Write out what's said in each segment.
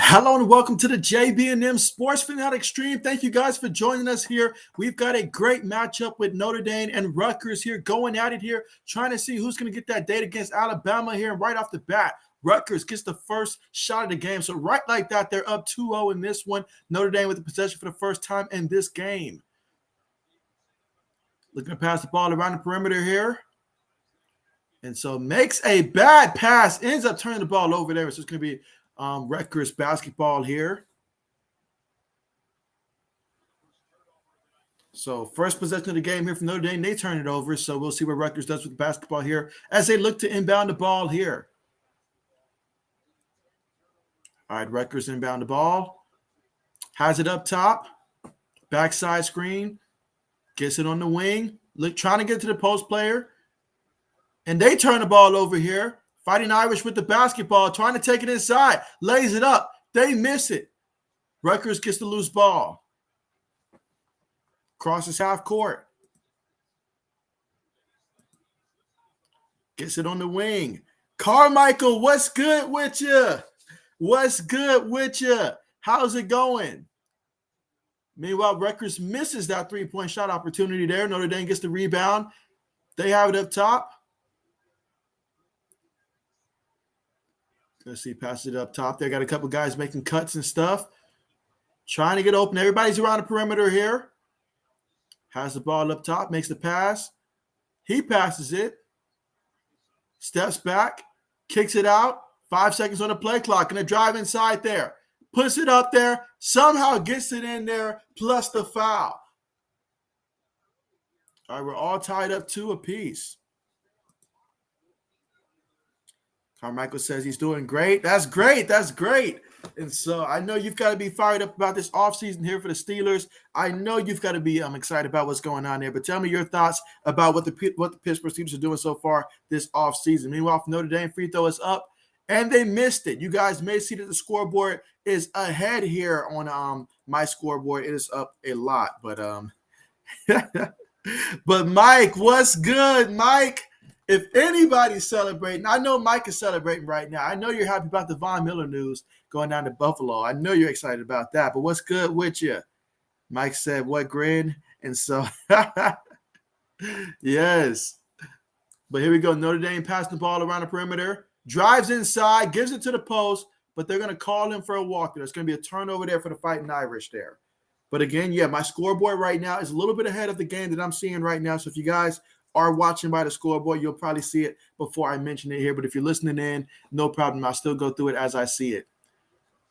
Hello and welcome to the JB&M Sports Fanatic Stream. Thank you guys for joining us here. We've got a great matchup with Notre Dame and Rutgers here going at it here, trying to see who's going to get that date against Alabama here. And right off the bat, Rutgers gets the first shot of the game. So right like that, they're up 2-0 in this one. Notre Dame with the possession for the first time in this game. Looking to pass the ball around the perimeter here. And so makes a bad pass, ends up turning the ball over there. So it's going to be Rutgers basketball here. So first possession of the game here from Notre Dame, they turn it over. So we'll see what Rutgers does with the basketball here as they look to inbound the ball here. All right, Rutgers inbound the ball. Has it up top. Backside screen. Gets it on the wing. Trying to get to the post player. And they turn the ball over here. Fighting Irish with the basketball, trying to take it inside. Lays it up. They miss it. Rutgers gets the loose ball. Crosses half court. Gets it on the wing. Carmichael, what's good with you? What's good with you? How's it going? Meanwhile, Rutgers misses that three-point shot opportunity there. Notre Dame gets the rebound. They have it up top. Let's see, passes it up top. They got a couple guys making cuts and stuff. Trying to get open. Everybody's around the perimeter here. Has the ball up top, makes the pass. He passes it. Steps back, kicks it out. 5 seconds on the play clock. Gonna drive inside there. Puts it up there. Somehow gets it in there, plus the foul. All right, we're all tied up 2 apiece. Carmichael says he's doing great. That's great. That's great. And so I know you've got to be fired up about this offseason here for the Steelers. I know you've got to be excited about what's going on there. But tell me your thoughts about what the Pittsburgh Steelers are doing so far this offseason. Meanwhile, Notre Dame free throw is up, and they missed it. You guys may see that the scoreboard is ahead here on my scoreboard. It is up a lot. But but Mike, what's good, Mike? If anybody's celebrating, I know Mike is celebrating right now. I know you're happy about the Von Miller news going down to Buffalo. I know you're excited about that. But what's good with you? Mike said, what grid? And so, yes. But here we go. Notre Dame passing the ball around the perimeter. Drives inside, gives it to the post, but they're going to call him for a walk. There's going to be a turnover there for the Fighting Irish there. But again, yeah, my scoreboard right now is a little bit ahead of the game that I'm seeing right now. So if you guys are watching by the scoreboard, you'll probably see it before I mention it here. But if you're listening in, no problem. I'll still go through it as I see it.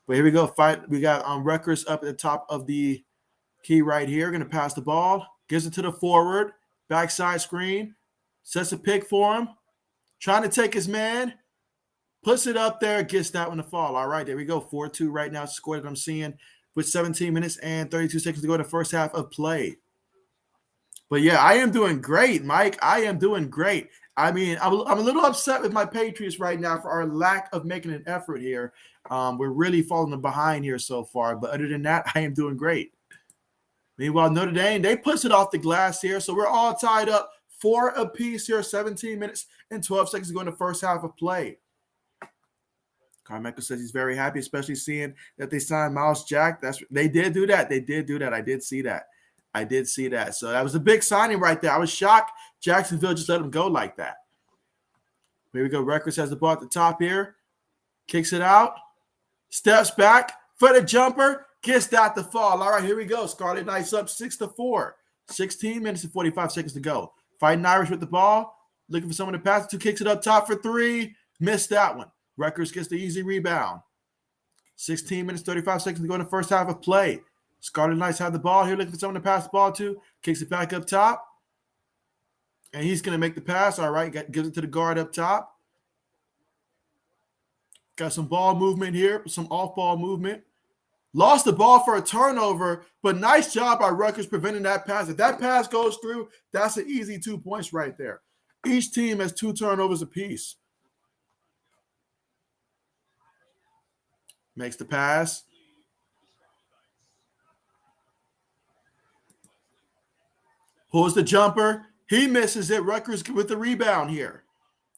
But here we go. We got Rutgers up at the top of the key right here. Going to pass the ball. Gives it to the forward. Backside screen. Sets a pick for him. Trying to take his man. Puts it up there. Gets that one to fall. All right, there we go. 4-2 right now. Score that I'm seeing with 17 minutes and 32 seconds to go in the first half of play. But yeah, I am doing great, Mike. I am doing great. I mean, I'm a little upset with my Patriots right now for our lack of making an effort here. We're really falling behind here so far. But other than that, I am doing great. Meanwhile, Notre Dame, they push it off the glass here. So we're all tied up 4 apiece here, 17 minutes and 12 seconds to go in the first half of play. Carmichael says he's very happy, especially seeing that they signed Miles Jack. They did do that. They did do that. I did see that. So that was a big signing right there. I was shocked Jacksonville just let him go like that. Here we go. Rutgers has the ball at the top here. Kicks it out. Steps back for the jumper. Gets that to fall. All right, here we go. Scarlet Knights up 6-4. 16 minutes and 45 seconds to go. Fighting Irish with the ball. Looking for someone to pass it to. Kicks it up top for 3. Missed that one. Rutgers gets the easy rebound. 16 minutes, 35 seconds to go in the first half of play. Scarlet Knights have the ball here, looking for someone to pass the ball to. Kicks it back up top. And he's going to make the pass. All right, gives it to the guard up top. Got some ball movement here, some off-ball movement. Lost the ball for a turnover, but nice job by Rutgers preventing that pass. If that pass goes through, that's an easy 2 points right there. Each team has 2 turnovers apiece. Makes the pass. Pulls the jumper. He misses it. Rutgers with the rebound here.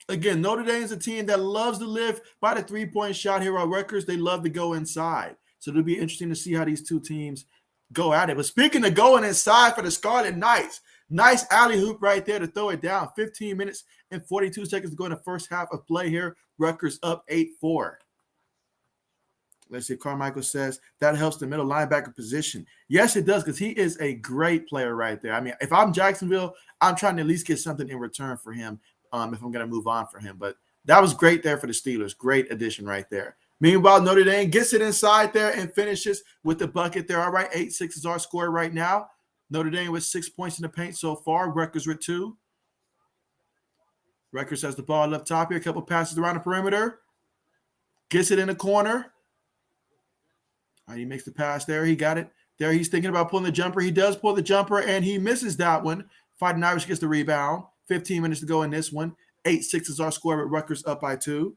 Again, Notre Dame is a team that loves to live by the three-point shot here on Rutgers. They love to go inside. So it'll be interesting to see how these two teams go at it. But speaking of going inside for the Scarlet Knights, nice alley hoop right there to throw it down. 15 minutes and 42 seconds to go in the first half of play here. Rutgers up 8-4. Let's see, Carmichael says that helps the middle linebacker position. Yes, it does, because he is a great player right there. I mean, if I'm Jacksonville, I'm trying to at least get something in return for him if I'm going to move on for him. But that was great there for the Steelers. Great addition right there. Meanwhile, Notre Dame gets it inside there and finishes with the bucket there. All right, 8-6 is our score right now. Notre Dame with 6 points in the paint so far. Rutgers with 2. Rutgers has the ball up top here. A couple passes around the perimeter. Gets it in the corner. All right, he makes the pass there. He got it. There he's thinking about pulling the jumper. He does pull the jumper, and he misses that one. Fighting Irish gets the rebound. 15 minutes to go in this one. 8-6 is our score, with Rutgers up by 2.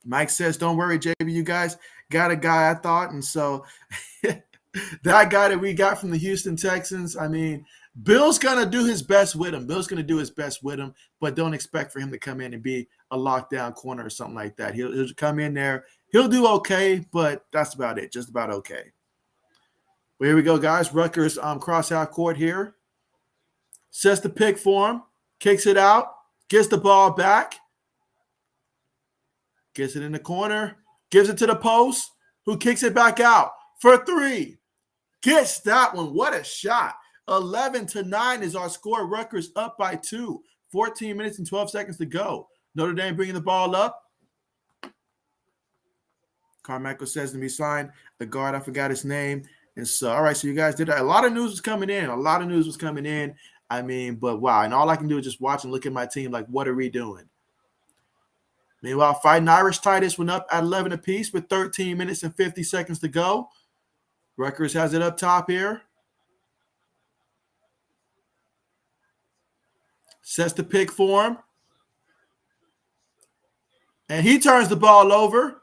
Mike says, don't worry, JB, you guys got a guy I thought. And so that guy that we got from the Houston Texans, I mean, Bill's going to do his best with him. But don't expect for him to come in and be a lockdown corner or something like that. He'll come in there. He'll do okay, but that's about it. Just about okay. Well, here we go, guys. Rutgers cross half court here. Sets the pick for him. Kicks it out. Gets the ball back. Gets it in the corner. Gives it to the post. Who kicks it back out for 3. Gets that one. What a shot. 11-9 is our score. Rutgers up by 2. 14 minutes and 12 seconds to go. Notre Dame bringing the ball up. Carmichael says to me, sign the guard. I forgot his name. And so, all right, so you guys did that. A lot of news was coming in. I mean, but wow. And all I can do is just watch and look at my team like, what are we doing? Meanwhile, Fighting Irish tied this one up at 11 apiece with 13 minutes and 50 seconds to go. Rutgers has it up top here. Sets the pick for him. And he turns the ball over.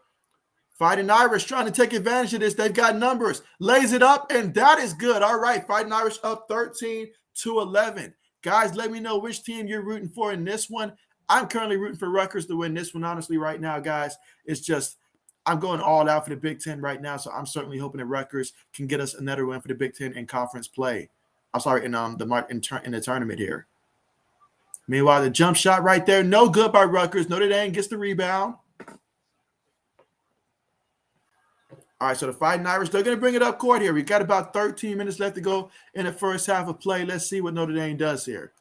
Fighting Irish trying to take advantage of this. They've got numbers. Lays it up, and that is good. All right, Fighting Irish up 13-11. Guys, let me know which team you're rooting for in this one. I'm currently rooting for Rutgers to win this one, honestly, right now, guys. It's just I'm going all out for the Big Ten right now, so I'm certainly hoping that Rutgers can get us another win for the Big Ten in conference play. I'm sorry, in the tournament here. Meanwhile, the jump shot right there, no good by Rutgers. Notre Dame gets the rebound. All right, so the Fighting Irish, they're going to bring it up court here. We've got about 13 minutes left to go in the first half of play. Let's see what Notre Dame does here.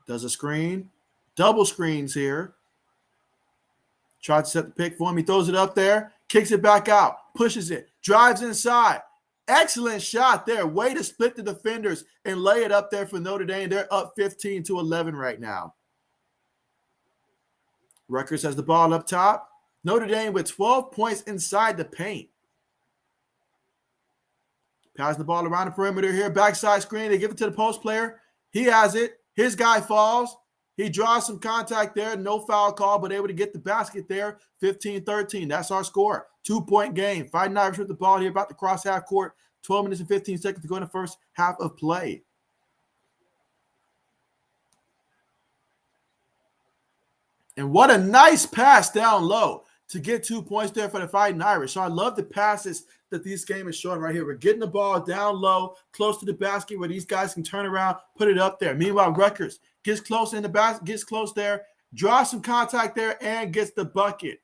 Does a screen. Double screens here. Tries to set the pick for him. He throws it up there. Kicks it back out. Pushes it. Drives inside. Excellent shot there. Way to split the defenders and lay it up there for Notre Dame. They're up 15-11 right now. Rutgers has the ball up top. Notre Dame with 12 points inside the paint. Passing the ball around the perimeter here. Backside screen. They give it to the post player. He has it. His guy falls. He draws some contact there. No foul call, but able to get the basket there. 15-13. That's our score. 2-point game. Fighting Irish with the ball here about to cross half court. 12 minutes and 15 seconds to go in the first half of play. And what a nice pass down low to get 2 points there for the Fighting Irish. So I love the passes that this game is showing right here. We're getting the ball down low, close to the basket where these guys can turn around, put it up there. Meanwhile, Rutgers gets close in the basket, gets close there, draws some contact there, and gets the bucket.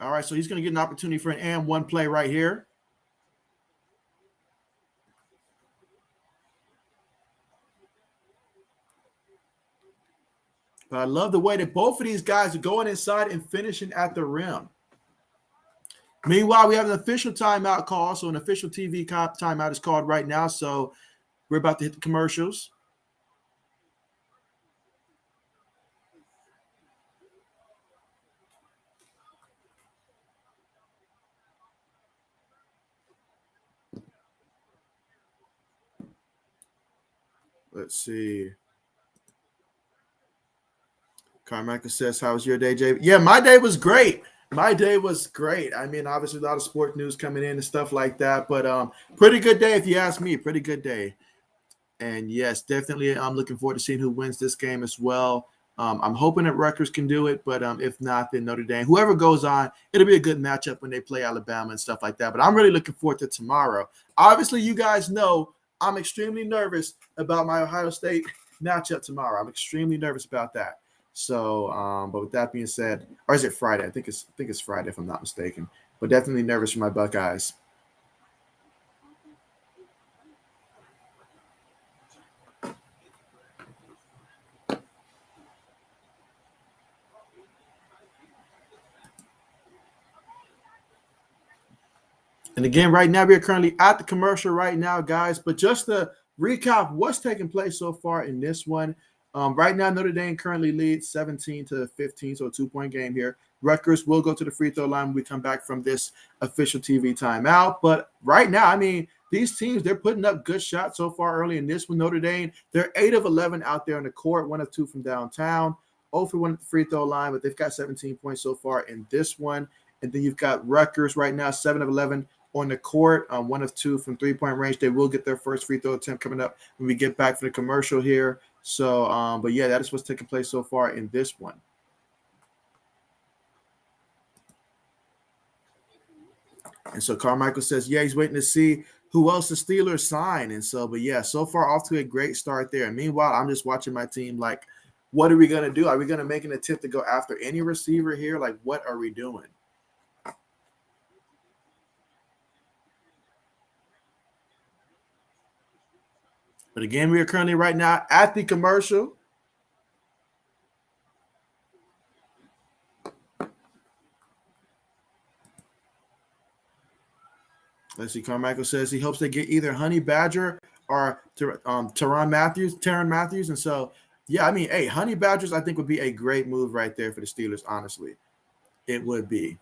All right, so he's going to get an opportunity for an and one play right here. But I love the way that both of these guys are going inside and finishing at the rim. Meanwhile, we have an official timeout call. So an official TV timeout is called right now. So we're about to hit the commercials. Let's see. Carmichael says, how was your day, JB? Yeah, my day was great. I mean, obviously a lot of sport news coming in and stuff like that, but pretty good day if you ask me. Pretty good day. And yes, definitely, I'm looking forward to seeing who wins this game as well. I'm hoping that Rutgers can do it, but if not, then Notre Dame. Whoever goes on, it'll be a good matchup when they play Alabama and stuff like that. But I'm really looking forward to tomorrow. Obviously, you guys know I'm extremely nervous about my Ohio State matchup tomorrow. I'm extremely nervous about that. So, but with that being said, or is it Friday? I think it's Friday if I'm not mistaken. But definitely nervous for my Buckeyes. And again, right now, we are currently at the commercial right now, guys. But just to recap what's taking place so far in this one, right now, Notre Dame currently leads 17-15, so a 2-point game here. Rutgers will go to the free throw line when we come back from this official TV timeout. But right now, I mean, these teams, they're putting up good shots so far early in this one. Notre Dame, they're 8 of 11 out there on the court, 1 of 2 from downtown, 0 for 1 at the free throw line, but they've got 17 points so far in this one. And then you've got Rutgers right now, 7 of 11 on the court, 1 of 2 from 3-point range. They will get their first free throw attempt coming up when we get back from the commercial here. So, but yeah, that is what's taking place so far in this one. And so Carmichael says, yeah, he's waiting to see who else the Steelers sign. And so, but yeah, so far off to a great start there. And meanwhile, I'm just watching my team like, what are we going to do? Are we going to make an attempt to go after any receiver here? Like, what are we doing? But again, we are currently right now at the commercial. Let's see. Carmichael says he hopes they get either Honey Badger or Tyrann Matthews. And so, yeah, I mean, hey, Honey Badgers, I think would be a great move right there for the Steelers, honestly. It would be.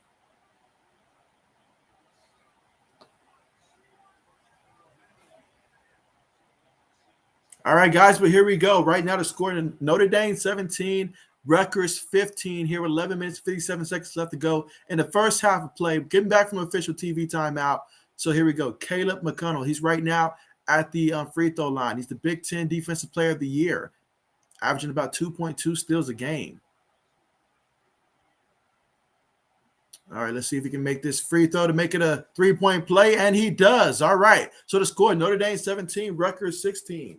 All right, guys, but here we go. Right now, the score in Notre Dame 17, Rutgers 15 here with 11 minutes, 57 seconds left to go in the first half of play. Getting back from official TV timeout. So here we go. Caleb McConnell, he's right now at the free throw line. He's the Big Ten Defensive Player of the Year, averaging about 2.2 steals a game. All right, let's see if he can make this free throw to make it a 3-point play, and he does. All right, so the score, Notre Dame 17, Rutgers 16.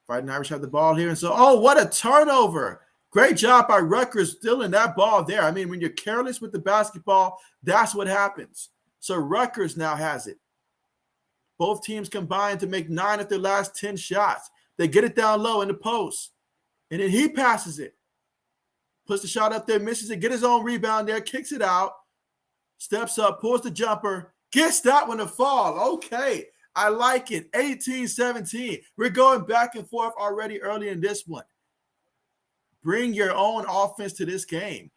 Fighting Irish have the ball here. And so, oh, what a turnover. Great job by Rutgers stealing that ball there. I mean, when you're careless with the basketball, that's what happens. So Rutgers now has it. Both teams combined to make 9 of their last 10 shots. They get it down low in the post. And then he passes it. Puts the shot up there, misses it, get his own rebound there, kicks it out, steps up, pulls the jumper, gets that one to fall. Okay. I like it. 18-17. We're going back and forth already early in this one. Bring your own offense to this game.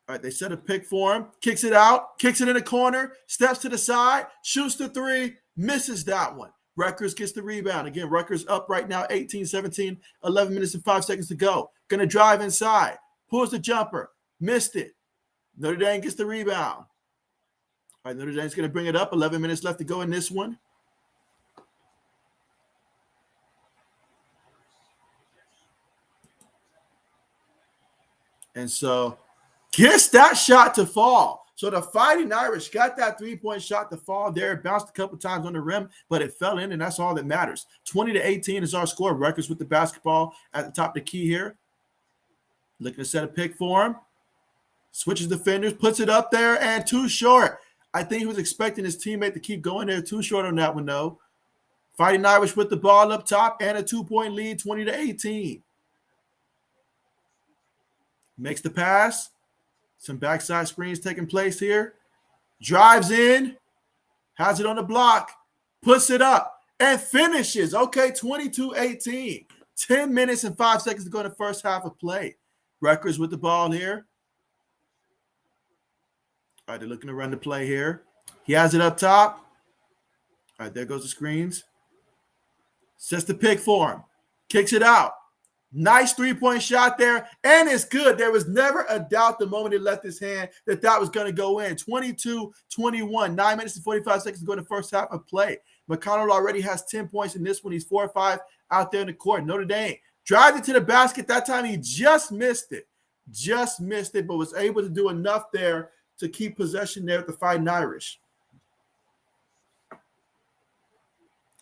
All right, they set a pick for him. Kicks it out. Kicks it in the corner. Steps to the side. Shoots the 3. Misses that one. Rutgers gets the rebound. Again, Rutgers up right now, 18-17. 11 minutes and 5 seconds to go. Going to drive inside. Pulls the jumper. Missed it. Notre Dame gets the rebound. All right, Notre Dame's going to bring it up. 11 minutes left to go in this one. And so gets that shot to fall. So the Fighting Irish got that 3-point shot to fall there. It bounced a couple times on the rim, but it fell in, and that's all that matters. 20-18 is our score. Rutgers with the basketball at the top of the key here. Looking to set a pick for him. Switches defenders, puts it up there, and too short. I think he was expecting his teammate to keep going there. Too short on that one, though. Fighting Irish with the ball up top and a 2-point lead, 20-18. Makes the pass. Some backside screens taking place here. Drives in. Has it on the block. Puts it up and finishes. Okay, 22-18. 10 minutes and 5 seconds to go in the first half of play. Rutgers with the ball here. All right, they're looking to run the play here. He has it up top. All right, there goes the screens. Sets the pick for him. Kicks it out. Nice 3-point shot there, and it's good. There was never a doubt the moment he left his hand that was going to go in. 22-21, 9 minutes and 45 seconds to go in the first half of play. McConnell already has 10 points in this one. He's 4 or 5 out there in the court. Notre Dame drives it to the basket. That time he just missed it. Just missed it, but was able to do enough there to keep possession there with the Fighting Irish.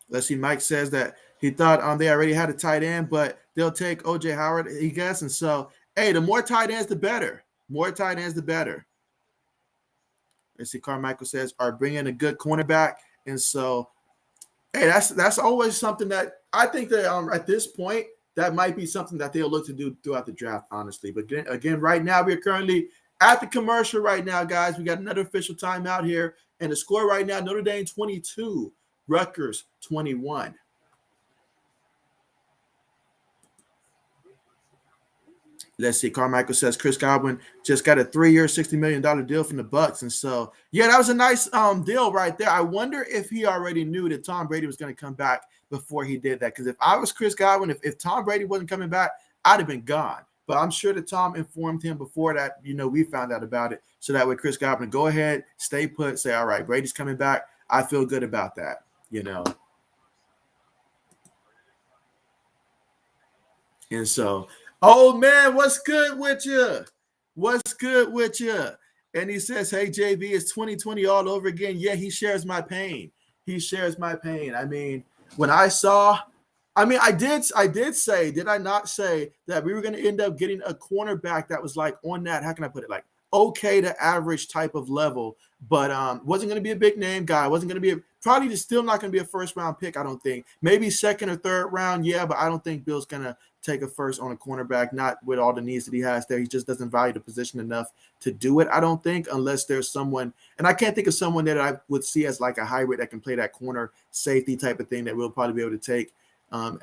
Let's see, Mike says that he thought they already had a tight end, but they'll take O.J. Howard, he guess. And so, hey, the more tight ends, the better. More tight ends, the better. Let's see, Carmichael says, are bringing a good cornerback. And so, hey, that's always something that I think that at this point, that might be something that they'll look to do throughout the draft, honestly. But again, right now, we're currently at the commercial right now, guys. We got another official timeout here. And the score right now, Notre Dame 22, Rutgers 21. Let's see. Carmichael says Chris Godwin just got a 3-year, $60 million deal from the Bucks. And so, yeah, that was a nice deal right there. I wonder if he already knew that Tom Brady was going to come back before he did that. Because if I was Chris Godwin, if Tom Brady wasn't coming back, I'd have been gone. But I'm sure that Tom informed him before that, we found out about it. So that way Chris Godwin, go ahead, stay put, say, all right, Brady's coming back. I feel good about that, And so, oh, man, what's good with you? What's good with you? And he says, hey, JB, it's 2020 all over again. Yeah, he shares my pain. He shares my pain. I mean, when I did say, did I not say that we were going to end up getting a cornerback that was like on that, how can I put it, like okay to average type of level, but wasn't going to be a big name guy, wasn't going to be probably just still not going to be a first round pick, I don't think. Maybe second or third round, yeah, but I don't think Bill's going to take a first on a cornerback, not with all the needs that he has there. He just doesn't value the position enough to do it, I don't think, unless there's someone, and I can't think of someone that I would see as like a hybrid that can play that corner safety type of thing that we'll probably be able to take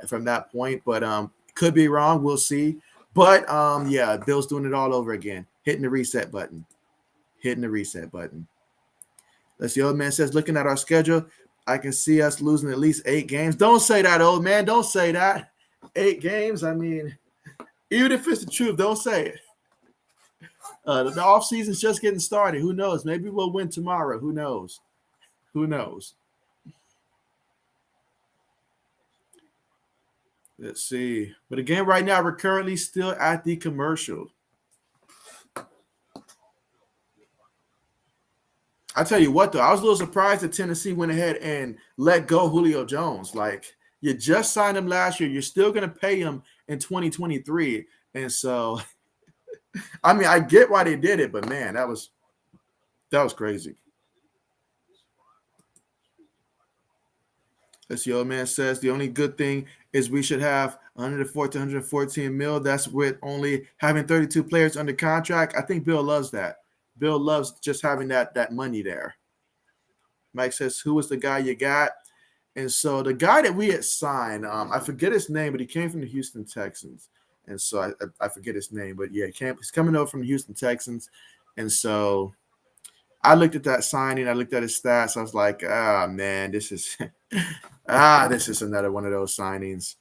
from that point, but could be wrong. We'll see. But yeah, Bill's doing it all over again, hitting the reset button. Let's see. Old man says, looking at our schedule, I can see us losing at least 8 games. Don't say that, old man. Don't say that. 8 games. I mean, even if it's the truth, don't say it. The offseason's just getting started. Who knows? Maybe we'll win tomorrow. Who knows? Let's see. But again, right now, we're currently still at the commercial. I tell you what, though, I was a little surprised that Tennessee went ahead and let go Julio Jones. Like, you just signed him last year. You're still going to pay him in 2023. And so, I mean, I get why they did it, but, man, that was crazy. As the old man says, the only good thing is we should have 114 mil. That's with only having 32 players under contract. I think Bill loves that. Bill loves just having that money there. Mike says, who was the guy you got? And so the guy that we had signed, I forget his name, but he came from the Houston Texans. And so I forget his name, but yeah, he's coming over from the Houston Texans. And so I looked at that signing. I looked at his stats. I was like, man, this is this is another one of those signings.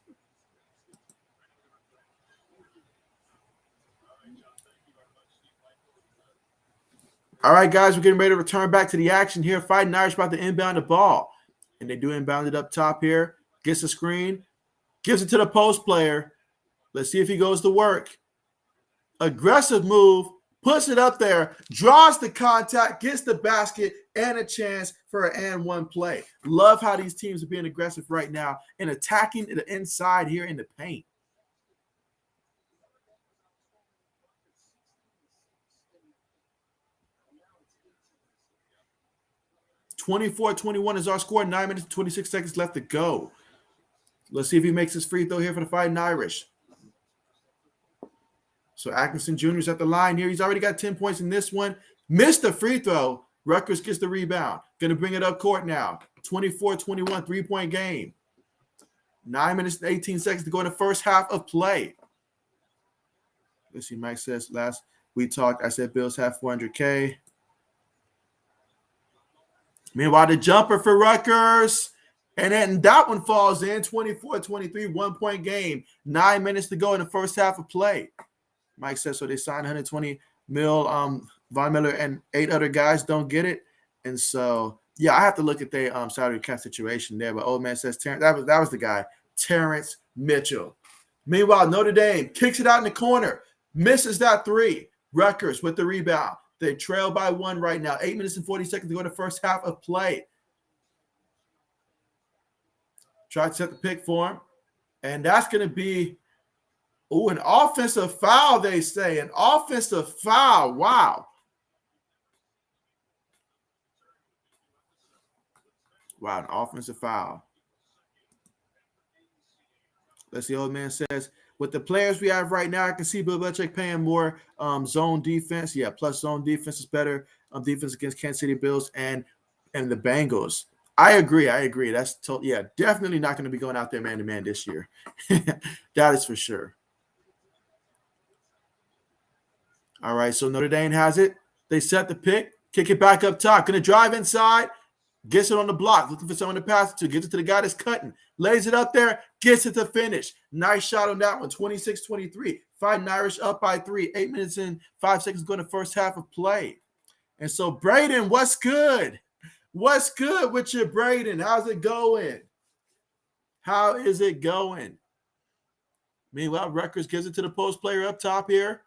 All right, guys, we're getting ready to return back to the action here. Fighting Irish about to inbound the ball. And they do inbound it up top here. Gets the screen. Gives it to the post player. Let's see if he goes to work. Aggressive move. Puts it up there. Draws the contact. Gets the basket and a chance for an and one play. Love how these teams are being aggressive right now and attacking the inside here in the paint. (24-21) is our score. 9 minutes and 26 seconds left to go. Let's see if he makes his free throw here for the Fighting Irish. So Atkinson Jr. is at the line here. He's already got 10 points in this one. Missed the free throw. Rutgers gets the rebound. Going to bring it up court now. 24-21, three-point game. 9 minutes and 18 seconds to go in the first half of play. Let's see, Mike says last we talked, I said Bills have $400K. Meanwhile, the jumper for Rutgers. And then that one falls in. 24-23, one-point game. 9 minutes to go in the first half of play. Mike says so they signed 120 mil. Von Miller and 8 other guys don't get it. And so, Yeah, I have to look at their salary cap situation there. But old man says that was the guy, Terrence Mitchell. Meanwhile, Notre Dame kicks it out in the corner, misses that three. Rutgers with the rebound. They trail by 1 right now. 8 minutes and 40 seconds to go in the first half of play. Try to set the pick for him. And that's going to be, an offensive foul, they say. An offensive foul. Wow. Wow, an offensive foul. Let's see, old man says, with the players we have right now, I can see Bill Belichick paying more zone defense. Yeah, plus zone defense is better. Defense against Kansas City Bills and the Bengals. I agree. That's definitely not going to be going out there man-to-man this year. That is for sure. All right, so Notre Dame has it. They set the pick, kick it back up top. Going to drive inside. Gets it on the block, looking for someone to pass it to. Gets it to the guy that's cutting. Lays it up there. Gets it to finish. Nice shot on that one. 26-23. Fighting Irish up by 3. 8 minutes and 5 seconds going to first half of play. And so, Braden, what's good? What's good with you, Braden? How's it going? How is it going? Meanwhile, Rutgers gives it to the post player up top here.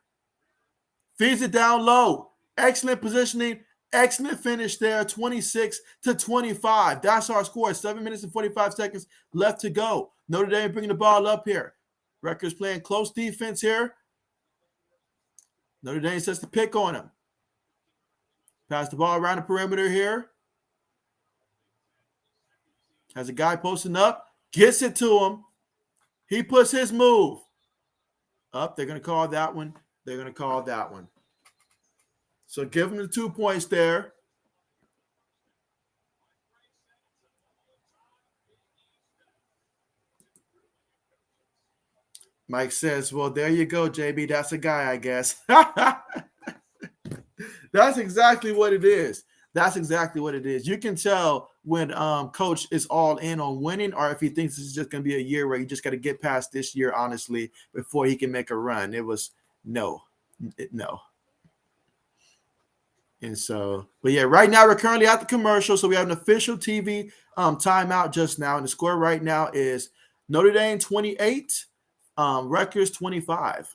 Feeds it down low. Excellent positioning. Excellent finish there, 26-25. That's our score. 7 minutes and 45 seconds left to go. Notre Dame bringing the ball up here. Rutgers playing close defense here. Notre Dame sets the pick on him. Pass the ball around the perimeter here. Has a guy posting up. Gets it to him. He puts his move up. They're going to call that one. So give him the 2 points there. Mike says, well, there you go, JB. That's a guy, I guess. That's exactly what it is. You can tell when coach is all in on winning or if he thinks this is just going to be a year where you just got to get past this year, honestly, before he can make a run. It was no. And so, but yeah, right now we're currently at the commercial. So we have an official TV timeout just now. And the score right now is Notre Dame 28, Rutgers 25.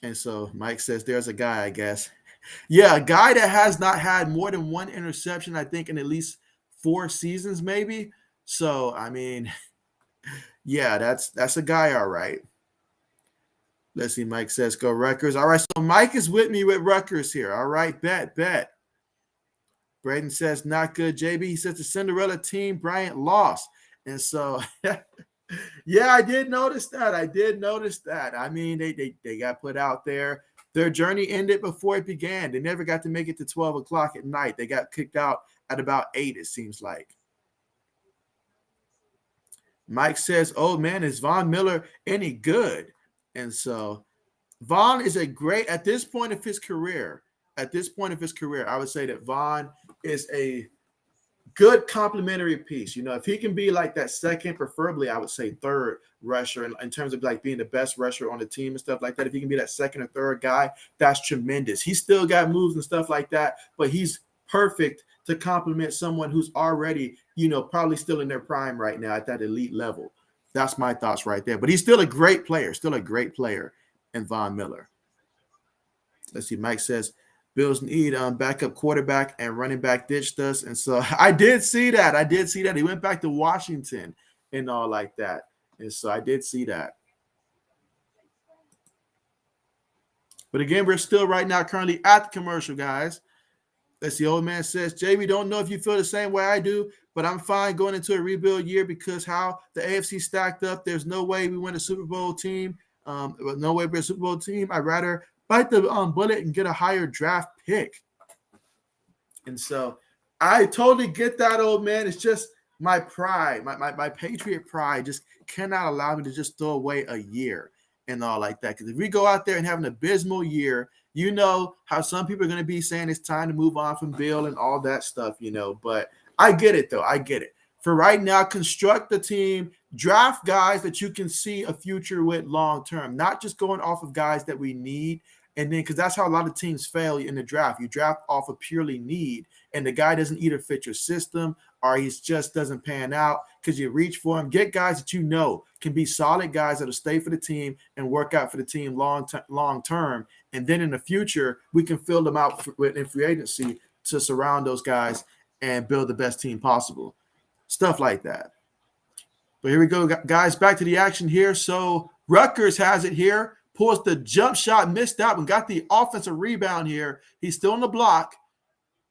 And so Mike says there's a guy, I guess. Yeah, a guy that has not had more than 1 interception, I think, in at least 4 seasons, maybe. So, I mean, yeah, that's a guy, all right. Let's see, Mike says go Rutgers. All right, so Mike is with me with Rutgers here. All right, bet. Braden says not good. JB, he says the Cinderella team, Bryant lost. And so, yeah, I did notice that. I mean, they got put out there. Their journey ended before it began. They never got to make it to 12 o'clock at night. They got kicked out at about 8, it seems like. Mike says, oh, man, is Von Miller any good? And so Von is at this point of his career, I would say that Von is a good complementary piece. You know, if he can be like that second, preferably, I would say third rusher in terms of like being the best rusher on the team and stuff like that. If he can be that second or third guy, that's tremendous. He's still got moves and stuff like that, but he's perfect to complement someone who's already, probably still in their prime right now at that elite level. That's my thoughts right there. But he's still a great player, in Von Miller. Let's see. Mike says, Bills need backup quarterback and running back ditched us. And so I did see that. He went back to Washington and all like that. And so I did see that. But again, we're still right now currently at the commercial, guys. Let's see. Old man says, Jay, we don't know if you feel the same way I do, but I'm fine going into a rebuild year because how the AFC stacked up, there's no way we win a Super Bowl team. No way we're a Super Bowl team. I'd rather bite the bullet and get a higher draft pick. And so I totally get that, old man. It's just my pride, my Patriot pride just cannot allow me to just throw away a year and all like that. Because if we go out there and have an abysmal year, you know how some people are going to be saying it's time to move on from Bill and all that stuff, But I get it, though. I get it. For right now, construct the team, draft guys that you can see a future with long term, not just going off of guys that we need And then, because that's how a lot of teams fail in the draft. You draft off of purely need, and the guy doesn't either fit your system or he just doesn't pan out because you reach for him. Get guys that you know can be solid guys that'll stay for the team and work out for the team long term. And then in the future, we can fill them out in free agency to surround those guys and build the best team possible. Stuff like that. But here we go, guys. Back to the action here. So Rutgers has it here. Pulls the jump shot, missed that one, got the offensive rebound here. He's still on the block.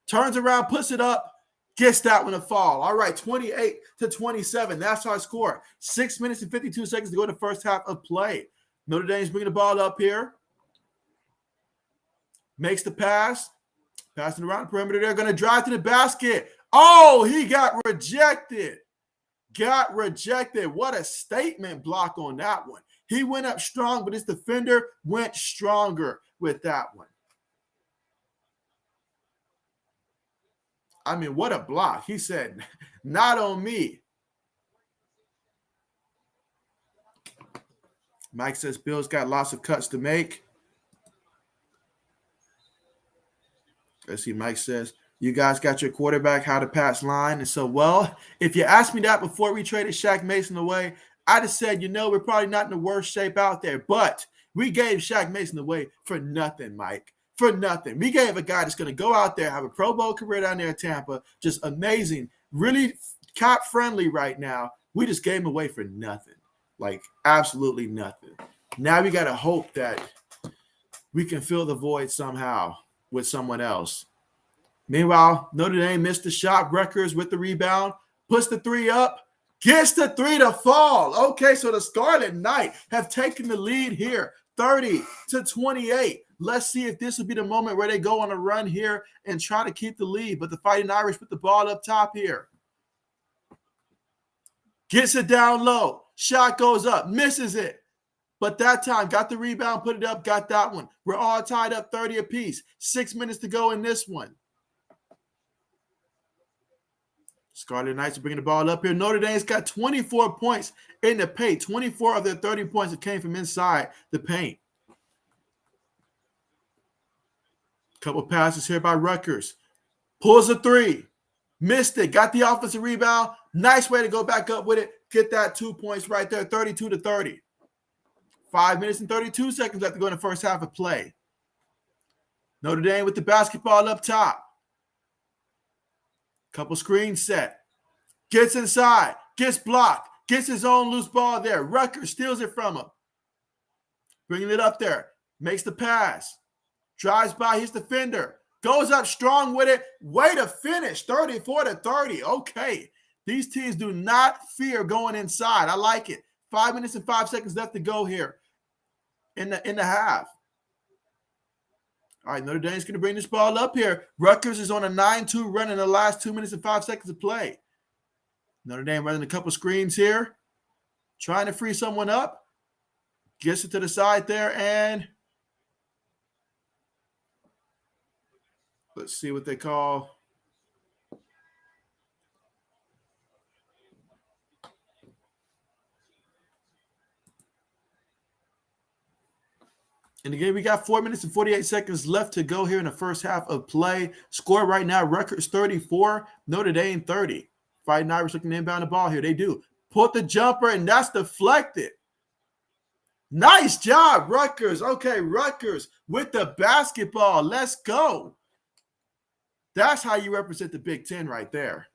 Turns around, puts it up, gets that one to fall. All right, 28-27. That's our score. 6 minutes and 52 seconds to go in the first half of play. Notre Dame's bringing the ball up here. Makes the pass. Passing around the perimeter. They're going to drive to the basket. Oh, he got rejected. Got rejected. What a statement block on that one. He went up strong, but his defender went stronger with that one. I mean, what a block. He said, not on me. Mike says Bill's got lots of cuts to make. Let's see, Mike says, you guys got your quarterback how to pass line. And so, well, if you asked me that before we traded Shaq Mason away, I just said, we're probably not in the worst shape out there. But we gave Shaq Mason away for nothing, Mike. For nothing. We gave a guy that's going to go out there, have a Pro Bowl career down there in Tampa. Just amazing. Really cap-friendly right now. We just gave him away for nothing. Like, absolutely nothing. Now we got to hope that we can fill the void somehow with someone else. Meanwhile, Notre Dame missed the shot. Rutgers with the rebound. Puts the three up. Gets the three to fall. Okay, so the Scarlet Knight have taken the lead here, 30-28. Let's see if this will be the moment where they go on a run here and try to keep the lead. But the Fighting Irish put the ball up top here. Gets it down low. Shot goes up. Misses it. But that time, got the rebound, put it up, got that one. We're all tied up 30 apiece. 6 minutes to go in this one. Scarlet Knights are bringing the ball up here. Notre Dame's got 24 points in the paint. 24 of their 30 points that came from inside the paint. Couple passes here by Rutgers. Pulls a three. Missed it. Got the offensive rebound. Nice way to go back up with it. Get that 2 points right there, 32-30. 5 minutes and 32 seconds left to go in the first half of play. Notre Dame with the basketball up top. Couple screens set. Gets inside. Gets blocked. Gets his own loose ball there. Rutgers steals it from him. Bringing it up there. Makes the pass. Drives by his defender. Goes up strong with it. Way to finish. 34-30. Okay. These teams do not fear going inside. I like it. 5 minutes and 5 seconds left to go here in the half. All right, Notre Dame's going to bring this ball up here. Rutgers is on a 9-2 run in the last 2 minutes and 5 seconds of play. Notre Dame running a couple screens here. Trying to free someone up. Gets it to the side there, and let's see what they call. And again, we got 4 minutes and 48 seconds left to go here in the first half of play. Score right now, Rutgers 34, Notre Dame 30. Fighting Irish looking to inbound the ball here. They do. Put the jumper, and that's deflected. Nice job, Rutgers. Okay, Rutgers with the basketball. Let's go. That's how you represent the Big Ten right there.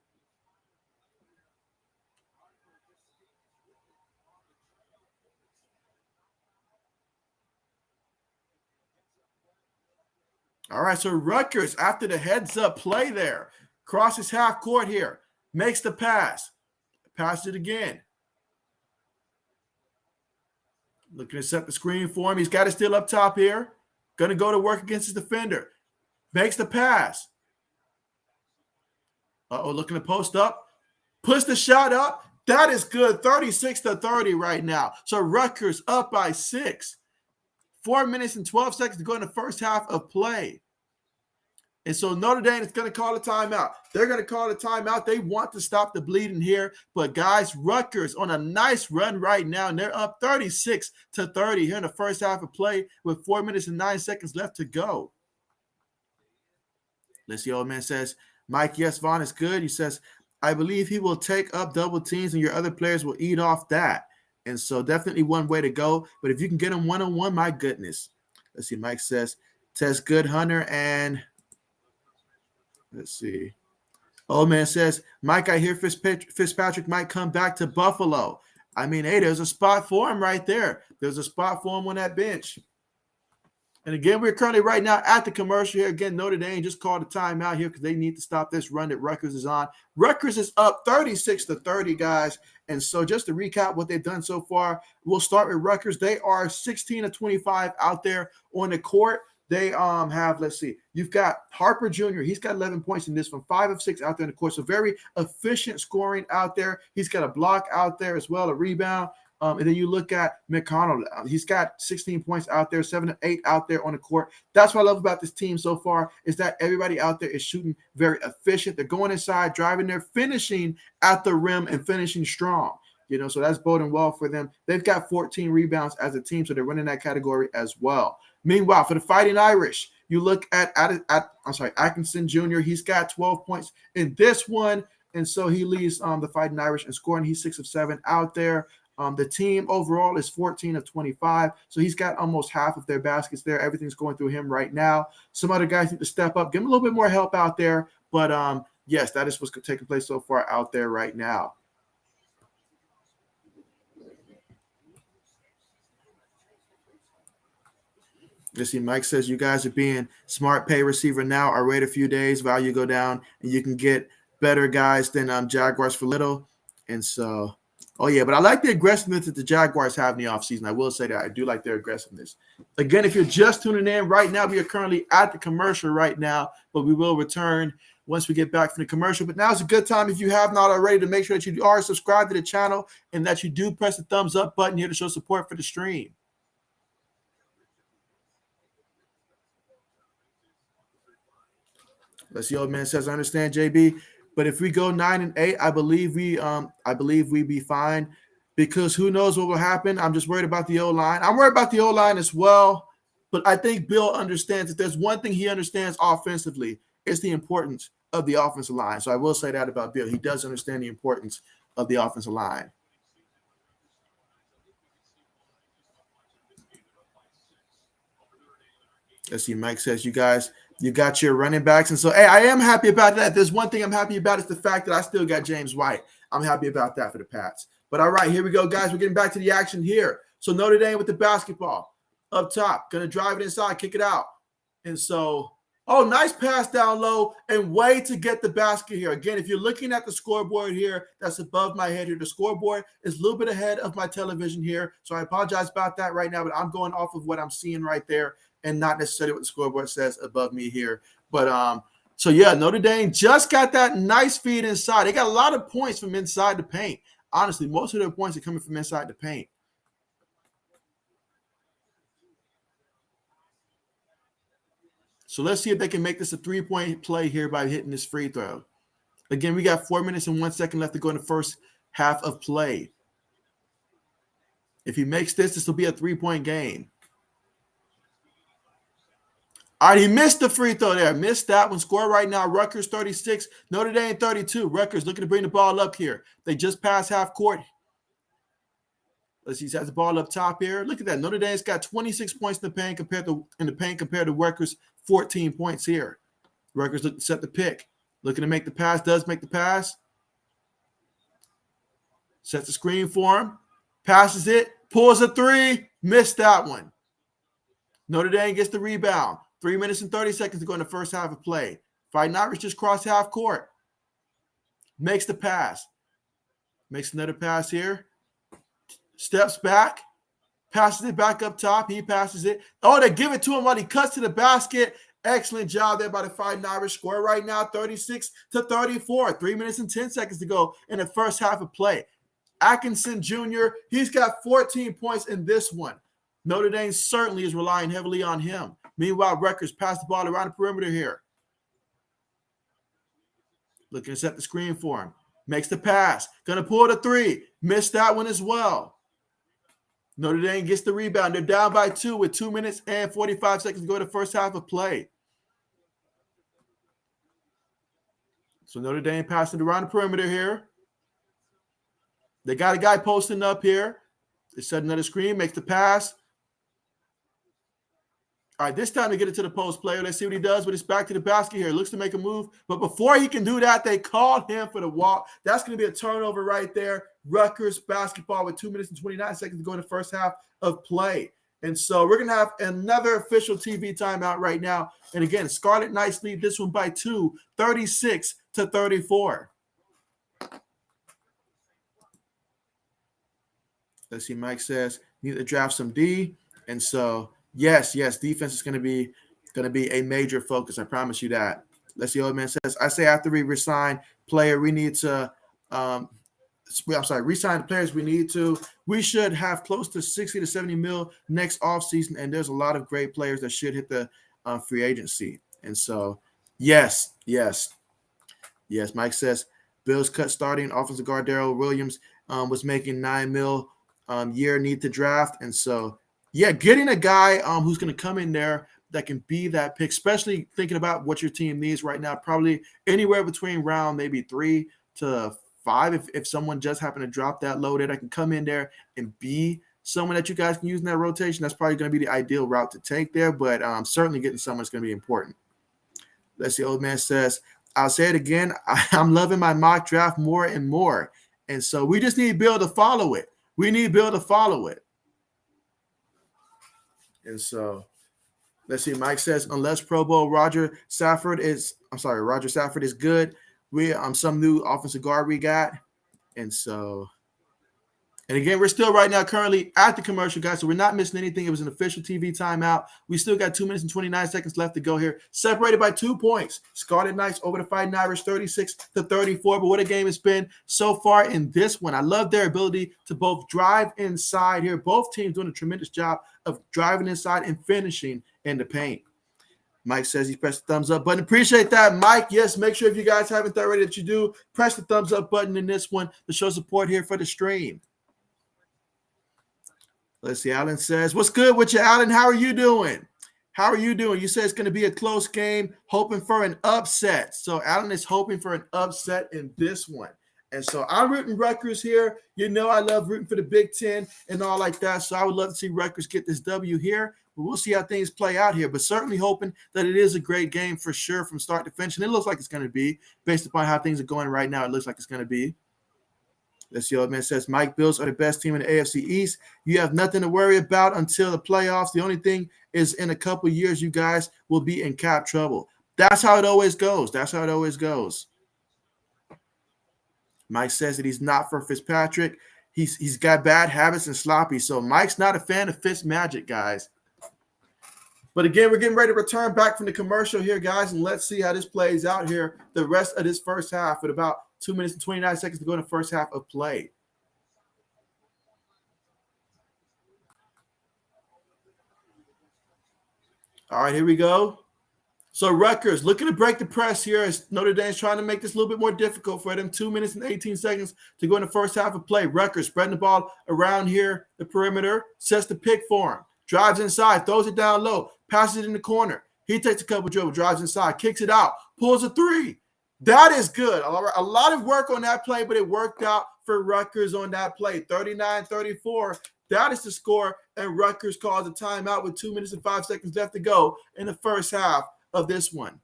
All right, so Rutgers, after the heads-up play there, crosses half court here, makes the pass, passes it again. Looking to set the screen for him. He's got it still up top here. Going to go to work against his defender. Makes the pass. Looking to post up. Puts the shot up. That is good. 36-30 right now. So Rutgers up by 6. 4 minutes and 12 seconds to go in the first half of play. And so Notre Dame is going to call a timeout. They're going to call a timeout. They want to stop the bleeding here. But, guys, Rutgers on a nice run right now, and they're up 36-30 here in the first half of play with 4 minutes and 9 seconds left to go. Let's see, old man says, Mike, yes, Vaughn is good. He says, I believe he will take up double teams and your other players will eat off that. And so definitely one way to go. But if you can get him one-on-one, my goodness. Let's see, Mike says, Test good, Hunter, and let's see. Old man says, Mike, I hear Fitzpatrick might come back to Buffalo. I mean, hey, there's a spot for him right there. There's a spot for him on that bench. And again, we're currently right now at the commercial here. Again, Notre Dame just called a timeout here because they need to stop this run that Rutgers is on. Rutgers is up 36-30, guys. And so just to recap what they've done so far, we'll start with Rutgers. They are 16-25 out there on the court. They have, let's see, you've got Harper Jr. He's got 11 points in this one, 5 of 6 out there in the court. So very efficient scoring out there. He's got a block out there as well, a rebound. And then you look at McConnell. He's got 16 points out there, 7 of 8 out there on the court. That's what I love about this team so far is that everybody out there is shooting very efficient. They're going inside, driving there, finishing at the rim, and finishing strong. You know, so that's boding well for them. They've got 14 rebounds as a team, so they're winning that category as well. Meanwhile, for the Fighting Irish, you look at Atkinson Jr. He's got 12 points in this one, and so he leads the Fighting Irish in scoring. He's 6 of 7 out there. The team overall is 14 of 25, so he's got almost half of their baskets there. Everything's going through him right now. Some other guys need to step up, give him a little bit more help out there, but yes, that is what's taking place so far out there right now. Let's see, Mike says you guys are being smart. Pay receiver now. Or wait a few days, value go down, and you can get better guys than Jaguars for little. And so, oh yeah, but I like the aggressiveness that the Jaguars have in the offseason. I will say that I do like their aggressiveness. Again, if you're just tuning in right now, we are currently at the commercial right now, but we will return once we get back from the commercial. But now is a good time, if you have not already, to make sure that you are subscribed to the channel and that you do press the thumbs up button here to show support for the stream. Let's see, old man says, I understand, JB, but if we go 9-8, I believe we be fine, because who knows what will happen. I'm just worried about the O-line. I'm worried about the O-line as well, but I think Bill understands that there's one thing he understands offensively. It's the importance of the offensive line. So I will say that about Bill. He does understand the importance of the offensive line. Let's see, Mike says, you guys, you got your running backs. And so, hey, I am happy about that. There's one thing I'm happy about is the fact that I still got James White. I'm happy about that for the Pats. But all right, here we go, guys. We're getting back to the action here. So Notre Dame with the basketball up top. Going to drive it inside, kick it out. And so, oh, nice pass down low and way to get the basket here. Again, if you're looking at the scoreboard here, that's above my head here. The scoreboard is a little bit ahead of my television here. So I apologize about that right now, but I'm going off of what I'm seeing right there and not necessarily what the scoreboard says above me here. But so yeah, Notre Dame just got that nice feed inside. They got a lot of points from inside the paint. Honestly, most of their points are coming from inside the paint. So let's see if they can make this a three-point play here by hitting this free throw. Again, we got 4 minutes and 1 second left to go in the first half of play. If he makes this will be a three-point game. All right, he missed the free throw there. Missed that one. Score right now, Rutgers 36, Notre Dame 32. Rutgers looking to bring the ball up here. They just passed half court. Let's see, he has the ball up top here. Look at that. Notre Dame's got 26 points in the paint compared to Rutgers 14 points here. Rutgers looking to set the pick. Looking to make the pass. Does make the pass. Sets the screen for him. Passes it. Pulls a three. Missed that one. Notre Dame gets the rebound. 3 minutes and 30 seconds to go in the first half of play. Fighting Irish just crossed half court. Makes the pass. Makes another pass here. Steps back. Passes it back up top. He passes it. Oh, they give it to him while he cuts to the basket. Excellent job there by the Fighting Irish. Score right now, 36-34. 3 minutes and 10 seconds to go in the first half of play. Atkinson Jr., he's got 14 points in this one. Notre Dame certainly is relying heavily on him. Meanwhile, Rutgers pass the ball around the perimeter here. Looking to set the screen for him. Makes the pass. Gonna pull the three. Missed that one as well. Notre Dame gets the rebound. They're down by 2 with 2 minutes and 45 seconds to go to the first half of play. So Notre Dame passing around the perimeter here. They got a guy posting up here. They set another screen, makes the pass. All right, this time to get it to the post player. Let's see what he does with his back to the basket here. Looks to make a move, but before he can do that, they called him for the walk. That's going to be a turnover right there. Rutgers basketball with 2 minutes and 29 seconds to go in the first half of play. And so we're going to have another official TV timeout right now. And again, Scarlet Knights lead this one by 2, 36-34. Let's see, Mike says, need to draft some D. And so, yes, defense is going to be a major focus. I promise you that. Let's see, old man says, I say after we resign player, we need to resign the players we need to. We should have close to 60 to 70 mil next offseason, and there's a lot of great players that should hit the free agency. And so, yes. Mike says, Bills cut starting offensive guard Darrell Williams was making $9 million year, need to draft. And so, yeah, getting a guy who's going to come in there that can be that pick, especially thinking about what your team needs right now, probably anywhere between round maybe 3 to 5. If someone just happened to drop that low there, that can come in there and be someone that you guys can use in that rotation, that's probably going to be the ideal route to take there. But certainly getting someone that's going to be important. Let's see, old man says, I'll say it again, I'm loving my mock draft more and more. And so we just need Bill to follow it. And so let's see. Mike says, unless Pro Bowl Roger Safford is good. We some new offensive guard we got. And so, and again, we're still right now currently at the commercial, guys. So we're not missing anything. It was an official TV timeout. We still got 2 minutes and 29 seconds left to go here. Separated by 2 points. Scarlet Knights over the Fighting Irish 36-34. But what a game it's been so far in this one. I love their ability to both drive inside here. Both teams doing a tremendous job of driving inside and finishing in the paint. Mike says he pressed the thumbs up button. Appreciate that, Mike. Yes, make sure if you guys haven't already that you do, press the thumbs up button in this one to show support here for the stream. Let's see. Alan says, what's good with you, Alan? How are you doing? You said it's going to be a close game, hoping for an upset. So Alan is hoping for an upset in this one. And so I'm rooting Rutgers here. You know I love rooting for the Big Ten and all like that. So I would love to see Rutgers get this W here. But we'll see how things play out here. But certainly hoping that it is a great game for sure from start to finish. And it looks like it's going to be. Based upon how things are going right now, it looks like it's going to be. Let's see, old man says, Mike, Bills are the best team in the AFC East. You have nothing to worry about until the playoffs. The only thing is in a couple of years, you guys will be in cap trouble. That's how it always goes. Mike says that he's not for Fitzpatrick. He's got bad habits and sloppy. So Mike's not a fan of Fitz magic, guys. But again, we're getting ready to return back from the commercial here, guys, and let's see how this plays out here the rest of this first half with about 2 minutes and 29 seconds to go in the first half of play. All right, here we go. So Rutgers looking to break the press here as Notre Dame's trying to make this a little bit more difficult for them. 2 minutes and 18 seconds to go in the first half of play. Rutgers spreading the ball around here, the perimeter, sets the pick for him. Drives inside, throws it down low, passes it in the corner. He takes a couple dribbles, drives inside, kicks it out, pulls a three. That is good. A lot of work on that play, but it worked out for Rutgers on that play. 39-34. That is the score, and Rutgers calls a timeout with 2 minutes and 5 seconds left to go in the first half of this one.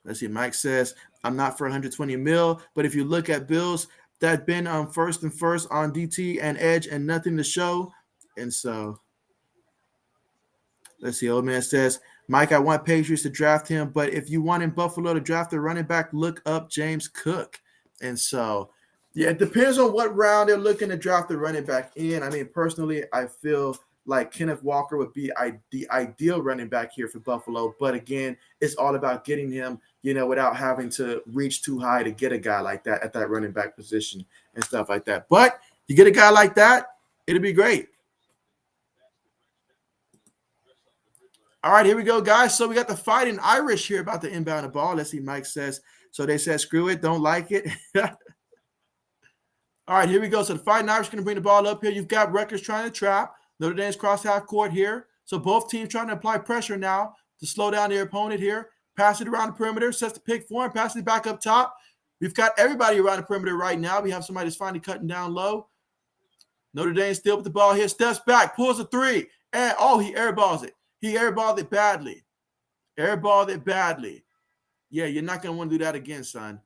Let's see. Mike says, I'm not for 120 mil, but if you look at Bills, that's been first on DT and edge and nothing to show. And so let's see. Old man says, Mike, I want Patriots to draft him, but if you want in Buffalo to draft a running back, look up James Cook. And so, yeah, it depends on what round they're looking to draft the running back in. I mean, personally, I feel like Kenneth Walker would be the ideal running back here for Buffalo. But again, it's all about getting him, without having to reach too high to get a guy like that at that running back position and stuff like that. But you get a guy like that, it'll be great. All right, here we go, guys. So we got the Fighting Irish here about to inbound the ball. Let's see, Mike says. So they said, screw it, don't like it. All right, here we go. So the Fighting Irish going to bring the ball up here. You've got Rutgers trying to trap. Notre Dame's cross half court here. So both teams trying to apply pressure now to slow down their opponent here. Pass it around the perimeter, sets the pick for him, passes it back up top. We've got everybody around the perimeter right now. We have somebody that's finally cutting down low. Notre Dame still with the ball here, steps back, pulls a three, and he airballs it. He airballed it badly. Airballed it badly. Yeah, you're not going to want to do that again, son.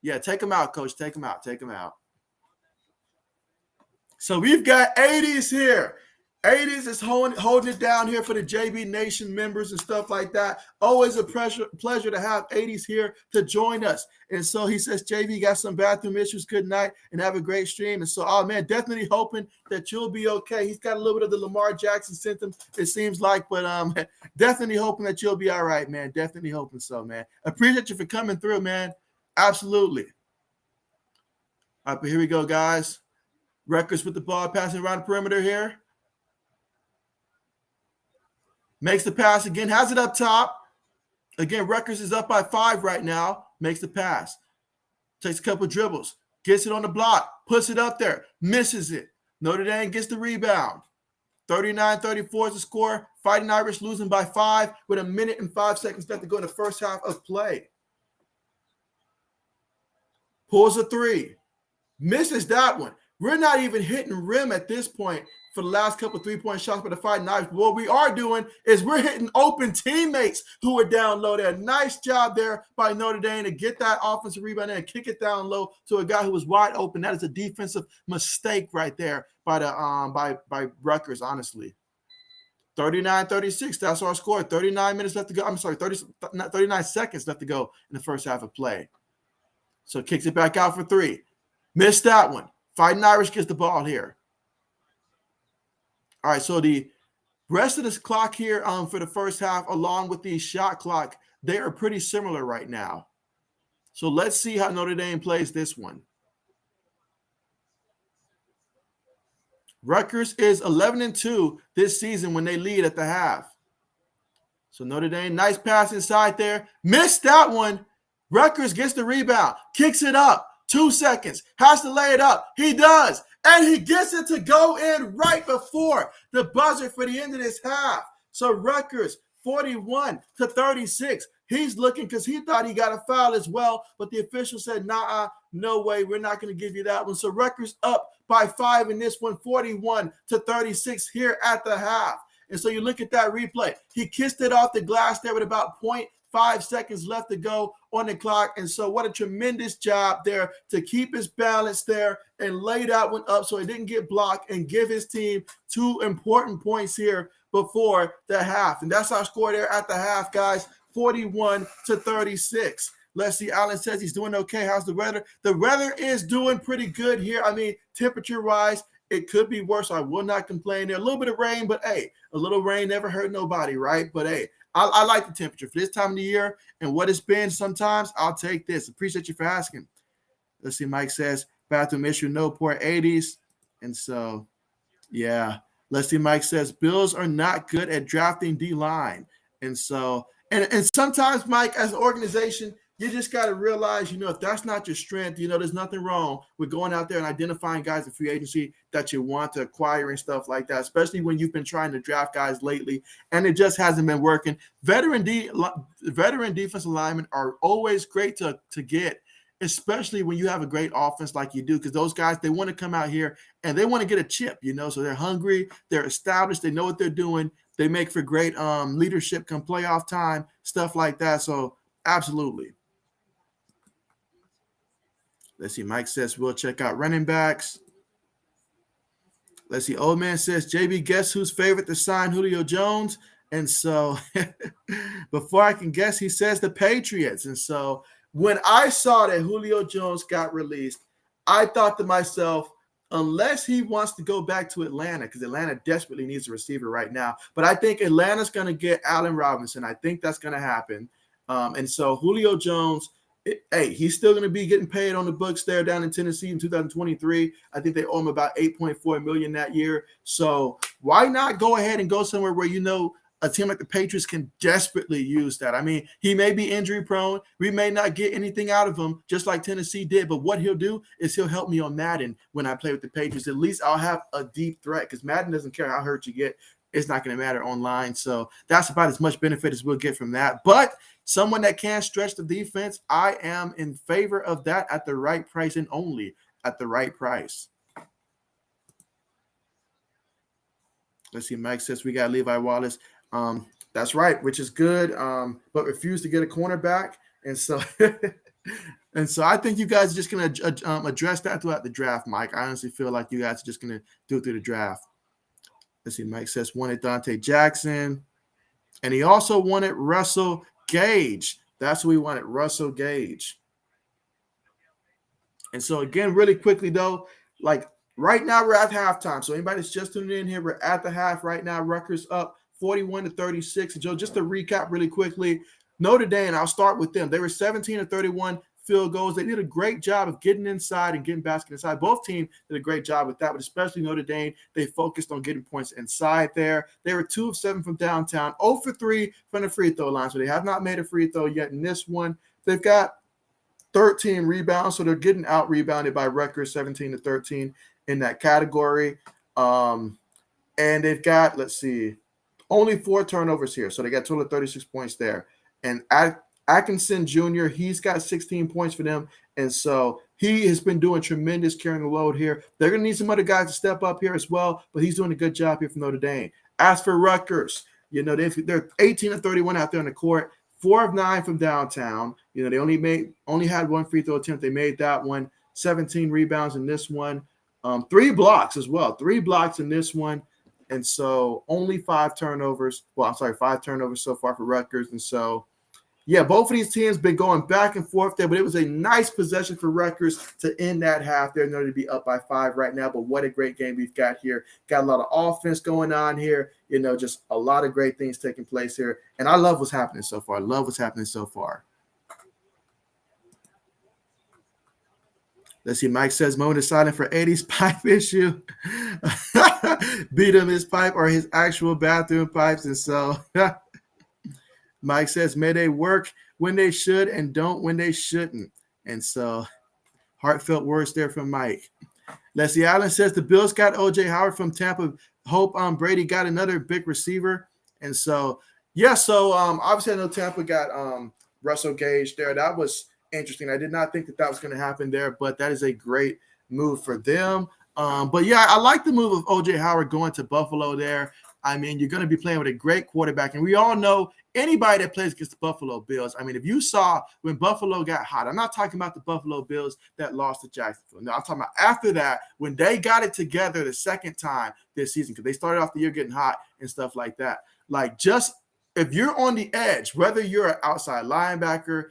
Yeah, take him out, coach. Take him out. Take him out. So we've got 80s here. 80s is holding it down here for the JB Nation members and stuff like that. Always a pleasure to have 80s here to join us. And so he says, JB, got some bathroom issues. Good night and have a great stream. And so, man, definitely hoping that you'll be okay. He's got a little bit of the Lamar Jackson symptoms, it seems like, but definitely hoping that you'll be all right, man. Definitely hoping so, man. Appreciate you for coming through, man. Absolutely. All right, but here we go, guys. Rutgers with the ball, passing around the perimeter here. Makes the pass again, has it up top. Again, Rutgers is up by 5 right now. Makes the pass. Takes a couple dribbles. Gets it on the block. Puts it up there. Misses it. Notre Dame gets the rebound. 39-34 is the score. Fighting Irish losing by 5 with 1 minute and 5 seconds left to go in the first half of play. Pulls a 3. Misses that one. We're not even hitting rim at this point for the last couple 3-point shots by the Fighting Irish. But what we are doing is we're hitting open teammates who are down low there. Nice job there by Notre Dame to get that offensive rebound and kick it down low to a guy who was wide open. That is a defensive mistake right there by the by Rutgers, honestly. 39-36, that's our score. 39 minutes left to go. I'm sorry, 39 seconds left to go in the first half of play. So kicks it back out for 3. Missed that one. Fighting Irish gets the ball here. All right, so the rest of this clock here for the first half, along with the shot clock, they are pretty similar right now. So let's see how Notre Dame plays this one. Rutgers is 11-2 this season when they lead at the half. So Notre Dame, nice pass inside there. Missed that one. Rutgers gets the rebound, kicks it up. 2 seconds, has to lay it up. He does, and he gets it to go in right before the buzzer for the end of this half. So Rutgers, 41-36. He's looking because he thought he got a foul as well, but the official said, nah, no way, we're not going to give you that one. So Rutgers up by 5 in this one, 41-36 here at the half. And so you look at that replay. He kissed it off the glass there with about 0.5 seconds left to go on the clock. And so what a tremendous job there to keep his balance there and lay that one up so he didn't get blocked and give his team 2 important points here before the half. And that's our score there at the half, guys, 41-36. Let's see. Allen says he's doing okay. How's the weather? The weather is doing pretty good here. I mean, temperature-wise, it could be worse. I will not complain. There a little bit of rain, but hey, a little rain never hurt nobody, right? But hey, I like the temperature for this time of the year and what it's been sometimes. I'll take this. Appreciate you for asking. Let's see. Mike says bathroom issue, no poor 80s. And so, yeah. Let's see. Mike says Bills are not good at drafting D-line. And so, and sometimes, Mike, as an organization, you just got to realize, if that's not your strength, there's nothing wrong with going out there and identifying guys in free agency that you want to acquire and stuff like that, especially when you've been trying to draft guys lately and it just hasn't been working. Veteran defensive linemen are always great to get, especially when you have a great offense like you do, because those guys, they want to come out here and they want to get a chip, so they're hungry, they're established, they know what they're doing. They make for great leadership come playoff time, stuff like that. So absolutely. Let's see. Mike says we'll check out running backs. Let's see. Old man says, JB, guess who's favorite to sign Julio Jones? And so before I can guess, he says the Patriots. And so when I saw that Julio Jones got released, I thought to myself, unless he wants to go back to Atlanta, because Atlanta desperately needs a receiver right now. But I think Atlanta's going to get Allen Robinson. I think that's going to happen. And so Julio Jones, he's still going to be getting paid on the books there down in Tennessee in 2023. I think they owe him about $8.4 million that year. So why not go ahead and go somewhere where a team like the Patriots can desperately use that. I mean, he may be injury prone. We may not get anything out of him, just like Tennessee did. But what he'll do is he'll help me on Madden when I play with the Patriots. At least I'll have a deep threat because Madden doesn't care how hurt you get. It's not going to matter online. So that's about as much benefit as we'll get from that. But someone that can stretch the defense, I am in favor of that at the right price and only at the right price. Let's see. Mike says we got Levi Wallace. That's right, which is good, but refused to get a cornerback. And so and so I think you guys are just going to address that throughout the draft, Mike. I honestly feel like you guys are just going to do it through the draft. Let's see. Mike says wanted Dante Jackson. And he also wanted Russell Gage. That's who he wanted, Russell Gage. And so, again, really quickly, though, like right now we're at halftime. So anybody that's just tuning in here, we're at the half right now. Rutgers up 41-36. And Joe, just to recap really quickly, Notre Dame, I'll start with them. They were 17-31 field goals. They did a great job of getting inside and getting basket inside. Both teams did a great job with that, but especially Notre Dame, they focused on getting points inside there. They were 2 of 7 from downtown, 0 for 3 from the free throw line. So they have not made a free throw yet in this one. They've got 13 rebounds, so they're getting out-rebounded by Rutgers, 17-13 in that category. And they've got, let's see, only 4 turnovers here. So they got a total of 36 points there. And Atkinson Jr., he's got 16 points for them. And so he has been doing tremendous carrying the load here. They're going to need some other guys to step up here as well, but he's doing a good job here for Notre Dame. As for Rutgers, you know, they're 18-31 out there on the court, 4 of 9 from downtown. You know, they only had 1 free throw attempt. They made that one. 17 rebounds in this one. 3 blocks as well. 3 blocks in this one. And so only 5 turnovers. Well, I'm sorry, 5 turnovers so far for Rutgers. And so, yeah, both of these teams been going back and forth there, but it was a nice possession for Rutgers to end that half. They're going to be up by 5 right now, but what a great game we've got here. Got a lot of offense going on here, you know, just a lot of great things taking place here. And I love what's happening so far. Let's see. Mike says moment is silent for 80s pipe issue. Beat him his pipe or his actual bathroom pipes. And so Mike says, may they work when they should and don't when they shouldn't. And so heartfelt words there from Mike. Leslie Allen says the Bills got O.J. Howard from Tampa. Hope Brady got another big receiver. And so, yeah, so obviously I know Tampa got Russell Gage there. That was interesting. I did not think that was going to happen there, but that is a great move for them. But, yeah, I like the move of O.J. Howard going to Buffalo there. I mean, you're going to be playing with a great quarterback. And we all know anybody that plays against the Buffalo Bills, I mean, if you saw when Buffalo got hot, I'm not talking about the Buffalo Bills that lost to Jacksonville. No, I'm talking about after that, when they got it together the second time this season, because they started off the year getting hot and stuff like that. Like, just if you're on the edge, whether you're an outside linebacker,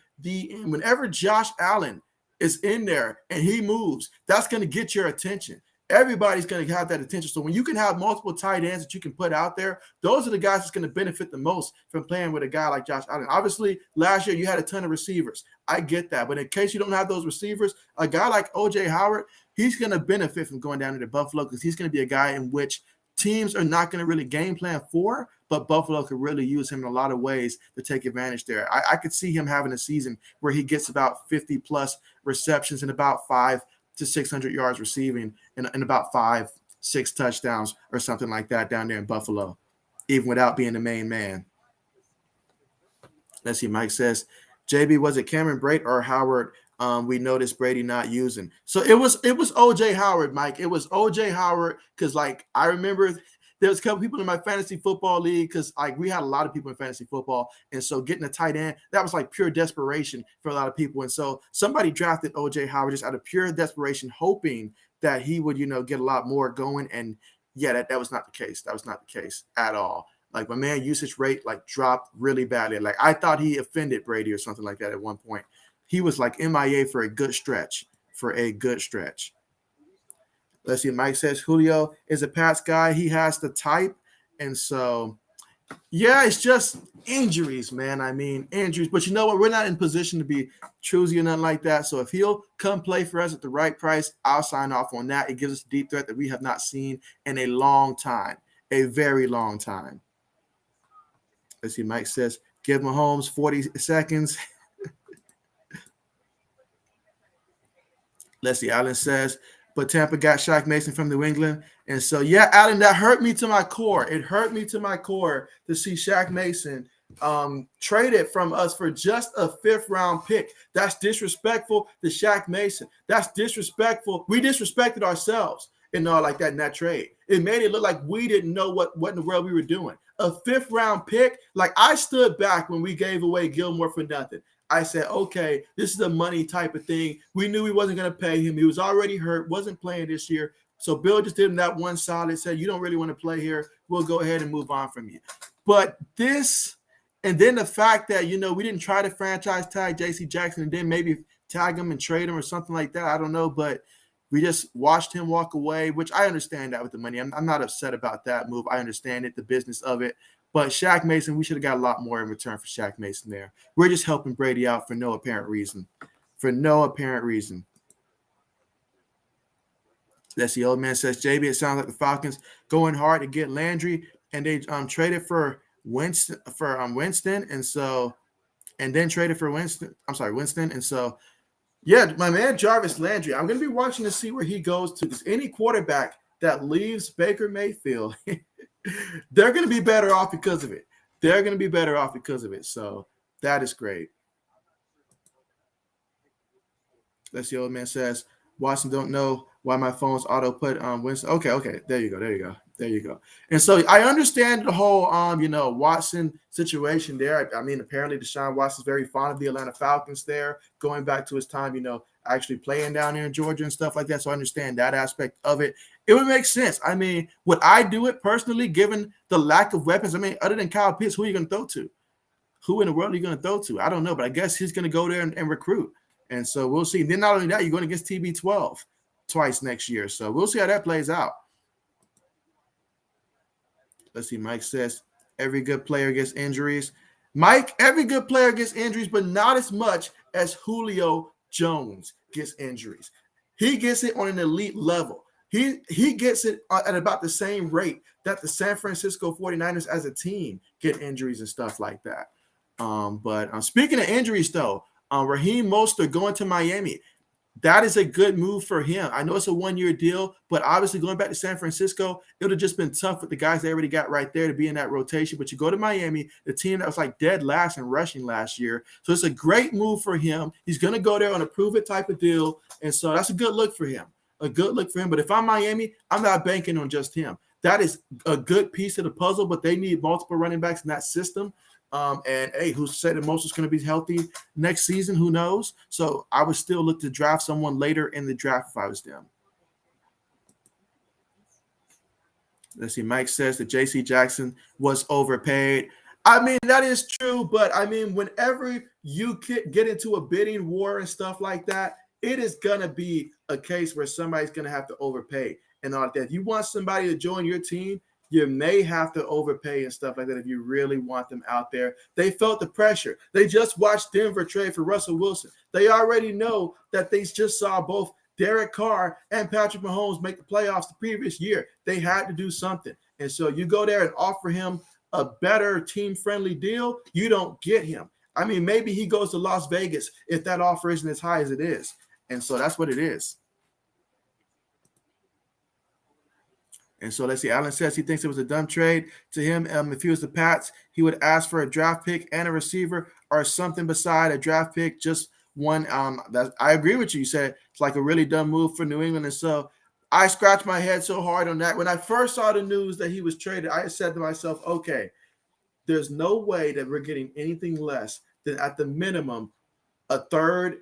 whenever Josh Allen is in there and he moves, that's going to get your attention. Everybody's going to have that attention. So when you can have multiple tight ends that you can put out there, those are the guys that's going to benefit the most from playing with a guy like Josh Allen. Obviously, last year you had a ton of receivers. I get that. But in case you don't have those receivers, a guy like O.J. Howard, he's going to benefit from going down to Buffalo because he's going to be a guy in which teams are not going to really game plan for, but Buffalo could really use him in a lot of ways to take advantage there. I could see him having a season where he gets about 50-plus receptions and about 500 to 600 yards receiving and about 5-6 touchdowns or something like that down there in Buffalo, even without being the main man. Let's see. Mike says, JB, was it Cameron Brate or Howard? We noticed Brady not using. So it was O.J. Howard, Mike. It was O.J. Howard because, like, I remember there was a couple people in my fantasy football league because, like, we had a lot of people in fantasy football. And so getting a tight end, that was like pure desperation for a lot of people. And so somebody drafted O.J. Howard just out of pure desperation, hoping that he would, you know, get a lot more going. And, yeah, that was not the case. That was not the case at all. Like, my man usage rate, like, dropped really badly. Like, I thought he offended Brady or something like that at one point. He was like MIA for a good stretch. Let's see. Mike says Julio is a Pats guy. He has the type. And so, yeah, it's just injuries, man. I mean, injuries. But you know what? We're not in position to be choosy or nothing like that. So if he'll come play for us at the right price, I'll sign off on that. It gives us a deep threat that we have not seen in a long time, a very long time. Let's see. Mike says, give Mahomes 40 seconds. Let's see. Allen says, but Tampa got Shaq Mason from New England. And so, yeah, Allen, that hurt me to my core. It hurt me to my core to see Shaq Mason traded from us for just a 5th-round pick. That's disrespectful to Shaq Mason. That's disrespectful. We disrespected ourselves and all like that in that trade. It made it look like we didn't know what in the world we were doing. A 5th-round pick, like I stood back when we gave away Gilmore for nothing. I said, okay, this is a money type of thing. We knew we wasn't going to pay him. He was already hurt, wasn't playing this year. So Bill just did him that one solid, said, you don't really want to play here. We'll go ahead and move on from you. But this, and then the fact that, we didn't try to franchise tag J.C. Jackson and then maybe tag him and trade him or something like that. I don't know, but we just watched him walk away, which I understand that with the money. I'm not upset about that move. I understand it, the business of it. But Shaq Mason, we should have got a lot more in return for Shaq Mason there. We're just helping Brady out for no apparent reason. For no apparent reason. That's the old man says, JB, it sounds like the Falcons going hard to get Landry, and they traded for Winston, and then traded for Winston. And so, yeah, my man Jarvis Landry, I'm going to be watching to see where he goes to, because any quarterback that leaves Baker Mayfield – they're going to be better off because of it. So that is great. That's the old man says, Watson don't know why my phone's auto put Winston. Okay. There you go. And so I understand the whole Watson situation there. I mean, apparently Deshaun Watson's very fond of the Atlanta Falcons there, going back to his time, actually playing down there in Georgia and stuff like that. So I understand that aspect of it. It would make sense. I mean, would I do it personally, given the lack of weapons? I mean, other than Kyle Pitts, who are you going to throw to? Who in the world are you going to throw to? I don't know, but I guess he's going to go there and recruit. And so we'll see. Then not only that, you're going against TB12 twice next year. So we'll see how that plays out. Let's see. Mike says, every good player gets injuries. Mike, every good player gets injuries, but not as much as Julio Jones gets injuries. He gets it on an elite level. He gets it at about the same rate that the San Francisco 49ers as a team get injuries and stuff like that. But speaking of injuries, though, Raheem Mostert going to Miami, that is a good move for him. I know it's a 1-year deal, but obviously going back to San Francisco, it would have just been tough with the guys they already got right there to be in that rotation. But you go to Miami, the team that was like dead last in rushing last year. So it's a great move for him. He's going to go there on a prove-it type of deal. And so that's a good look for him. But if I'm Miami, I'm not banking on just him. That is a good piece of the puzzle, but they need multiple running backs in that system. And hey, who said that most is going to be healthy next season? Who knows? So I would still look to draft someone later in the draft if I was them. Let's see. Mike says that J.C. Jackson was overpaid. I mean, that is true, but I mean, whenever you get into a bidding war and stuff like that, it is going to be a case where somebody's going to have to overpay and all that. If you want somebody to join your team, you may have to overpay and stuff like that if you really want them out there. They felt the pressure. They just watched Denver trade for Russell Wilson. They already know that they just saw both Derek Carr and Patrick Mahomes make the playoffs the previous year. They had to do something. And so you go there and offer him a better team-friendly deal, you don't get him. I mean, maybe he goes to Las Vegas if that offer isn't as high as it is. And so that's what it is. And so let's see. Allen says he thinks it was a dumb trade to him. If he was the Pats, he would ask for a draft pick and a receiver or something beside a draft pick, just one. I agree with you. You said it's like a really dumb move for New England. And so I scratched my head so hard on that. When I first saw the news that he was traded, I said to myself, okay, there's no way that we're getting anything less than at the minimum a third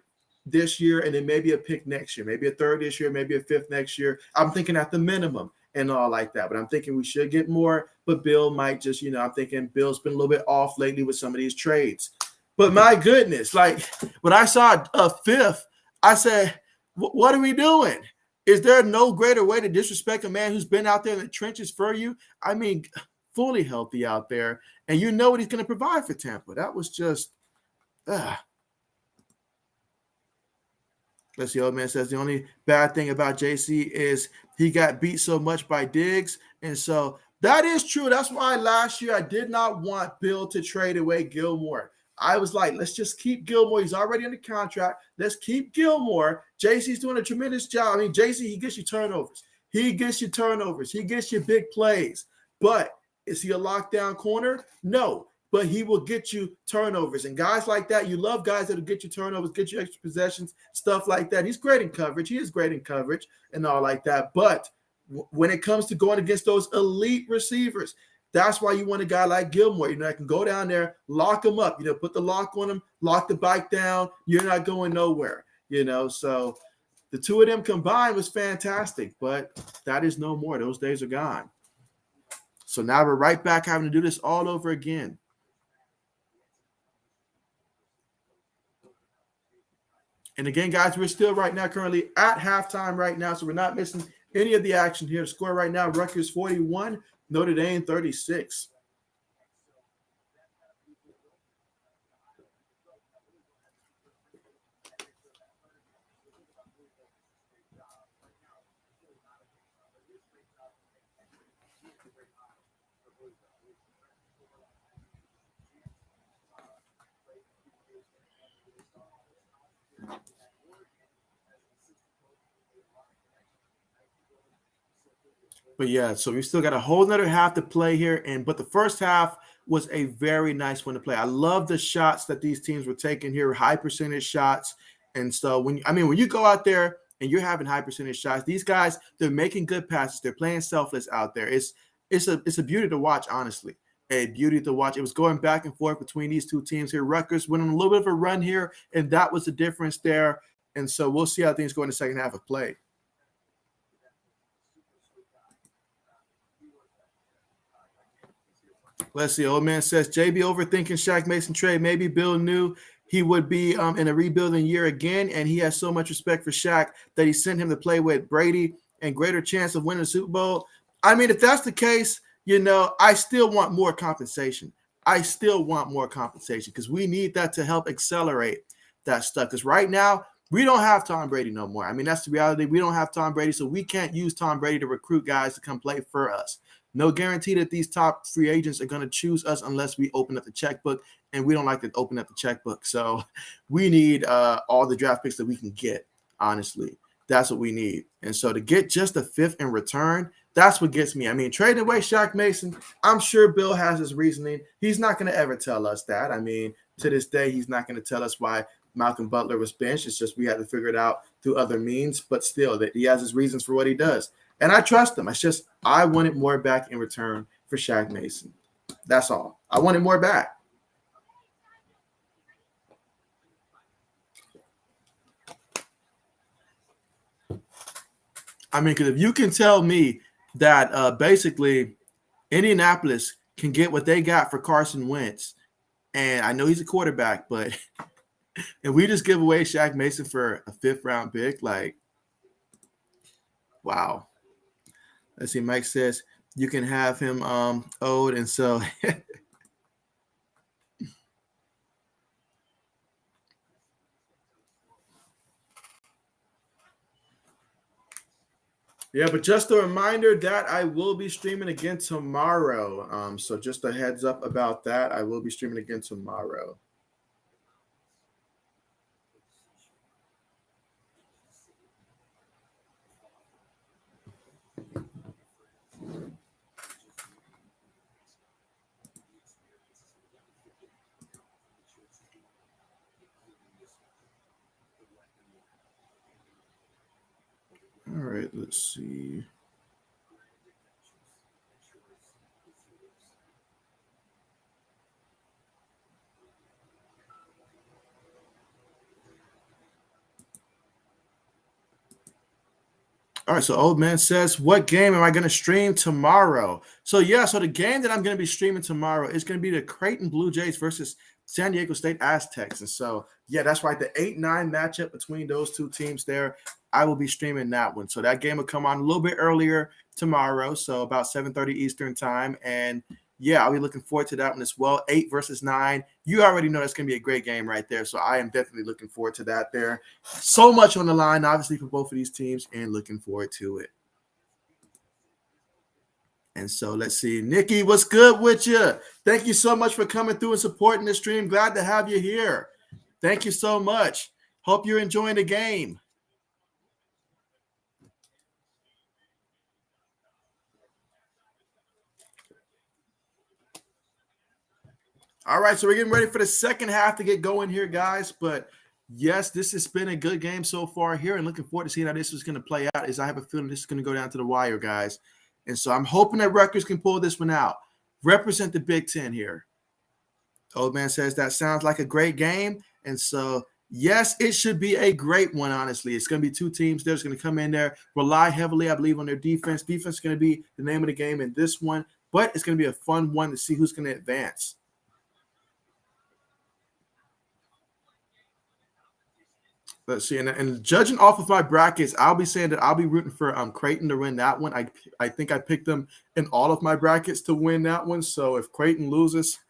this year and then maybe a pick next year, maybe a third this year, maybe a fifth next year. I'm thinking at the minimum and all like that. But I'm thinking we should get more, but Bill might just, I'm thinking Bill's been a little bit off lately with some of these trades. But my goodness, like when I saw a fifth, I said, what are we doing? Is there no greater way to disrespect a man who's been out there in the trenches for you? I mean, fully healthy out there, and you know what he's going to provide for Tampa. That was just, Let's see, old man says the only bad thing about JC is he got beat so much by Diggs. And so That is true. That's why last year I did not want Bill to trade away Gilmore. I was like, let's just keep Gilmore. He's already under contract. Let's keep Gilmore. JC's doing a tremendous job. I mean, JC, he gets you turnovers. He gets you turnovers. He gets you big plays. But is he a lockdown corner? No. But he will get you turnovers. And guys like that, you love guys that will get you turnovers, get you extra possessions, stuff like that. He's great in coverage. He is great in coverage and all like that. But when it comes to going against those elite receivers, that's why you want a guy like Gilmore, that can go down there, lock him up, put the lock on him, lock the bike down. You're not going nowhere, So the two of them combined was fantastic, but that is no more. Those days are gone. So now we're right back having to do this all over again. And again, guys, we're still right now currently at halftime right now, so we're not missing any of the action here. The score right now, Rutgers 41, Notre Dame 36. But yeah, so we still got a whole nother half to play here. But the first half was a very nice one to play. I love the shots that these teams were taking here, high percentage shots. And so when you go out there and you're having high percentage shots, these guys, they're making good passes. They're playing selfless out there. It's a beauty to watch, honestly. A beauty to watch. It was going back and forth between these two teams here. Rutgers went on a little bit of a run here, and that was the difference there. And so we'll see how things go in the second half of play. Let's see. Old man says, JB overthinking Shaq Mason trade. Maybe Bill knew he would be in a rebuilding year again, and he has so much respect for Shaq that he sent him to play with Brady and greater chance of winning the Super Bowl. I mean, if that's the case, I still want more compensation. I still want more compensation because we need that to help accelerate that stuff. Because right now, we don't have Tom Brady no more. I mean, that's the reality. We don't have Tom Brady, so we can't use Tom Brady to recruit guys to come play for us. No guarantee that these top free agents are going to choose us unless we open up the checkbook, and we don't like to open up the checkbook. So we need all the draft picks that we can get, honestly. That's what we need. And so to get just a fifth in return, that's what gets me. I mean, trading away Shaq Mason, I'm sure Bill has his reasoning. He's not going to ever tell us that. I mean, to this day, he's not going to tell us why Malcolm Butler was benched. It's just we had to figure it out through other means. But still, that he has his reasons for what he does. And I trust him. It's just I wanted more back in return for Shaq Mason. That's all. I wanted more back. I mean, because if you can tell me that basically Indianapolis can get what they got for Carson Wentz, and I know he's a quarterback, but if we just give away Shaq Mason for a fifth-round pick, like, wow. Let's see, Mike says you can have him owed, and so yeah, but just a reminder that I will be streaming again tomorrow. So just a heads up about that. I will be streaming again tomorrow. All right, let's see. All right, so old man says, what game am I going to stream tomorrow? So the game that I'm going to be streaming tomorrow is going to be the Creighton Blue Jays versus San Diego State Aztecs. And so, that's right, the 8-9 matchup between those two teams there. I will be streaming that one. So that game will come on a little bit earlier tomorrow, so about 7:30 Eastern time. And I'll be looking forward to that one as well. 8 versus 9. You already know that's going to be a great game right there. So I am definitely looking forward to that there. So much on the line, obviously, for both of these teams, and looking forward to it. And so let's see. Nikki, what's good with you? Thank you so much for coming through and supporting the stream. Glad to have you here. Thank you so much. Hope you're enjoying the game. All right, so we're getting ready for the second half to get going here, guys. But yes, this has been a good game so far here, and looking forward to seeing how this is going to play out. As I have a feeling this is going to go down to the wire, guys. And so I'm hoping that Rutgers can pull this one out. Represent the Big Ten here. Old man says that sounds like a great game. And so, yes, it should be a great one, honestly. It's going to be two teams that's going to come in there, rely heavily, I believe, on their defense. Defense is going to be the name of the game in this one, but it's going to be a fun one to see who's going to advance. Let's see, and judging off of my brackets, I'll be saying that I'll be rooting for Creighton to win that one. I think I picked them in all of my brackets to win that one. So if Creighton loses,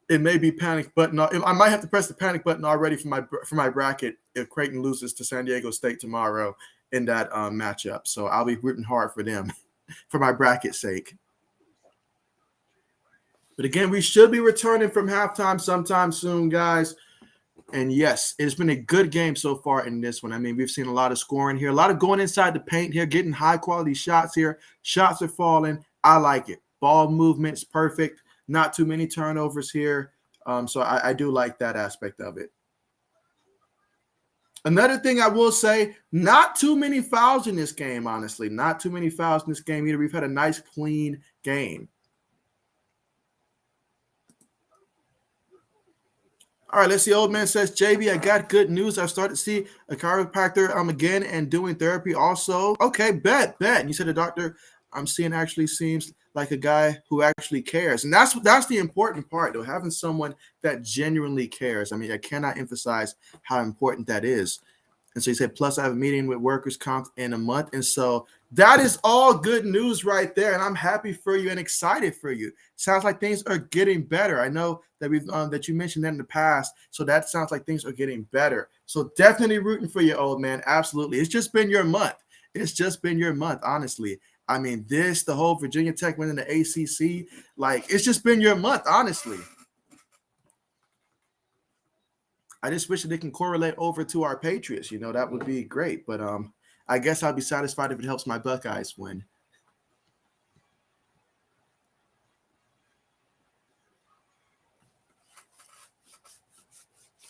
it may be panic button. I might have to press the panic button already for my bracket if Creighton loses to San Diego State tomorrow in that matchup. So I'll be rooting hard for them for my bracket's sake. But again, we should be returning from halftime sometime soon, guys. And yes, it's been a good game so far in this one. I mean, we've seen a lot of scoring here, a lot of going inside the paint here, getting high-quality shots here. Shots are falling. I like it. Ball movement's perfect. Not too many turnovers here. So I do like that aspect of it. Another thing I will say, not too many fouls in this game, honestly. Not too many fouls in this game either. We've had a nice, clean game. All right, let's see. Old man says, JB, I got good news. I've started to see a chiropractor again and doing therapy also. Okay, bet. And you said the doctor I'm seeing actually seems like a guy who actually cares. And that's the important part, though, having someone that genuinely cares. I mean, I cannot emphasize how important that is. And so he said, plus I have a meeting with workers' comp in a month. And so that is all good news right there. And I'm happy for you and excited for you. Sounds like things are getting better. I know that that you mentioned that in the past. So that sounds like things are getting better. So definitely rooting for you, old man. Absolutely. It's just been your month. It's just been your month, honestly. I mean, the whole Virginia Tech winning the ACC, like, it's just been your month, honestly. I just wish that they can correlate over to our Patriots. That would be great. But I guess I'll be satisfied if it helps my Buckeyes win.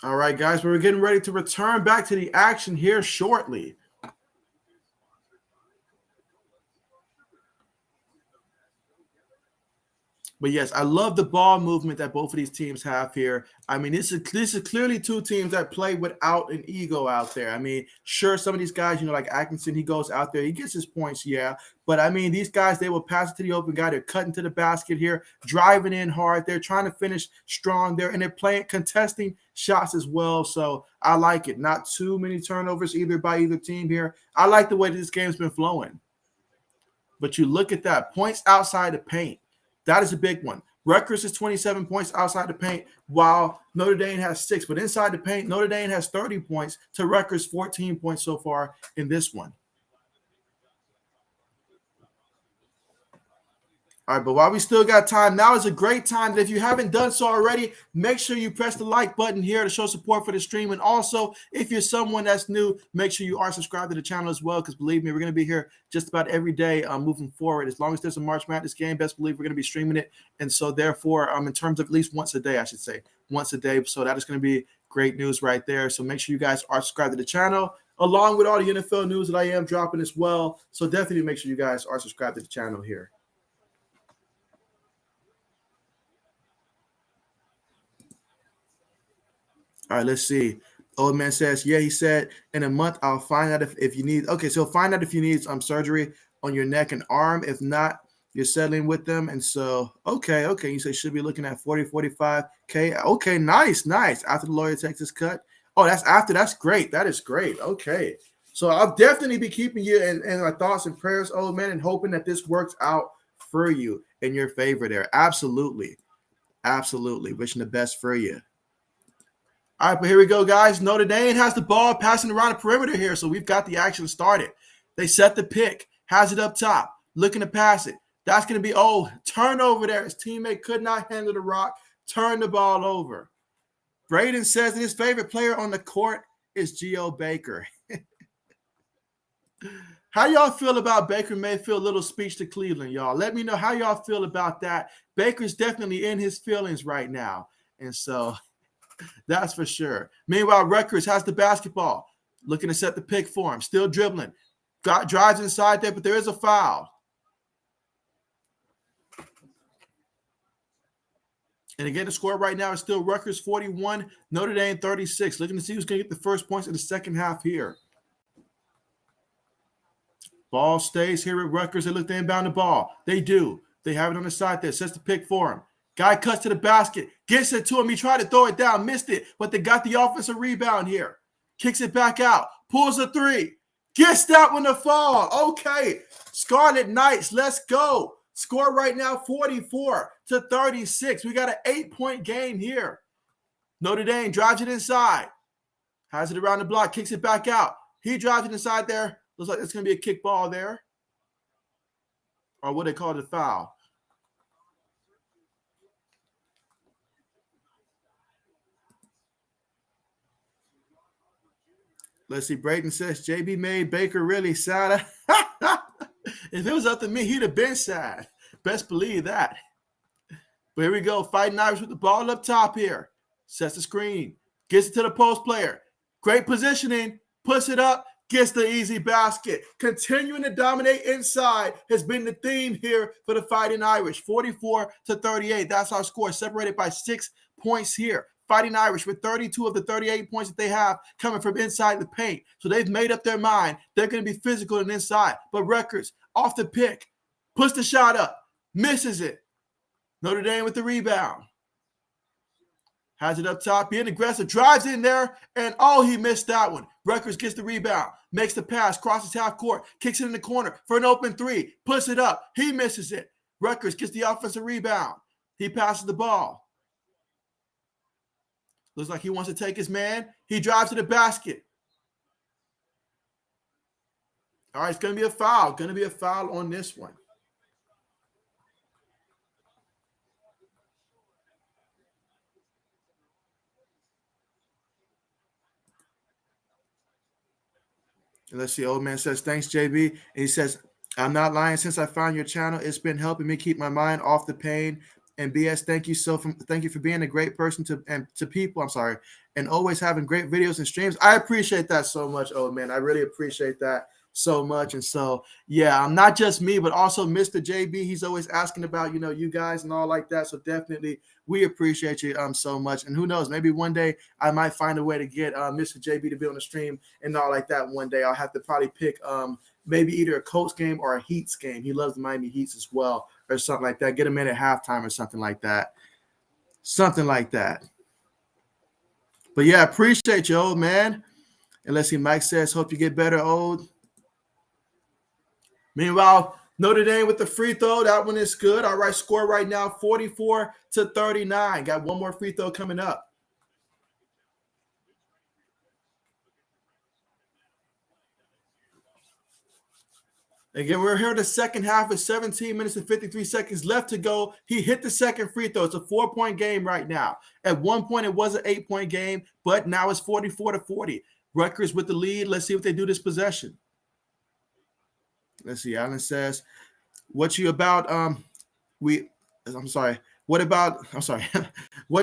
All right, guys, we're getting ready to return back to the action here shortly. But yes, I love the ball movement that both of these teams have here. I mean, this is clearly two teams that play without an ego out there. I mean, sure, some of these guys, like Atkinson, he goes out there, he gets his points, yeah. But I mean, these guys, they will pass it to the open guy. They're cutting to the basket here, driving in hard. They're trying to finish strong there, and they're contesting shots as well. So I like it. Not too many turnovers either by either team here. I like the way this game's been flowing. But you look at that, points outside the paint. That is a big one. Rutgers is 27 points outside the paint, while Notre Dame has 6. But inside the paint, Notre Dame has 30 points to Rutgers 14 points so far in this one. All right, but while we still got time, now is a great time that if you haven't done so already, make sure you press the like button here to show support for the stream. And also, if you're someone that's new, make sure you are subscribed to the channel as well, because believe me, we're going to be here just about every day moving forward. As long as there's a March Madness game, best believe we're going to be streaming it. And so therefore, in terms of at least once a day, I should say, once a day. So that is going to be great news right there. So make sure you guys are subscribed to the channel, along with all the NFL news that I am dropping as well. So definitely make sure you guys are subscribed to the channel here. All right, let's see. Old man says, yeah, he said, in a month, I'll find out if you need. Okay, so find out if you need surgery on your neck and arm. If not, you're settling with them. And so, okay. You say should be looking at 40, 45K. Okay, nice. After the lawyer takes his cut. Oh, that's after. That's great. That is great. Okay. So I'll definitely be keeping you in my thoughts and prayers, old man, and hoping that this works out for you in your favor there. Absolutely. Wishing the best for you. All right, but here we go, guys. Notre Dame has the ball passing around the perimeter here, so we've got the action started. They set the pick, has it up top, looking to pass it. That's going to be, turnover there. His teammate could not handle the rock, turned the ball over. Braden says that his favorite player on the court is Geo Baker. How y'all feel about Baker Mayfield little speech to Cleveland, y'all? Let me know how y'all feel about that. Baker's definitely in his feelings right now. And so that's for sure. Meanwhile, Rutgers has the basketball, looking to set the pick for him, still dribbling. Drives inside there, but there is a foul. And again, the score right now is still Rutgers 41, Notre Dame 36. Looking to see who's going to get the first points in the second half here. Ball stays here with Rutgers. They look to inbound the ball. They do. They have it on the side there. Sets the pick for him. Guy cuts to the basket. Gets it to him. He tried to throw it down. Missed it. But they got the offensive rebound here. Kicks it back out. Pulls a three. Gets that one to fall. Okay. Scarlet Knights. Let's go. Score right now 44-36. We got an 8-point game here. Notre Dame drives it inside. Has it around the block. Kicks it back out. He drives it inside there. Looks like it's going to be a kick ball there. Or what they call it, a foul. Let's see. Braden says, JB made Baker really sad. If it was up to me, he'd have been sad. Best believe that. But here we go. Fighting Irish with the ball up top here. Sets the screen. Gets it to the post player. Great positioning. Puts it up. Gets the easy basket. Continuing to dominate inside has been the theme here for the Fighting Irish. 44-38. That's our score. Separated by 6 points here. Fighting Irish with 32 of the 38 points that they have coming from inside the paint. So they've made up their mind. They're going to be physical and inside. But Rutgers off the pick. Puts the shot up. Misses it. Notre Dame with the rebound. Has it up top, being aggressive, drives in there, and he missed that one. Rutgers gets the rebound, makes the pass, crosses half court, kicks it in the corner for an open three, puts it up. He misses it. Rutgers gets the offensive rebound. He passes the ball. Looks like he wants to take his man. He drives to the basket. All right, it's going to be a foul. Going to be a foul on this one. And let's see. Old man says, thanks, JB. And he says, I'm not lying. Since I found your channel, it's been helping me keep my mind off the pain and BS. Thank you for being a great person to people. I'm sorry. And always having great videos and streams. I appreciate that so much, old man. I really appreciate that so much. And so, yeah, not just me, but also Mr. JB. He's always asking about, you guys and all like that. So definitely we appreciate you so much. And who knows, maybe one day I might find a way to get Mr. JB to be on the stream and all like that one day. I'll have to probably pick maybe either a Colts game or a Heats game. He loves the Miami Heats as well or something like that. Get him in at halftime or something like that. Something like that. But yeah, appreciate you, old man. And let's see, Mike says, hope you get better, old. Meanwhile, Notre Dame with the free throw. That one is good. All right, score right now 44-39. Got one more free throw coming up. Again, we're here in the second half with 17 minutes and 53 seconds left to go. He hit the second free throw. It's a 4-point game right now. At one point, it was an 8-point game, but now it's 44-40. Rutgers with the lead. Let's see what they do this possession. Let's see. Alan says, what you about what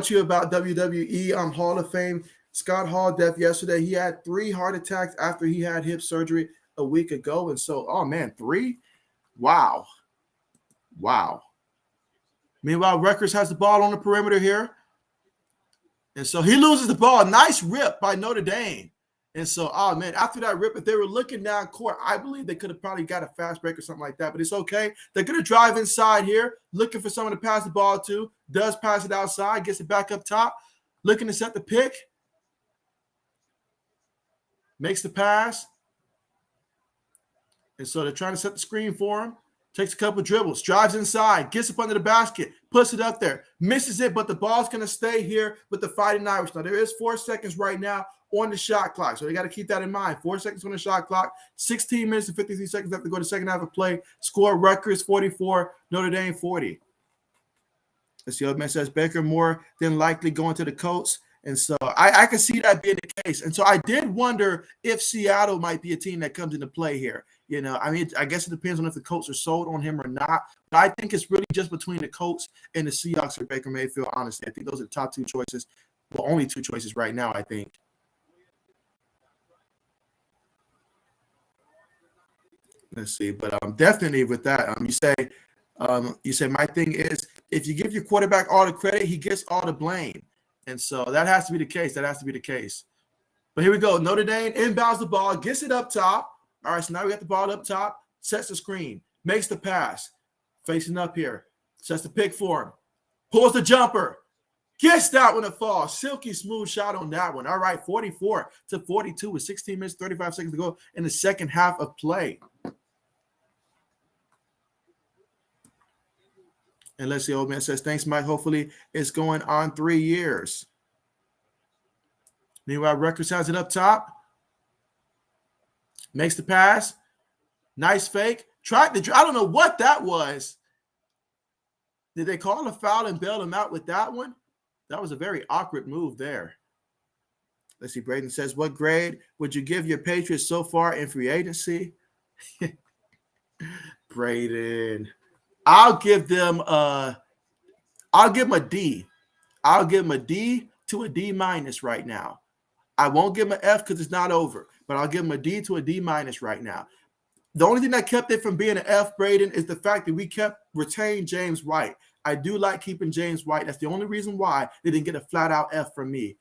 you about WWE Hall of Fame? Scott Hall death yesterday. He had 3 heart attacks after he had hip surgery a week ago. And so, 3? Wow. Meanwhile, Rutgers has the ball on the perimeter here. And so he loses the ball. Nice rip by Notre Dame. And so, after that rip, if they were looking down court, I believe they could have probably got a fast break or something like that. But it's okay. They're going to drive inside here, looking for someone to pass the ball to. Does pass it outside, gets it back up top, looking to set the pick. Makes the pass. And so they're trying to set the screen for him. Takes a couple dribbles, drives inside, gets up under the basket, puts it up there, misses it, but the ball's going to stay here with the Fighting Irish. Now, there is 4 seconds right now on the shot clock, so you got to keep that in mind. 4 seconds on the shot clock, 16 minutes and 53 seconds left to go to the second half of play. Score Rutgers 44, Notre Dame 40. As the old man says, Baker more than likely going to the Colts. And so I can see that being the case. And so I did wonder if Seattle might be a team that comes into play here. You know, I mean, I guess it depends on if the Colts are sold on him or not. But I think it's really just between the Colts and the Seahawks or Baker Mayfield, honestly. I think those are the top 2 choices. Well, only 2 choices right now, I think. Let's see. But definitely with that, you say my thing is if you give your quarterback all the credit, he gets all the blame. And so that has to be the case. That has to be the case. But here we go. Notre Dame inbounds the ball, gets it up top. All right, so now we got the ball up top, sets the screen, makes the pass, facing up here, sets the pick for him, pulls the jumper, gets that one to fall. Silky smooth shot on that one. All right, 44-42 with 16 minutes, 35 seconds to go in the second half of play. And let's see, old man says, thanks, Mike. Hopefully it's going on 3 years. Meanwhile, Rutgers has it up top. Makes the pass. Nice fake. I don't know what that was. Did they call a foul and bail him out with that one? That was a very awkward move there. Let's see, Braden says, what grade would you give your Patriots so far in free agency? Braden. I'll give them a D. I'll give them a D to a D minus right now. I won't give them an F because it's not over, but I'll give them a D to a D minus right now. The only thing that kept it from being an F, Braden, is the fact that we retained James White. I do like keeping James White. That's the only reason why they didn't get a flat-out F from me.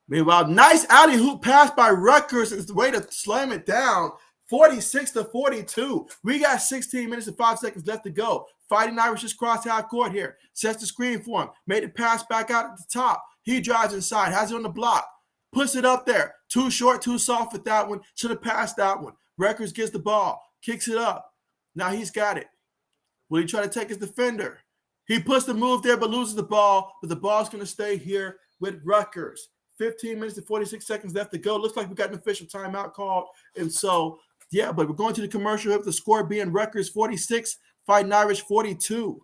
Meanwhile, nice alley-hoop pass by Rutgers is the way to slam it down. 46-42. We got 16 minutes and 5 seconds left to go. Fighting Irish just crossed half court here. Sets the screen for him. Made it pass back out at the top. He drives inside. Has it on the block. Puts it up there. Too short, too soft with that one. Should have passed that one. Rutgers gets the ball. Kicks it up. Now he's got it. Will he try to take his defender? He puts the move there but loses the ball. But the ball's going to stay here with Rutgers. 15 minutes and 46 seconds left to go. Looks like we got an official timeout called. And so, yeah, but we're going to the commercial with the score being Rutgers 46, Fighting Irish 42.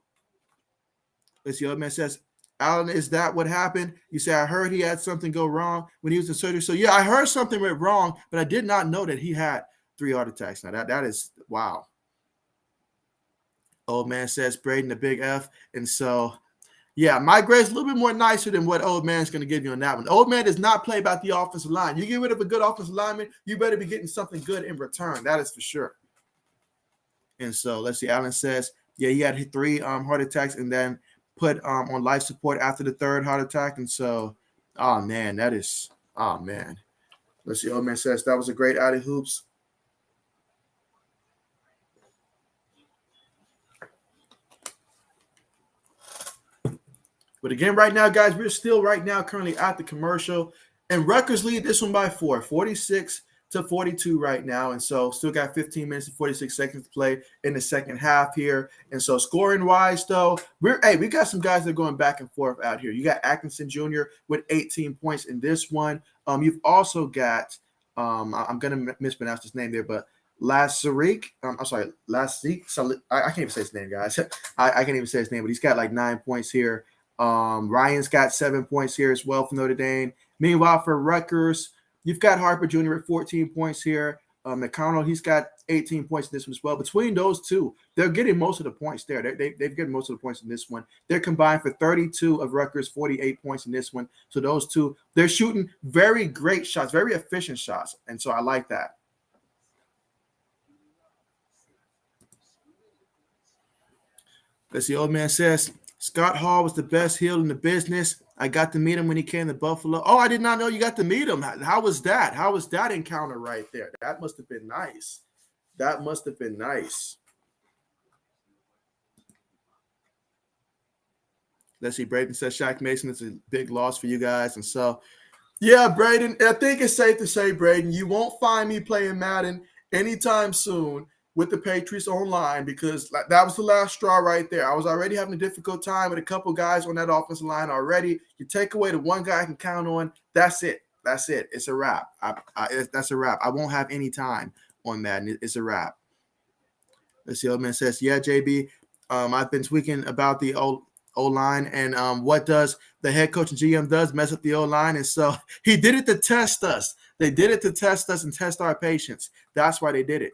Let's see, old man says, Alan, is that what happened? You say, I heard he had something go wrong when he was in surgery. So, yeah, I heard something went wrong, but I did not know that he had 3 heart attacks. Now, that is, wow. Old man says, Braden, the big F. And so, yeah, my grade's a little bit more nicer than what old man's going to give you on that one. Old man does not play about the offensive line. You get rid of a good offensive lineman, you better be getting something good in return. That is for sure. And so let's see. Alan says, yeah, he had 3 heart attacks and then put on life support after the 3rd heart attack. And so, oh, man. Let's see. Old man says, that was a great alley hoops. But again, right now, guys, we're still right now currently at the commercial. And Rutgers lead this one by 4, 46-42 right now. And so still got 15 minutes and 46 seconds to play in the second half here. And so scoring-wise, though, we got some guys that are going back and forth out here. You got Atkinson Jr. with 18 points in this one. You've also got, I'm going to mispronounce his name there, but Lasik. I can't even say his name, guys. I can't even say his name, but he's got like 9 points here. Ryan's got 7 points here as well for Notre Dame. Meanwhile, for Rutgers, you've got Harper Jr. at 14 points here. McConnell, he's got 18 points in this one as well. Between those two, they're getting most of the points there. They've getting most of the points in this one. They're combined for 32 of Rutgers, 48 points in this one. So those two, they're shooting very great shots, very efficient shots. And so I like that. Let's see, old man says, Scott Hall was the best heel in the business. I got to meet him when he came to Buffalo. Oh, I did not know you got to meet him. How was that? How was that encounter right there? That must have been nice. Let's see. Braden says Shaq Mason is a big loss for you guys. And so, yeah, Braden, I think it's safe to say, Braden, you won't find me playing Madden anytime soon. with the Patriots online because that was the last straw right there. I was already having a difficult time with a couple guys on that offensive line already. You take away the one guy I can count on, that's it. That's it. It's a wrap. That's a wrap. I won't have any time on that, and it's a wrap. Let's see. Old man says, yeah, JB, I've been tweaking about the O-line, and what does the head coach and GM does mess up the O-line, and so he did it to test us. They did it to test us and test our patience. That's why they did it.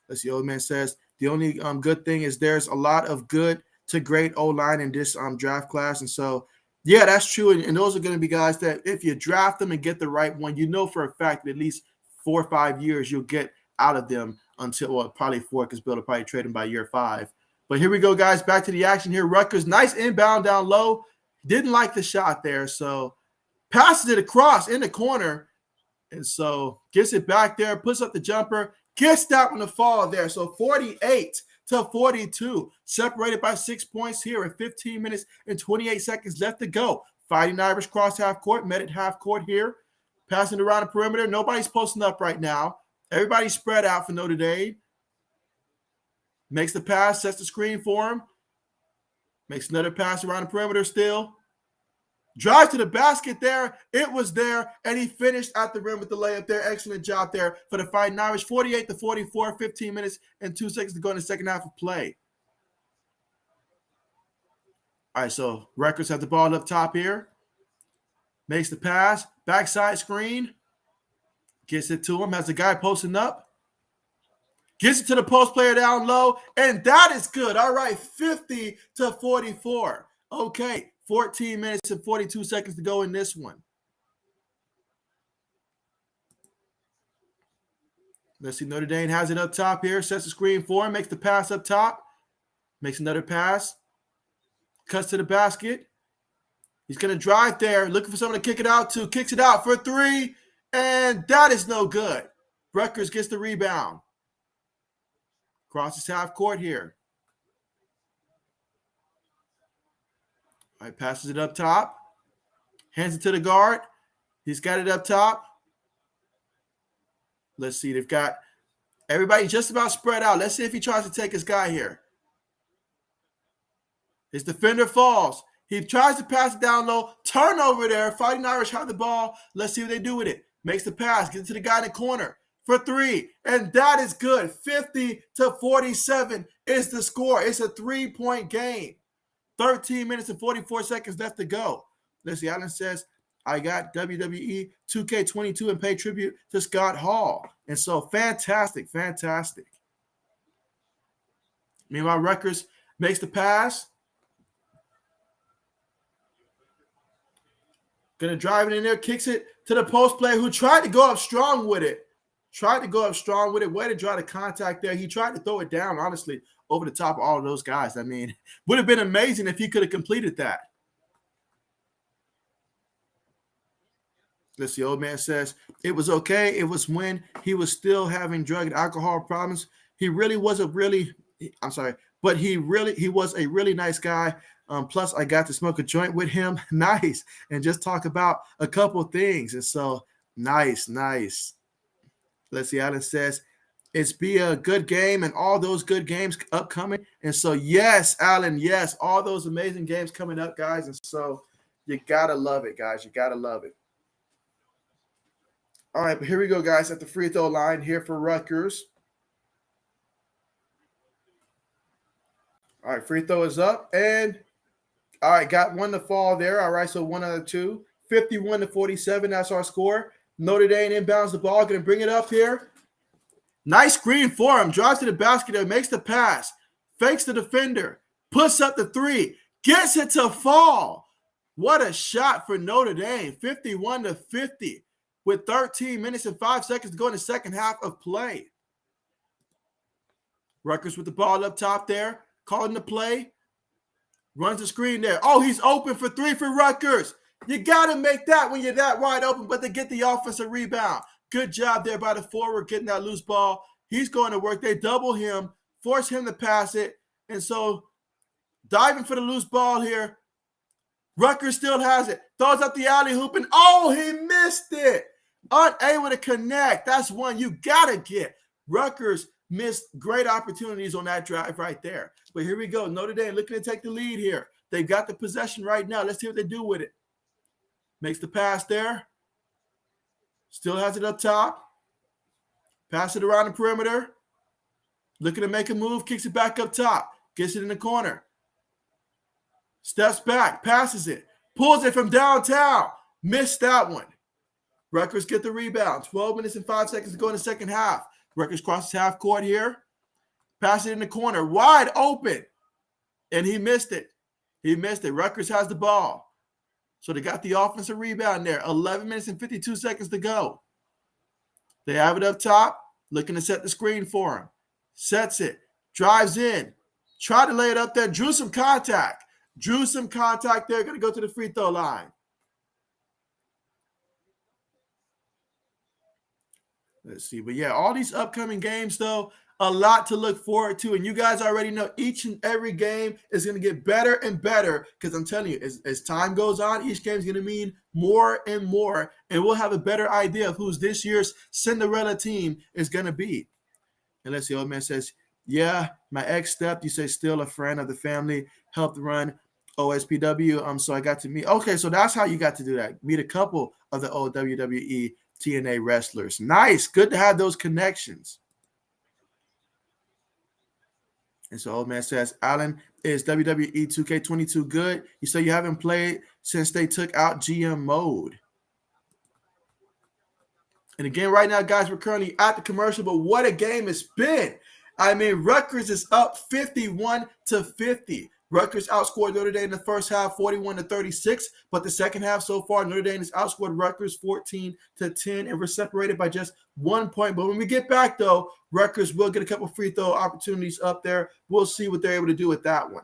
Let's see. Old man says, the only good thing is there's a lot of good to great O-line in this draft class, and so yeah, that's true. And those are going to be guys that if you draft them and get the right one, you know for a fact that at least 4 or 5 years you'll get out of them until, well, probably 4 because Bill will probably trade them by year 5. But here we go, guys. Back to the action here. Rutgers, nice inbound down low. Didn't like the shot there. So passes it across in the corner. And so gets it back there, puts up the jumper, gets that one to fall there. So 48-42, separated by 6 points here at 15 minutes and 28 seconds left to go. Fighting Irish cross half court, met at half court here. Passing around the perimeter. Nobody's posting up right now. Everybody's spread out for Notre Dame. Makes the pass, sets the screen for him. Makes another pass around the perimeter still. Drive to the basket there. It was there, and he finished at the rim with the layup there. Excellent job there for the Fighting Irish. 48-44, 15 minutes and 2 seconds to go in the second half of play. All right, so Rutgers have the ball up top here. Makes the pass. Backside screen. Gets it to him. Has the guy posting up. Gets it to the post player down low, and that is good. All right, 50-44. Okay, 14 minutes and 42 seconds to go in this one. Let's see, Notre Dame has it up top here. Sets the screen for him. Makes the pass up top. Makes another pass. Cuts to the basket. He's going to drive there. Looking for someone to kick it out to. Kicks it out for 3. And that is no good. Rutgers gets the rebound. Crosses half court here. All right, passes it up top. Hands it to the guard. He's got it up top. Let's see. They've got everybody just about spread out. Let's see if he tries to take his guy here. His defender falls. He tries to pass it down low. Turnover there. Fighting Irish have the ball. Let's see what they do with it. Makes the pass. Gets it to the guy in the corner for 3. And that is good. 50-47 is the score. It's a 3-point game. 13 minutes and 44 seconds left to go. Let's see. Allen says, I got WWE 2K22 and pay tribute to Scott Hall. And so fantastic, fantastic. Meanwhile, Rutgers makes the pass. Going to drive it in there, kicks it to the post player who tried to go up strong with it. Way to try to contact there. He tried to throw it down, honestly, over the top of all of those guys. I mean, would have been amazing if he could have completed that. Let's see. Old man says, it was okay. It was when he was still having drug and alcohol problems. He was a really nice guy. Plus, I got to smoke a joint with him. Nice. And just talk about a couple of things. And so, nice. Let's see. Allen says, it's be a good game and all those good games upcoming. And so, yes, Allen, yes, all those amazing games coming up, guys. And so, you got to love it, guys. You got to love it. All right, but here we go, guys, at the free throw line here for Rutgers. All right, free throw is up. And, all right, got one to fall there. All right, so 1 out of 2. 51-47, that's our score. Notre Dame inbounds the ball, going to bring it up here. Nice screen for him. Drives to the basket there, makes the pass. Fakes the defender. Puts up the 3. Gets it to fall. What a shot for Notre Dame. 51-50 with 13 minutes and 5 seconds to go in the second half of play. Rutgers with the ball up top there. Calling the play. Runs the screen there. Oh, he's open for 3 for Rutgers. You got to make that when you're that wide open, but they get the offensive rebound. Good job there by the forward getting that loose ball. He's going to work. They double him, force him to pass it. And so diving for the loose ball here. Rutgers still has it. Throws up the alley hoop, and oh, he missed it. Unable to connect. That's one you got to get. Rutgers missed great opportunities on that drive right there. But here we go. Notre Dame looking to take the lead here. They've got the possession right now. Let's see what they do with it. Makes the pass there. Still has it up top. Pass it around the perimeter. Looking to make a move. Kicks it back up top. Gets it in the corner. Steps back. Passes it. Pulls it from downtown. Missed that one. Rutgers get the rebound. 12 minutes and 5 seconds to go in the second half. Rutgers crosses half court here. Pass it in the corner. Wide open. And he missed it. He missed it. Rutgers has the ball. So they got the offensive rebound there. 11 minutes and 52 seconds to go. They have it up top. Looking to set the screen for him. Sets it. Drives in. Tried to lay it up there. Drew some contact. Drew some contact there. Going to go to the free throw line. Let's see. But yeah, all these upcoming games, though, a lot to look forward to. And you guys already know each and every game is going to get better and better because I'm telling you, as time goes on, each game is going to mean more and more. And we'll have a better idea of who's this year's Cinderella team is going to be. And let's see. Old man says, yeah, my ex stepped. You say still a friend of the family. Helped run OSPW. So I got to meet. Okay, so that's how you got to do that. Meet a couple of the old WWE TNA wrestlers. Nice. Good to have those connections. And so old man says, Alan, is WWE 2K22 good? You say you haven't played since they took out GM mode. And again, right now, guys, we're currently at the commercial, but what a game it's been. I mean, Rutgers is up 51-50. Rutgers outscored Notre Dame in the first half 41-36, but the second half so far, Notre Dame has outscored Rutgers 14-10, and we're separated by just 1 point. But when we get back, though, Rutgers will get a couple free throw opportunities up there. We'll see what they're able to do with that one.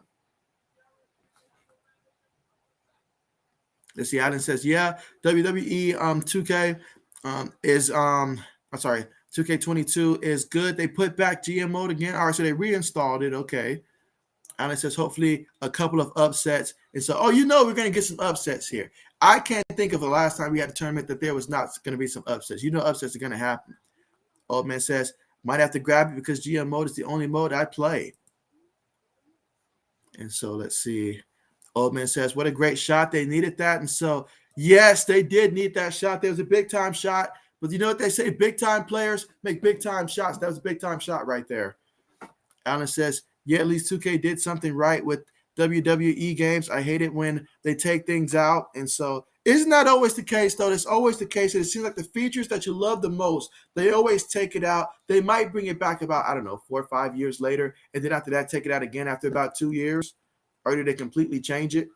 Let's see. Alan says, yeah, WWE 2K is 2K22 is good. They put back GM mode again. All right, so they reinstalled it. Okay. Alan says, hopefully a couple of upsets. And so, we're going to get some upsets here. I can't think of the last time we had a tournament that there was not going to be some upsets. Upsets are going to happen. Old man says, might have to grab it because GM mode is the only mode I play. And so let's see. Old man says, what a great shot. They needed that. And so, yes, they did need that shot. There was a big-time shot. But you know what they say? Big-time players make big-time shots. That was a big-time shot right there. Alan says, yeah, at least 2K did something right with WWE games. I hate it when they take things out. And so isn't that always the case, though? That's always the case. It seems like the features that you love the most, they always take it out. They might bring it back about, 4 or 5 years later. And then after that, take it out again after about 2 years. Or do they completely change it?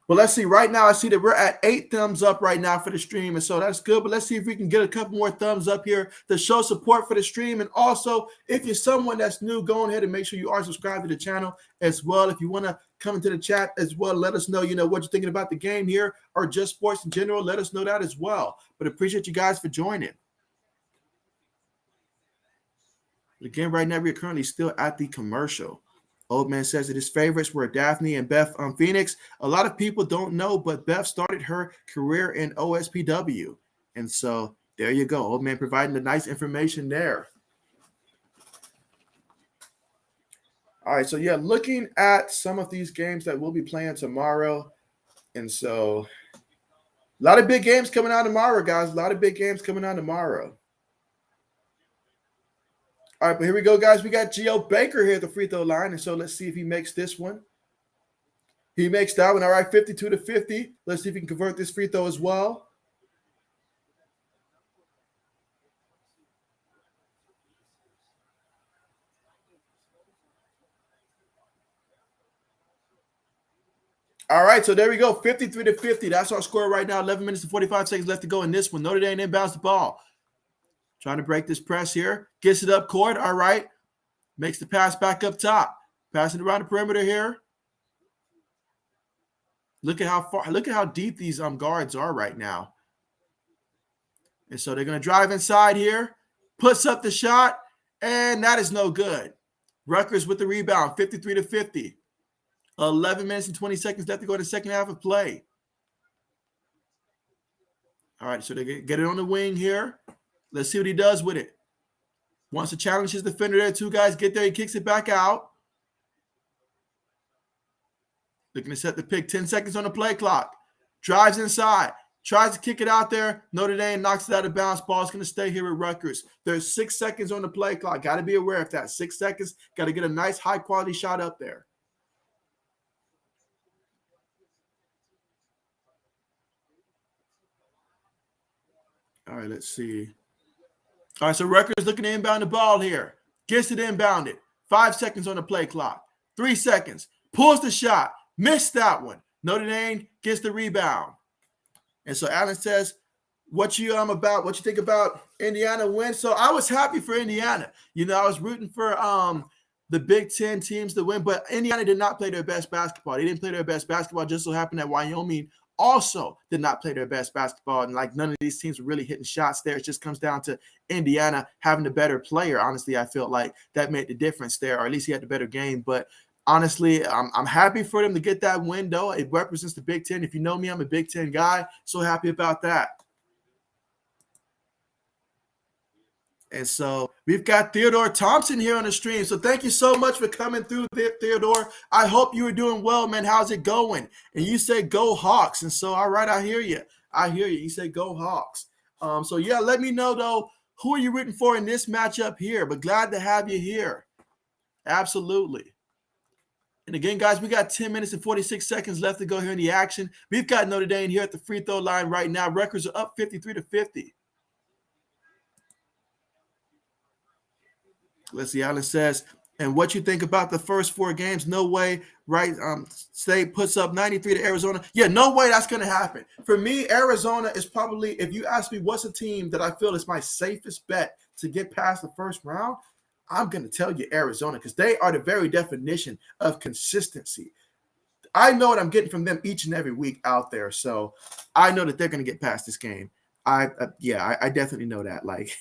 Well, let's see. Right now, I see that we're at 8 thumbs up right now for the stream, and so that's good. But let's see if we can get a couple more thumbs up here to show support for the stream. And also, if you're someone that's new, go ahead and make sure you are subscribed to the channel as well. If you want to come into the chat as well, let us know, what you're thinking about the game here or just sports in general. Let us know that as well. But appreciate you guys for joining. Again, right now, we're currently still at the commercial. Old man says that his favorites were Daphne and Beth Phoenix. A lot of people don't know, but Beth started her career in OSPW. And so there you go. Old man providing the nice information there. All right, so yeah, looking at some of these games that we'll be playing tomorrow. And so a lot of big games coming out tomorrow, guys. A lot of big games coming out tomorrow. All right, but here we go, guys. We got Geo Baker here at the free throw line, and so let's see if he makes this one. He makes that one. All right, 52-50. Let's see if he can convert this free throw as well. All right, so there we go, 53-50. That's our score right now. 11 minutes and 45 seconds left to go in this one. Notre Dame inbounds the ball. Trying to break this press here. Gets it up court. All right. Makes the pass back up top. Passing around the perimeter here. Look at how deep these guards are right now. And so they're going to drive inside here. Puts up the shot. And that is no good. Rutgers with the rebound. 53-50. 11 minutes and 20 seconds left to go in the second half of play. All right, so they get it on the wing here. Let's see what he does with it. Wants to challenge his defender there. Two guys get there. He kicks it back out. Looking to set the pick. 10 seconds on the play clock. Drives inside. Tries to kick it out there. Notre Dame knocks it out of bounds. Ball's going to stay here with Rutgers. There's 6 seconds on the play clock. Got to be aware of that. 6 seconds. Got to get a nice high-quality shot up there. All right, let's see. All right, so Rutgers looking to inbound the ball here. Gets it inbounded. 5 seconds on the play clock. 3 seconds. Pulls the shot. Missed that one. Notre Dame gets the rebound. And so Allen says, what you think about Indiana win? So I was happy for Indiana. You know, I was rooting for the Big Ten teams to win, but Indiana did not play their best basketball. They didn't play their best basketball. Just so happened that Wyoming also did not play their best basketball. And like none of these teams were really hitting shots there. It just comes down to Indiana having the better player. Honestly, I felt like that made the difference there, or at least he had the better game. But honestly, I'm happy for them to get that win, though. It represents the Big Ten. If you know me, I'm a Big Ten guy. So happy about that. And so we've got Theodore Thompson here on the stream. So thank you so much for coming through, Theodore. I hope you are doing well, man. How's it going? And you say go Hawks. And so, all right, I hear you. I hear you. You say go Hawks. So, yeah, let me know, though, who are you rooting for in this matchup here? But glad to have you here. Absolutely. And again, guys, we got 10 minutes and 46 seconds left to go here in the action. We've got Notre Dame here at the free throw line right now. Rutgers are up 53-50. Let's see, Allen says, and what you think about the first 4 games? No way, right? State puts up 93 to Arizona. Yeah, no way that's going to happen. For me, Arizona is probably, if you ask me what's a team that I feel is my safest bet to get past the first round, I'm going to tell you Arizona, because they are the very definition of consistency. I know what I'm getting from them each and every week out there, so I know that they're going to get past this game. I definitely know that, like,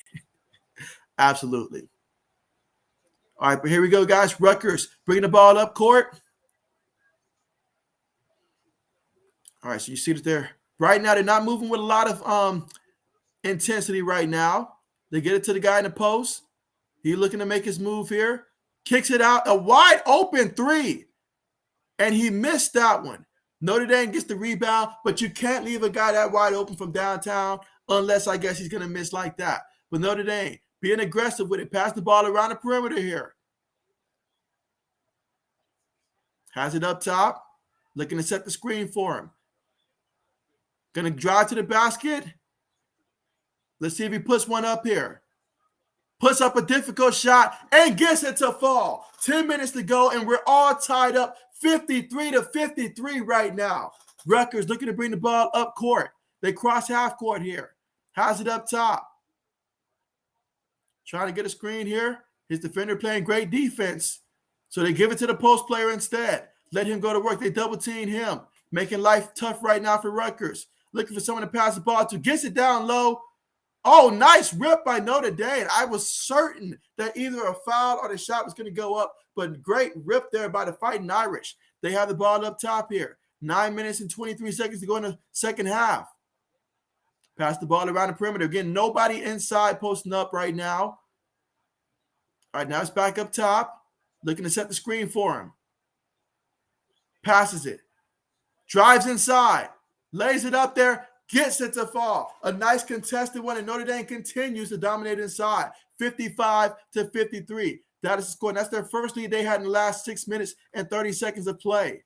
absolutely. All right, but here we go, guys. Rutgers bringing the ball up court. All right, so you see that they're right now, they're not moving with a lot of intensity right now. They get it to the guy in the post. He's looking to make his move here. Kicks it out. A wide open 3. And he missed that one. Notre Dame gets the rebound, but you can't leave a guy that wide open from downtown unless I guess he's going to miss like that. But Notre Dame being aggressive with it. Pass the ball around the perimeter here. Has it up top. Looking to set the screen for him. Going to drive to the basket. Let's see if he puts one up here. Puts up a difficult shot and gets it to fall. 10 minutes to go, and we're all tied up 53-53 right now. Rutgers looking to bring the ball up court. They cross half court here. Has it up top. Trying to get a screen here. His defender playing great defense. So they give it to the post player instead. Let him go to work. They double team him. Making life tough right now for Rutgers. Looking for someone to pass the ball to. Gets it down low. Oh, nice rip by Notre Dame. I was certain that either a foul or the shot was going to go up, but great rip there by the Fighting Irish. They have the ball up top here. 9 minutes and 23 seconds to go in the second half. Pass the ball around the perimeter. Again, nobody inside posting up right now. All right, now it's back up top. Looking to set the screen for him. Passes it. Drives inside. Lays it up there. Gets it to fall. A nice contested one, and Notre Dame continues to dominate inside. 55-53. That is the score. And that's their first lead they had in the last 6 minutes and 30 seconds of play.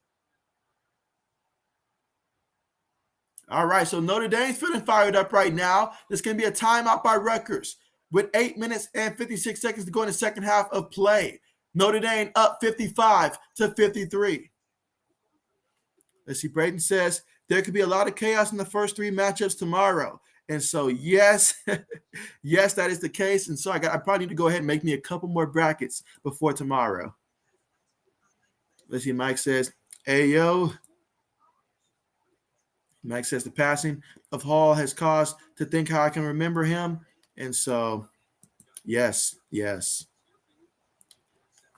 All right, so Notre Dame's feeling fired up right now. This can be a timeout by Rutgers with 8 minutes and 56 seconds to go in the second half of play. Notre Dame up 55-53. Let's see, Braden says, there could be a lot of chaos in the first 3 matchups tomorrow. And so, yes, yes, that is the case. And so I probably need to go ahead and make me a couple more brackets before tomorrow. Let's see, Mike says, hey, yo. Mike says the passing of Hall has caused to think how I can remember him. And so, yes.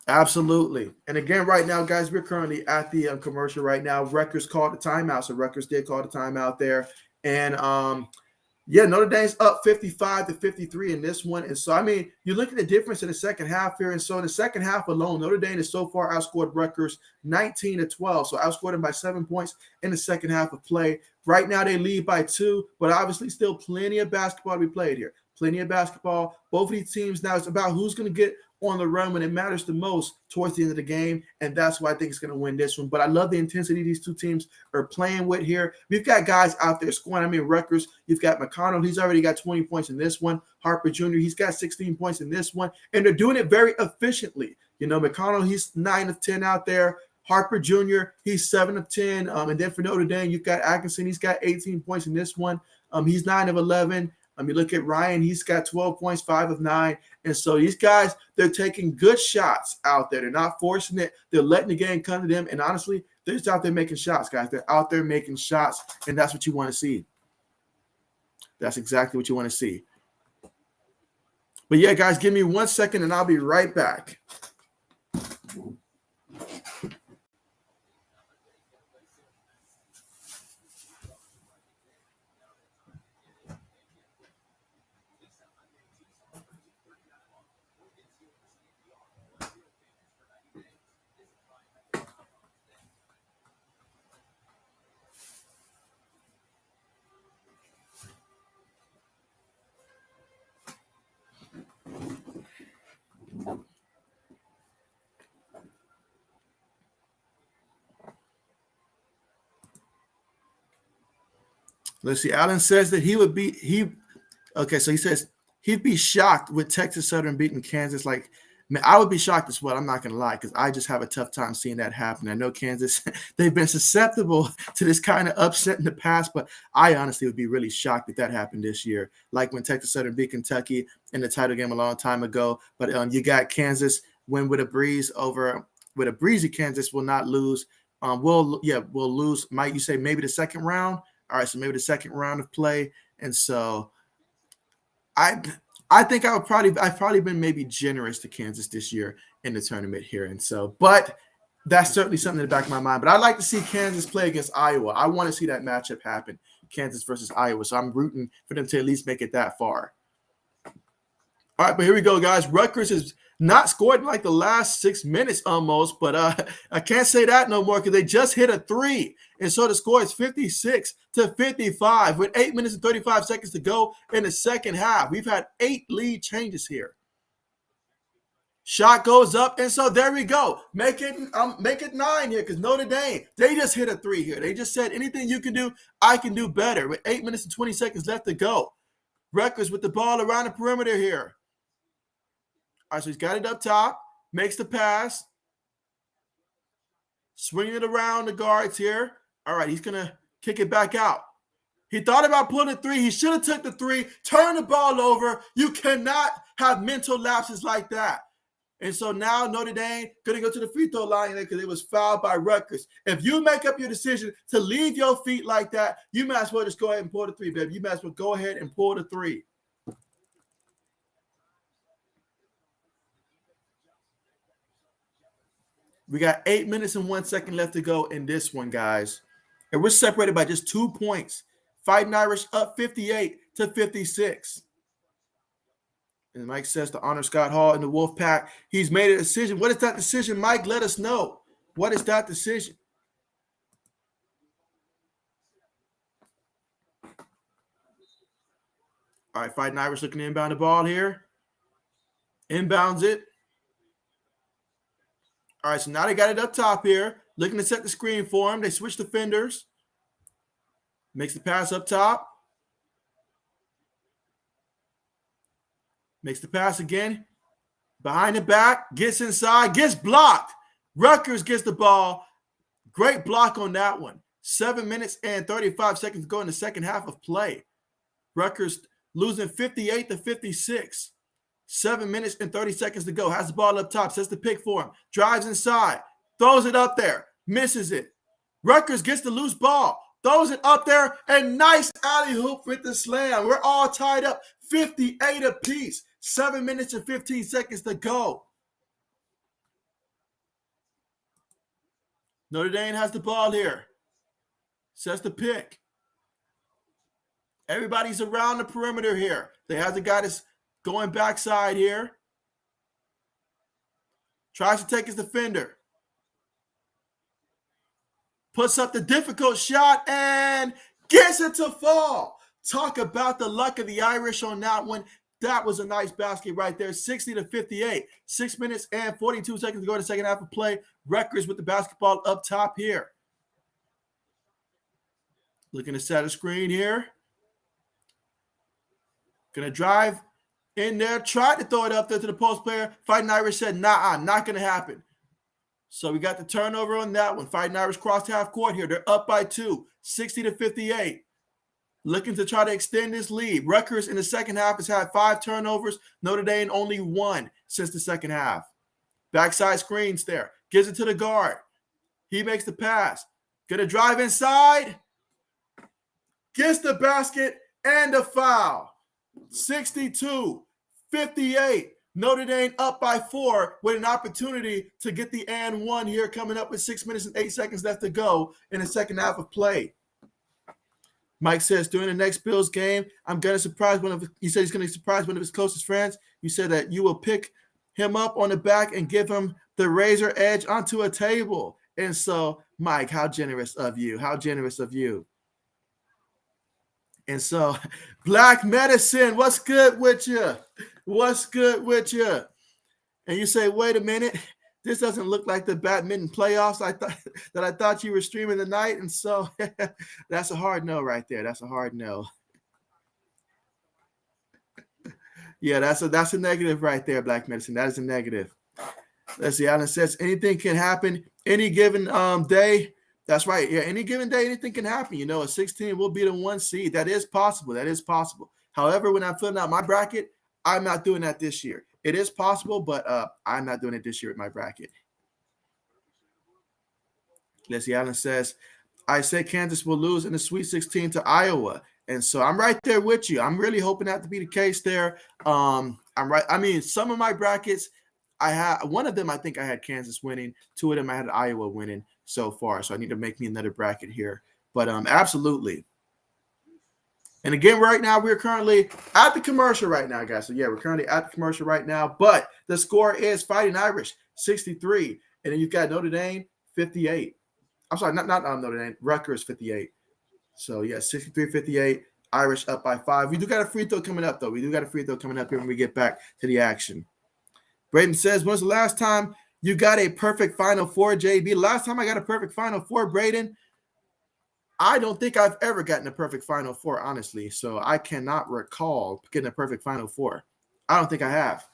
Absolutely. And again, right now, guys, we're currently at the commercial right now. Rutgers called the timeout. So Rutgers did call the timeout there. And Yeah, Notre Dame's up 55-53 in this one. And so, I mean, you look at the difference in the second half here. And so, in the second half alone, Notre Dame has so far outscored Rutgers 19-12. So, outscored them by 7 points in the second half of play. Right now, they lead by 2, but obviously, still plenty of basketball to be played here. Plenty of basketball. Both of these teams now, it's about who's going to get on the run when it matters the most towards the end of the game, and that's why I think it's going to win this one. But I love the intensity these two teams are playing with here. We've got guys out there scoring. I mean, Rutgers, you've got McConnell. He's already got 20 points in this one. Harper Jr., he's got 16 points in this one, and they're doing it very efficiently. You know, McConnell, he's 9 of 10 out there. Harper Jr., he's 7 of 10. And then for Notre Dame, you've got Atkinson. He's got 18 points in this one. He's 9 of 11. You look at Ryan, he's got 12 points, 5 of 9. And so these guys, they're taking good shots out there. They're not forcing it. They're letting the game come to them. And honestly, they're just out there making shots, guys. They're out there making shots, and that's what you want to see. That's exactly what you want to see. But yeah, guys, give me 1 second, and I'll be right back. Let's see. Allen says that so he says he'd be shocked with Texas Southern beating Kansas. Like, man, I would be shocked as well. I'm not going to lie, because I just have a tough time seeing that happen. I know Kansas, they've been susceptible to this kind of upset in the past, but I honestly would be really shocked if that happened this year. Like when Texas Southern beat Kentucky in the title game a long time ago. But you got Kansas win with a breezy Kansas will not lose. We'll lose. Might you say maybe the second round? All right, so maybe the second round of play. And so I think I've probably been maybe generous to Kansas this year in the tournament here. And so, but that's certainly something in the back of my mind. But I'd like to see Kansas play against Iowa. I want to see that matchup happen, Kansas versus Iowa. So I'm rooting for them to at least make it that far. All right, but here we go, guys. Rutgers has not scored in like the last 6 minutes almost, but I can't say that no more because they just hit a 3. And so the score is 56-55 with 8 minutes and 35 seconds to go in the second half. We've had 8 lead changes here. Shot goes up, and so there we go. Make it 9 here because Notre Dame, they just hit a 3 here. They just said anything you can do, I can do better with 8 minutes and 20 seconds left to go. Rutgers with the ball around the perimeter here. All right, so he's got it up top, makes the pass, swinging it around the guards here. All right, he's going to kick it back out. He thought about pulling a 3. He should have took the 3, turned the ball over. You cannot have mental lapses like that. And so now Notre Dame going to go to the free throw line because it was fouled by Rutgers. If you make up your decision to leave your feet like that, you might as well just go ahead and pull the 3, baby. You might as well go ahead and pull the 3. We got 8 minutes and 1 second left to go in this one, guys. And we're separated by just 2 points. Fighting Irish up 58-56. And Mike says to honor Scott Hall in the Wolfpack, he's made a decision. What is that decision, Mike? Let us know. What is that decision? All right, Fighting Irish looking to inbound the ball here. Inbounds it. All right, so now they got it up top here. Looking to set the screen for him. They switch defenders. Makes the pass up top. Makes the pass again. Behind the back. Gets inside. Gets blocked. Rutgers gets the ball. Great block on that one. 7 minutes and 35 seconds to go in the second half of play. Rutgers losing 58-56. 7 minutes and 30 seconds to go. Has the ball up top. Sets the pick for him. Drives inside. Throws it up there. Misses it. Rutgers gets the loose ball. Throws it up there. And nice alley-oop with the slam. We're all tied up. 58 apiece. 7 minutes and 15 seconds to go. Notre Dame has the ball here. Sets the pick. Everybody's around the perimeter here. They have the guy that's going backside here. Tries to take his defender. Puts up the difficult shot and gets it to fall. Talk about the luck of the Irish on that one. That was a nice basket right there, 60-58. 6 minutes and 42 seconds to go in the second half of play. Rutgers with the basketball up top here. Looking to set a screen here. Going to drive in there. Tried to throw it up there to the post player. Fighting Irish said, nah, not going to happen. So we got the turnover on that one. Fighting Irish crossed half court here. They're up by 2, 60-58. Looking to try to extend this lead. Rutgers in the second half has had 5 turnovers. Notre Dame only 1 since the second half. Backside screens there. Gives it to the guard. He makes the pass. Gonna drive inside. Gets the basket and a foul. 62-58. Notre Dame up by 4 with an opportunity to get the and 1 here coming up with 6 minutes and 8 seconds left to go in the second half of play. Mike says, during the next Bills game, I'm going to surprise he said he's going to surprise one of his closest friends. You said that you will pick him up on the back and give him the razor edge onto a table. And so, Mike, how generous of you. How generous of you. And so, Black Medicine, what's good with you? What's good with you? And you say, wait a minute. This doesn't look like the badminton playoffs I thought you were streaming tonight. And so that's a hard no right there. That's a hard no. Yeah, that's a negative right there, Black Medicine. That is a negative. Let's see. Alan says anything can happen any given day. That's right. Yeah, any given day, anything can happen. You know, a 16 will be the 1 seed. That is possible. That is possible. However, when I'm filling out my bracket, I'm not doing that this year. It is possible, but I'm not doing it this year with my bracket. Leslie Allen says, I say Kansas will lose in the Sweet 16 to Iowa. And so I'm right there with you. I'm really hoping that to be the case there. I'm right. I mean, some of my brackets, one of them, I think I had Kansas winning. 2 of them, I had Iowa winning so far. So I need to make me another bracket here. But absolutely. And again, right now, we're currently at the commercial right now, guys. So, yeah, we're currently at the commercial right now. But the score is Fighting Irish, 63. And then you've got Notre Dame, 58. I'm sorry, not Notre Dame, Rutgers, 58. So, yeah, 63-58, Irish up by 5. We do got a free throw coming up, though. We do got a free throw coming up here when we get back to the action. Braden says, when's the last time you got a perfect Final Four, JB? The last time I got a perfect Final Four, Braden, I don't think I've ever gotten a perfect Final Four, honestly. So I cannot recall getting a perfect Final Four. I don't think I have.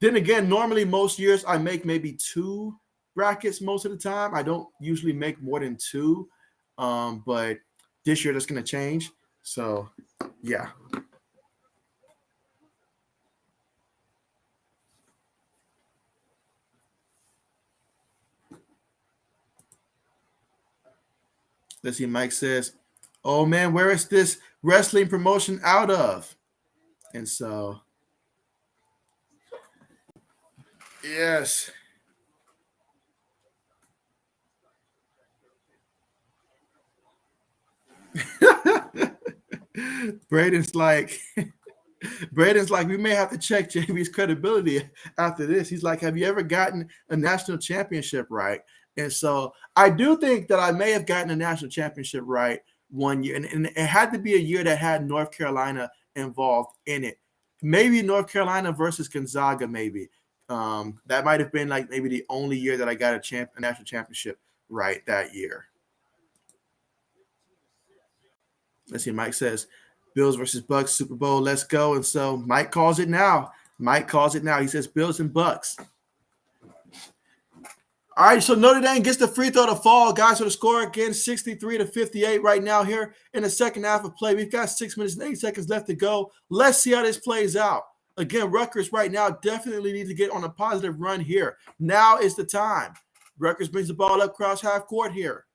Then again, normally most years I make maybe 2 brackets most of the time. I don't usually make more than 2. But this year that's going to change. So, yeah. Let's see, Mike says, oh, man, where is this wrestling promotion out of? And so, yes. Braden's like, we may have to check JB's credibility after this. He's like, have you ever gotten a national championship right? And so I do think that I may have gotten a national championship right one year. And it had to be a year that had North Carolina involved in it. Maybe North Carolina versus Gonzaga, maybe. That might have been like maybe the only year that I got a national championship right that year. Let's see, Mike says, Bills versus Bucks, Super Bowl, let's go. And so Mike calls it now. He says Bills and Bucks. All right, so Notre Dame gets the free throw to fall, guys. So the score again, 63-58 right now here in the second half of play. We've got 6 minutes and 8 seconds left to go. Let's see how this plays out. Again, Rutgers right now definitely need to get on a positive run here. Now is the time. Rutgers brings the ball up across half court here.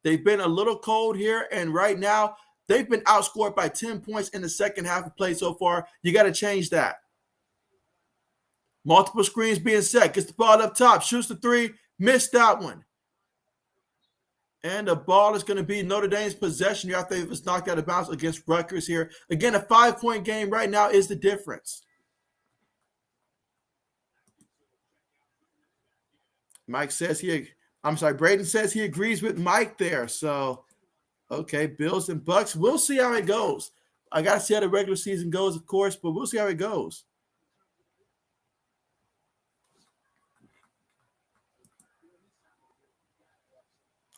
They've been a little cold here, and right now they've been outscored by 10 points in the second half of play so far. You got to change that. Multiple screens being set. Gets the ball up top. Shoots the 3. Missed that one. And the ball is going to be Notre Dame's possession here after it was knocked out of bounds against Rutgers here. Again, a 5-point game right now is the difference. Braden says he agrees with Mike there. So, okay, Bills and Bucks. We'll see how it goes. I got to see how the regular season goes, of course, but we'll see how it goes.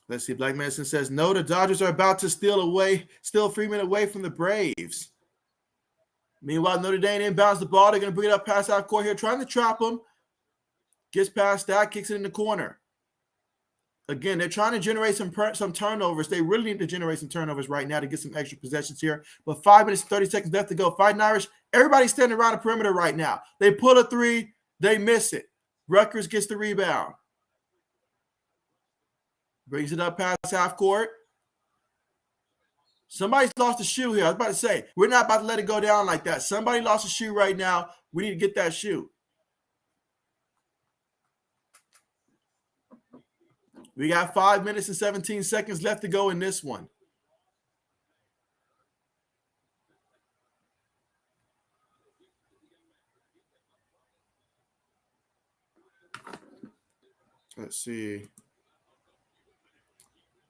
Let's see. Black Medicine says, no, the Dodgers are about to steal Freeman away from the Braves. Meanwhile, Notre Dame inbounds the ball. They're going to bring it up past our court here, trying to trap him. Gets past that, kicks it in the corner. Again, they're trying to generate some turnovers. They really need to generate some turnovers right now to get some extra possessions here. But 5 minutes and 30 seconds left to go. Fighting Irish, everybody's standing around the perimeter right now. They pull a three, they miss it. Rutgers gets the rebound. Brings it up past half court. Somebody's lost a shoe here. I was about to say, we're not about to let it go down like that. Somebody lost a shoe right now. We need to get that shoe. We got 5 minutes and 17 seconds left to go in this one. Let's see.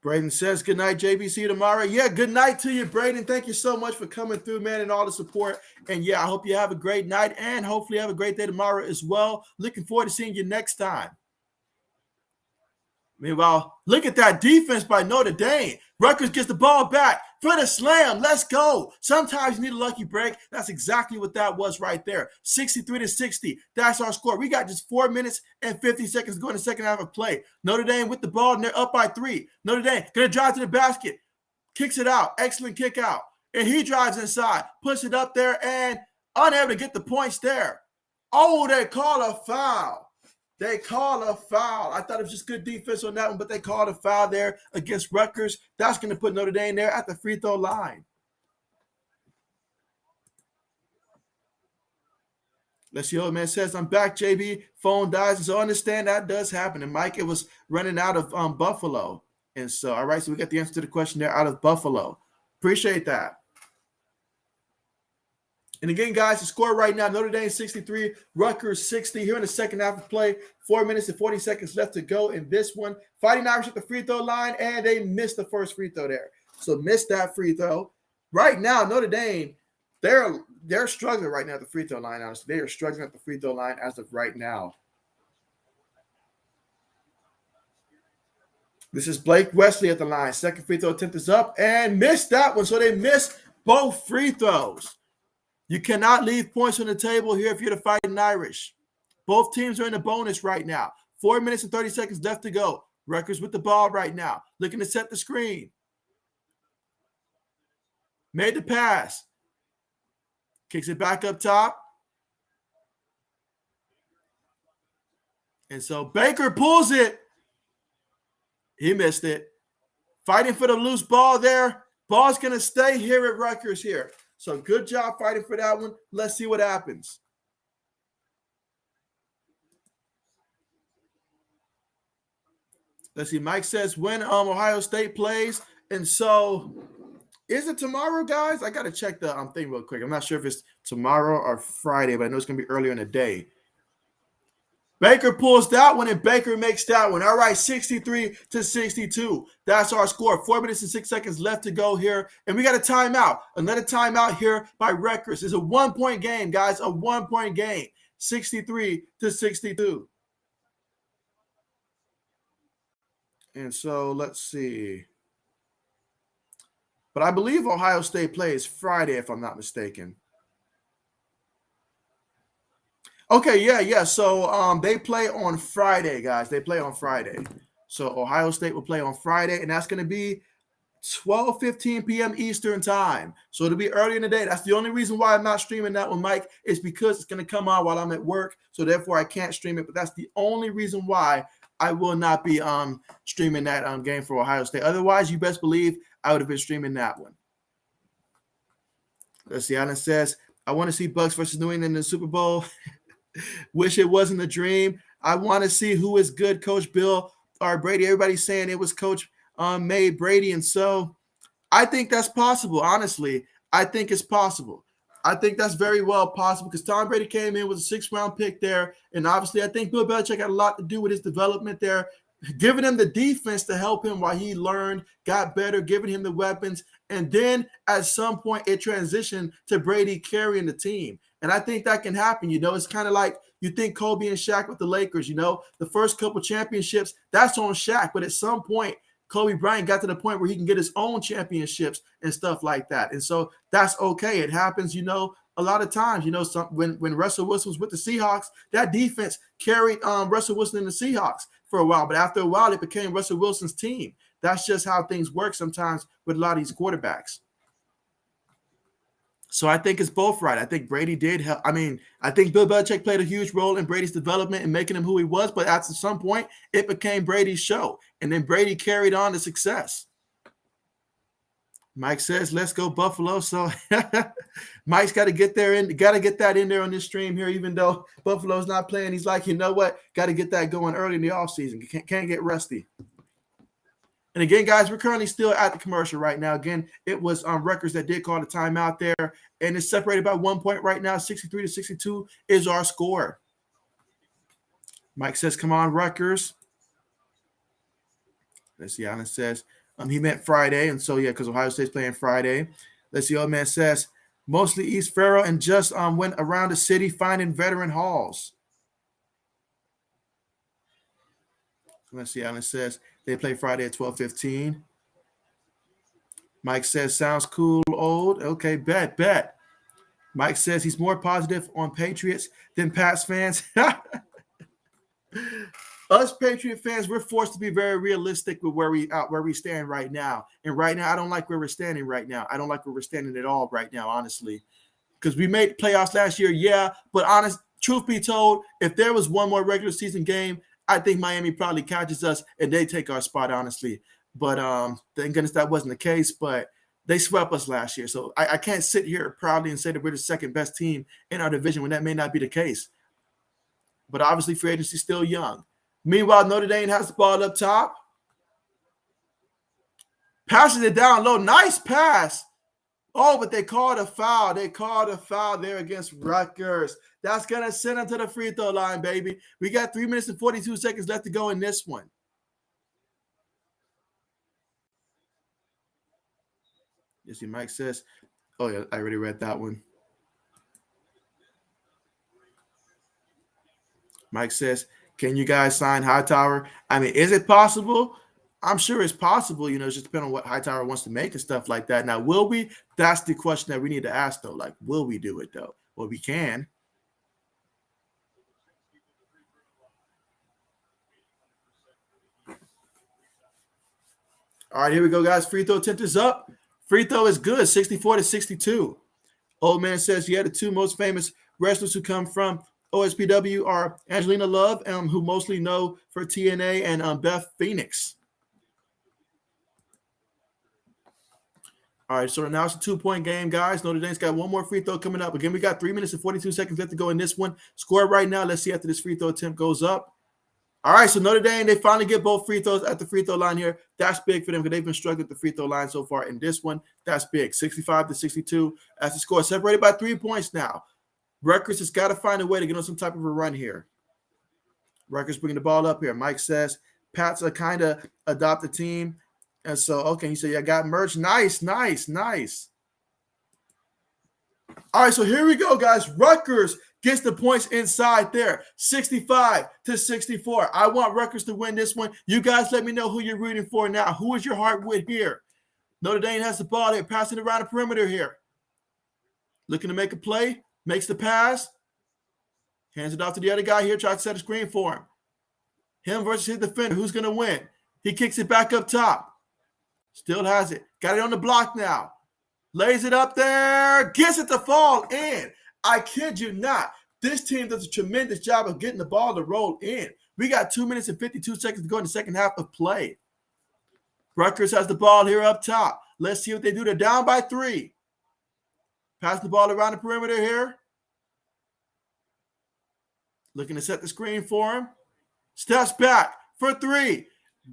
Braden says, good night, JB. See you tomorrow. Yeah, good night to you, Braden. Thank you so much for coming through, man, and all the support. And, yeah, I hope you have a great night and hopefully have a great day tomorrow as well. Looking forward to seeing you next time. Meanwhile, look at that defense by Notre Dame. Rutgers gets the ball back for the slam. Let's go. Sometimes you need a lucky break. That's exactly what that was right there. 63-60. That's our score. We got just 4 minutes and 50 seconds to go in the second half of play. Notre Dame with the ball, and they're up by 3. Notre Dame going to drive to the basket. Kicks it out. Excellent kick out. And he drives inside. Puts it up there and unable to get the points there. Oh, they call a foul. They call a foul. I thought it was just good defense on that one, but they called a foul there against Rutgers. That's going to put Notre Dame there at the free throw line. Let's see. Old man says, I'm back, JB. Phone dies. And so I understand that does happen. And Mike, it was running out of Buffalo. And so, all right, so we got the answer to the question there, out of Buffalo. Appreciate that. And again, guys, the score right now, Notre Dame 63, Rutgers 60 here in the second half of play. 4 minutes and 40 seconds left to go in this one. Fighting Irish at the free throw line, and they missed the first free throw there. So missed that free throw. Right now, Notre Dame, they're struggling right now at the free throw line, honestly. They are struggling at the free throw line as of right now. This is Blake Wesley at the line. Second free throw attempt is up and missed that one. So they missed both free throws. You cannot leave points on the table here if you're the Fighting Irish. Both teams are in the bonus right now. 4 minutes and 30 seconds left to go. Rutgers with the ball right now. Looking to set the screen. Made the pass. Kicks it back up top. And so Baker pulls it. He missed it. Fighting for the loose ball there. Ball's going to stay here at Rutgers here. So good job fighting for that one. Let's see what happens. Let's see. Mike says when Ohio State plays. And so is it tomorrow, guys? I got to check the thing real quick. I'm not sure if it's tomorrow or Friday, but I know it's going to be earlier in the day. Baker pulls that one, and Baker makes that one. All right, 63-62. That's our score. 4 minutes and 6 seconds left to go here. And we got a timeout. Another timeout here by Rutgers. It's a 1-point game, guys, a 1-point game. 63-62. And so let's see. But I believe Ohio State plays Friday, if I'm not mistaken. Okay, yeah. So they play on Friday, guys. They play on Friday. So Ohio State will play on Friday, and that's going to be 12:15 p.m. Eastern time. So it'll be early in the day. That's the only reason why I'm not streaming that one, Mike, is because it's going to come on while I'm at work. So therefore, I can't stream it. But that's the only reason why I will not be streaming that game for Ohio State. Otherwise, you best believe I would have been streaming that one. Let's see. Alan says, I want to see Bucks versus New England in the Super Bowl. Wish it wasn't a dream. I want to see who is good, Coach Bill or Brady. Everybody's saying it was Coach made Brady. And so I think that's possible. Honestly, I think it's possible. I think that's very well possible because Tom Brady came in with a 6th-round pick there. And obviously, I think Bill Belichick had a lot to do with his development there, giving him the defense to help him while he learned, got better, giving him the weapons. And then at some point, it transitioned to Brady carrying the team. And I think that can happen. It's kind of like you think Kobe and Shaq with the Lakers, the first couple championships, that's on Shaq. But at some point, Kobe Bryant got to the point where he can get his own championships and stuff like that. And so that's okay. It happens, a lot of times, when Russell Wilson was with the Seahawks, that defense carried Russell Wilson and the Seahawks for a while. But after a while, it became Russell Wilson's team. That's just how things work sometimes with a lot of these quarterbacks. So I think it's both right. I think Brady did help. I think Bill Belichick played a huge role in Brady's development and making him who he was. But at some point, it became Brady's show. And then Brady carried on the success. Mike says, let's go Buffalo. So Mike's got to get that in there on this stream here, even though Buffalo's not playing. He's like, you know what? Got to get that going early in the offseason. Can't get rusty. And again, guys, we're currently still at the commercial right now. Again, it was Rutgers that did call the timeout there. And it's separated by 1 point right now. 63-62 is our score. Mike says, come on, Rutgers. Let's see. Alan says, he meant Friday. And so, yeah, because Ohio State's playing Friday. Let's see. Old man says, mostly East Farrell and just went around the city finding veteran halls. Let's see. Alan says, they play Friday at 12:15. Mike says, sounds cool, old. Okay, bet. Mike says he's more positive on Patriots than Pats fans. Us Patriot fans, we're forced to be very realistic with where we stand right now. And right now, I don't like where we're standing right now. I don't like where we're standing at all right now, honestly. Because we made playoffs last year, yeah. But truth be told, if there was one more regular season game, I think Miami probably catches us and they take our spot, honestly. But thank goodness that wasn't the case. But they swept us last year. So I can't sit here proudly and say that we're the second best team in our division when that may not be the case. But obviously, free agency is still young. Meanwhile, Notre Dame has the ball up top. Passes it down low. Nice pass. Oh, but they called a foul. They called a foul there against Rutgers. That's going to send them to the free throw line, baby. We got 3 minutes and 42 seconds left to go in this one. You see, Mike says, oh, yeah, I already read that one. Mike says, can you guys sign Hightower? Is it possible? I'm sure it's possible. It just depends on what Hightower wants to make and stuff like that. Now, will we? That's the question that we need to ask, though. Like, will we do it, though? Well, we can. All right, here we go, guys. Free throw attempt is up. Free throw is good, 64-62. Old man says, yeah, the two most famous wrestlers who come from OSPW are Angelina Love, who mostly know for TNA, and Beth Phoenix. All right, so now it's a 2-point game, guys. Notre Dame's got one more free throw coming up. Again, we got 3 minutes and 42 seconds left to go in this one. Score right now. Let's see after this free throw attempt goes up. All right, so Notre Dame, they finally get both free throws at the free throw line here. That's big for them because they've been struggling at the free throw line so far in this one. That's big, 65-62 as the score. Separated by 3 points now. Rutgers has got to find a way to get on some type of a run here. Rutgers bringing the ball up here. Mike says, Pats are kind of adopt the team. And so, okay, he said, yeah, got merch. Nice. All right, so here we go, guys. Rutgers gets the points inside there, 65-64. I want Rutgers to win this one. You guys let me know who you're rooting for now. Who is your heart with here? Notre Dame has the ball there, passing around the perimeter here. Looking to make a play, makes the pass, hands it off to the other guy here, tries to set a screen for him. Him versus his defender. Who's going to win? He kicks it back up top. Still has it. Got it on the block now. Lays it up there. Gets it to fall in. I kid you not. This team does a tremendous job of getting the ball to roll in. We got 2 minutes and 52 seconds to go in the second half of play. Rutgers has the ball here up top. Let's see what they do. They're down by 3. Pass the ball around the perimeter here. Looking to set the screen for him. Steps back for 3.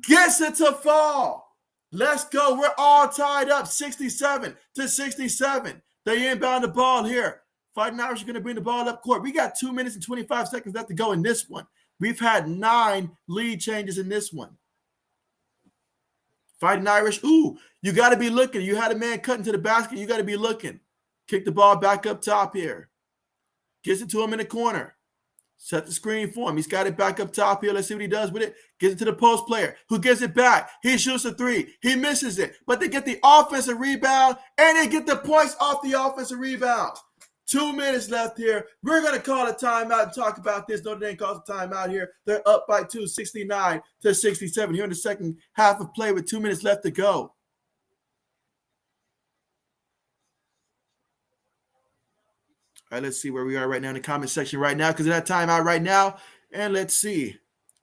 Gets it to fall. Let's go. We're all tied up, 67-67. They inbound the ball here. Fighting Irish are going to bring the ball up court. We got 2 minutes and 25 seconds left to go in this one. We've had 9 lead changes in this one. Fighting Irish, ooh, you got to be looking. You had a man cutting to the basket. You got to be looking. Kick the ball back up top here. Gets it to him in the corner. Set the screen for him. He's got it back up top here. Let's see what he does with it. Gives it to the post player who gives it back. He shoots a 3. He misses it. But they get the offensive rebound, and they get the points off the offensive rebound. 2 minutes left here. We're going to call a timeout and talk about this. Notre Dame calls a timeout here. They're up by 2, 69-67 here in the second half of play with 2 minutes left to go. All right, let's see where we are right now in the comment section right now because of that timeout right now. And let's see.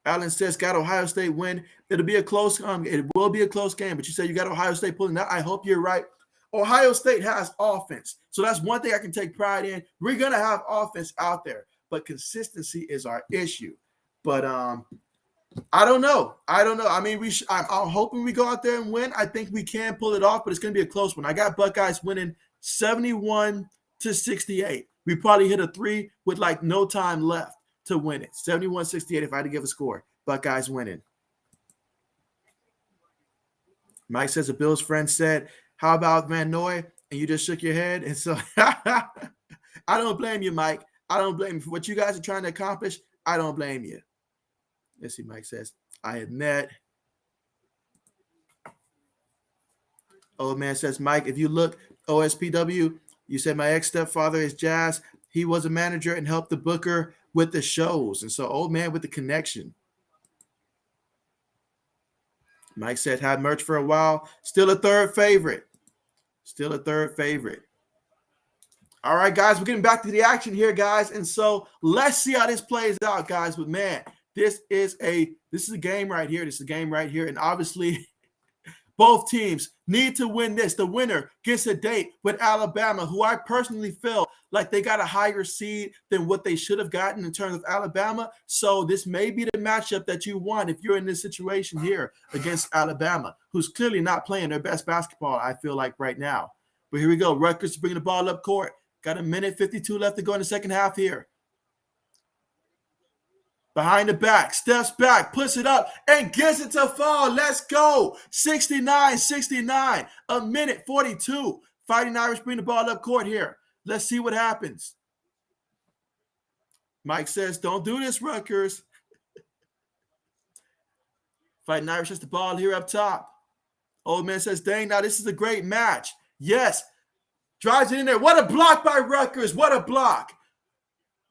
Alan says, got Ohio State win. It'll be a close it will be a close game, but you said you got Ohio State pulling that. I hope you're right. Ohio State has offense. So that's one thing I can take pride in. We're going to have offense out there, but consistency is our issue. But I don't know. I mean, I'm hoping we go out there and win. I think we can pull it off, but it's going to be a close one. I got Buckeyes winning 71-68. We probably hit a 3 with like no time left to win it. 71-68 if I had to give a score. Buckeyes winning. Mike says a Bills friend said, how about Van Noy? And you just shook your head. And so I don't blame you, Mike. I don't blame you for what you guys are trying to accomplish. I don't blame you. Let's see, Mike says, I admit. Old man says, Mike, if you look, OSPW, you said my ex-stepfather is Jazz. He was a manager and helped the booker with the shows. And so old man with the connection. Mike said, had merch for a while. Still a third favorite. Still a third favorite. All right, guys, we're getting back to the action here, guys. And so let's see how this plays out, guys. But, man, this is a game right here. This is a game right here. And obviously, both teams need to win this. The winner gets a date with Alabama, who I personally feel like they got a higher seed than what they should have gotten in terms of Alabama. So this may be the matchup that you want if you're in this situation here against Alabama, who's clearly not playing their best basketball, I feel like, right now. But here we go. Rutgers bringing the ball up court. Got a minute 52 left to go in the second half here. Behind the back, steps back, puts it up, and gets it to fall. Let's go. 69-69, a minute 42. Fighting Irish bring the ball up court here. Let's see what happens. Mike says, don't do this, Rutgers. Fighting Irish has the ball here up top. Old man says, dang, now this is a great match. Yes. Drives it in there. What a block by Rutgers. What a block.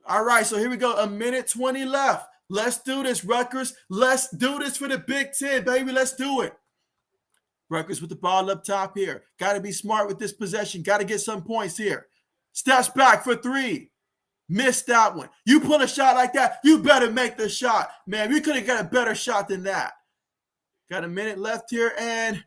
All right, so here we go. A minute 20 left. Let's do this, Rutgers. Let's do this for the Big Ten, baby. Let's do it. Rutgers with the ball up top here. Got to be smart with this possession. Got to get some points here. Steps back for 3. Missed that one. You put a shot like that, you better make the shot. Man, we could have got a better shot than that. Got a minute left here, and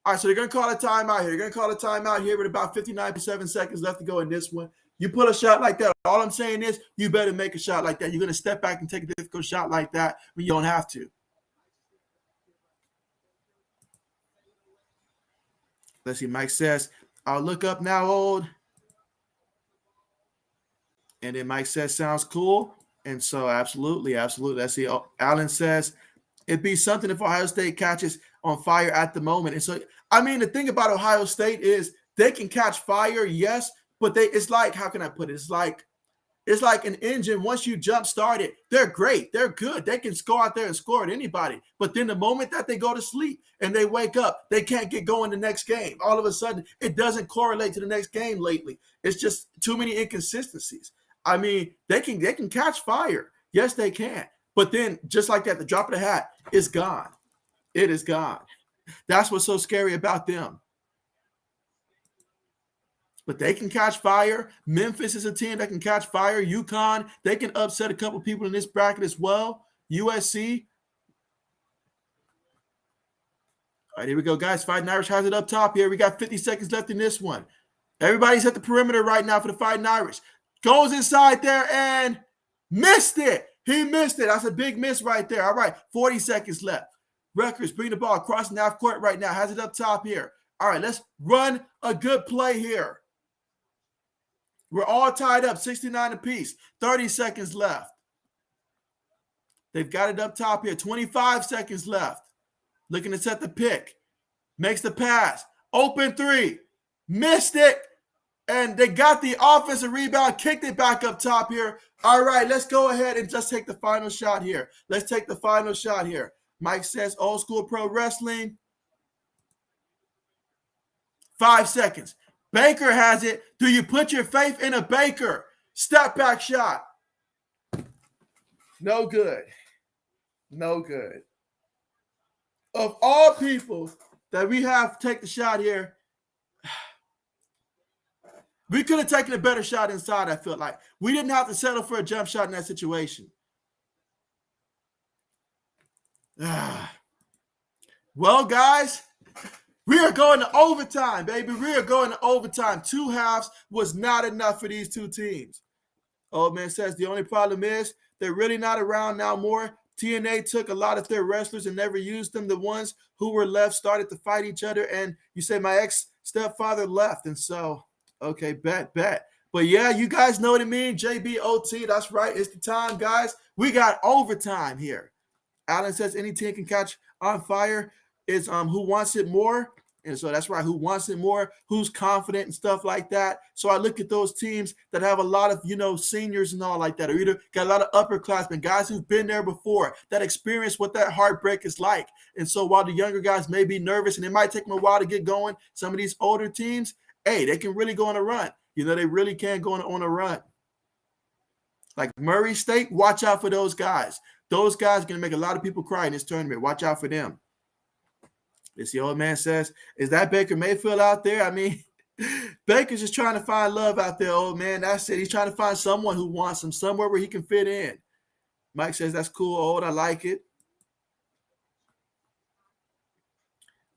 all right, so they're going to call a timeout here. They're going to call a timeout here with about 59.7 seconds left to go in this one. You put a shot like that, all I'm saying is you better make a shot like that. You're going to step back and take a difficult shot like that when you don't have to. Let's see, Mike says, I'll look up now, old. And then Mike says, sounds cool. And so absolutely. Let's see. Alan says, it'd be something if Ohio State catches on fire at the moment. And so, I mean, the thing about Ohio State is they can catch fire, yes, but it's like, how can I put it? It's like an engine. Once you jump start it, they're great. They're good. They can score out there and score at anybody. But then the moment that they go to sleep and they wake up, they can't get going the next game. All of a sudden, it doesn't correlate to the next game lately. It's just too many inconsistencies. I mean, they can catch fire. Yes, they can. But then just like that, the drop of the hat is gone. It is gone. That's what's so scary about them. But they can catch fire. Memphis is a team that can catch fire. UConn, they can upset a couple people in this bracket as well. USC. All right, here we go, guys. Fighting Irish has it up top here. We got 50 seconds left in this one. Everybody's at the perimeter right now for the Fighting Irish. Goes inside there and missed it. He missed it. That's a big miss right there. All right, 40 seconds left. Rutgers bring the ball across the half court right now. Has it up top here. All right, let's run a good play here. We're all tied up, 69 apiece. 30 seconds left. They've got it up top here. 25 seconds left. Looking to set the pick. Makes the pass. Open three. Missed it. And they got the offensive rebound. Kicked it back up top here. All right, let's go ahead and just take the final shot here. Let's take the final shot here. Mike says old school pro wrestling. 5 seconds. Baker has it. Do you put your faith in a Baker? Step back shot. No good. No good. Of all people that we have to take the shot here, we could have taken a better shot inside, I feel like. We didn't have to settle for a jump shot in that situation. Well, guys, we are going to overtime, baby. We are going to overtime. 2 halves was not enough for these two teams. Old man says the only problem is they're really not around now more. TNA took a lot of their wrestlers and never used them. The ones who were left started to fight each other. And you say my ex-stepfather left. And so, okay, bet. But yeah, you guys know what I mean. JBOT, that's right. It's the time, guys. We got overtime here. Alan says any team can catch on fire. Is who wants it more. And so that's right, who wants it more, who's confident and stuff like that. So I look at those teams that have a lot of, seniors and all like that, or either got a lot of upperclassmen, guys who've been there before, that experience what that heartbreak is like. And so while the younger guys may be nervous and it might take them a while to get going, some of these older teams, hey, they can really go on a run. They really can go on a run. Like Murray State, watch out for those guys. Those guys are going to make a lot of people cry in this tournament. Watch out for them. This the old man says, is that Baker Mayfield out there? I mean, Baker's just trying to find love out there, old man. That's it. He's trying to find someone who wants him, somewhere where he can fit in. Mike says, that's cool, old. I like it.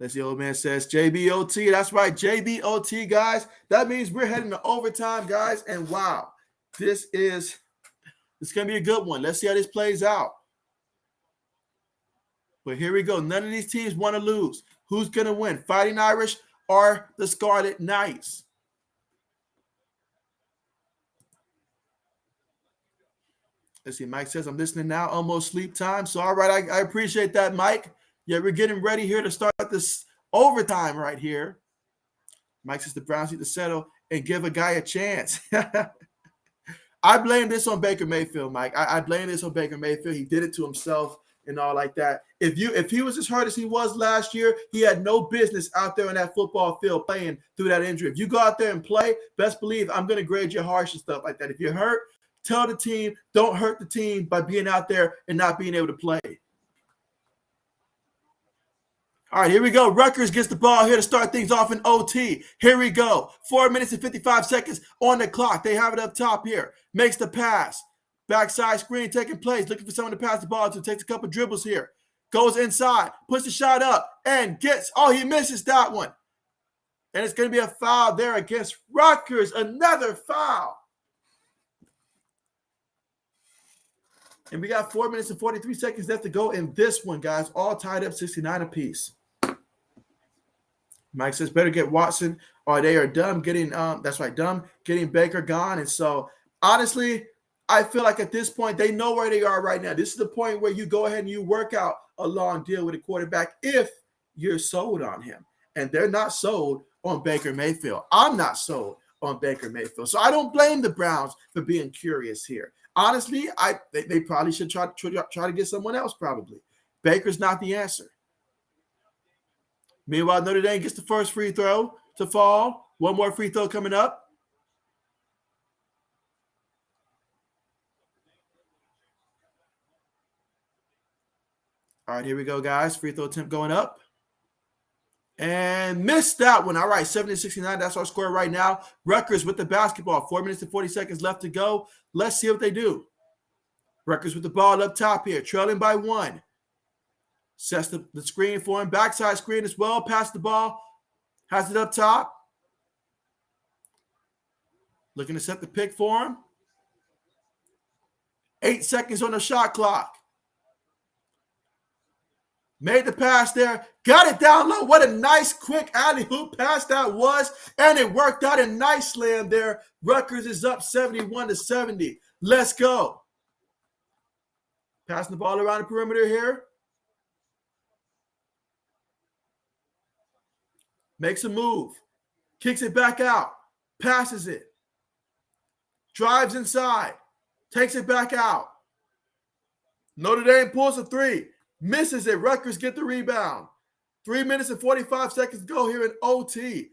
That's the old man says, JBOT. That's right, JBOT, guys. That means we're heading to overtime, guys. And wow, this going to be a good one. Let's see how this plays out. But here we go. None of these teams want to lose. Who's going to win? Fighting Irish or the Scarlet Knights? Let's see. Mike says, I'm listening now. Almost sleep time. So, all right. I appreciate that, Mike. Yeah, we're getting ready here to start this overtime right here. Mike says the Browns need to settle and give a guy a chance. I blame this on Baker Mayfield, Mike. I blame this on Baker Mayfield. He did it to himself and all like that. If he was as hurt as he was last year, he had no business out there on that football field playing through that injury. If you go out there and play, best believe I'm going to grade you harsh and stuff like that. If you're hurt, tell the team, don't hurt the team by being out there and not being able to play. All right, here we go. Rutgers gets the ball here to start things off in OT. Here we go. 4 minutes and 55 seconds on the clock. They have it up top here. Makes the pass. Backside screen taking place. Looking for someone to pass the ball to. Takes a couple dribbles here. Goes inside. Puts the shot up and gets. Oh, he misses that one. And it's going to be a foul there against Rutgers. Another foul. And we got 4 minutes and 43 seconds left to go in this one, guys. All tied up 69 apiece. Mike says better get Watson or they are dumb getting getting Baker gone. And so honestly, I feel like at this point they know where they are right now. This is the point where you go ahead and you work out a long deal with a quarterback if you're sold on him. And they're not sold on Baker Mayfield. I'm not sold on Baker Mayfield. So I don't blame the Browns for being curious here. Honestly, they probably should try to get someone else probably. Baker's not the answer. Meanwhile, Notre Dame gets the first free throw to fall. One more free throw coming up. All right, here we go, guys. Free throw attempt going up. And missed that one. All right, 70-69. That's our score right now. Rutgers with the basketball. 4 minutes and 40 seconds left to go. Let's see what they do. Rutgers with the ball up top here, trailing by 1. Sets the screen for him. Backside screen as well. Pass the ball. Has it up top. Looking to set the pick for him. 8 seconds on the shot clock. Made the pass there. Got it down low. What a nice, quick alley-oop pass that was. And it worked out. A nice slam there. Rutgers is up 71-70. Let's go. Passing the ball around the perimeter here. Makes a move. Kicks it back out. Passes it. Drives inside. Takes it back out. Notre Dame pulls a three. Misses it. Rutgers get the rebound. 3 minutes and 45 seconds to go here in OT.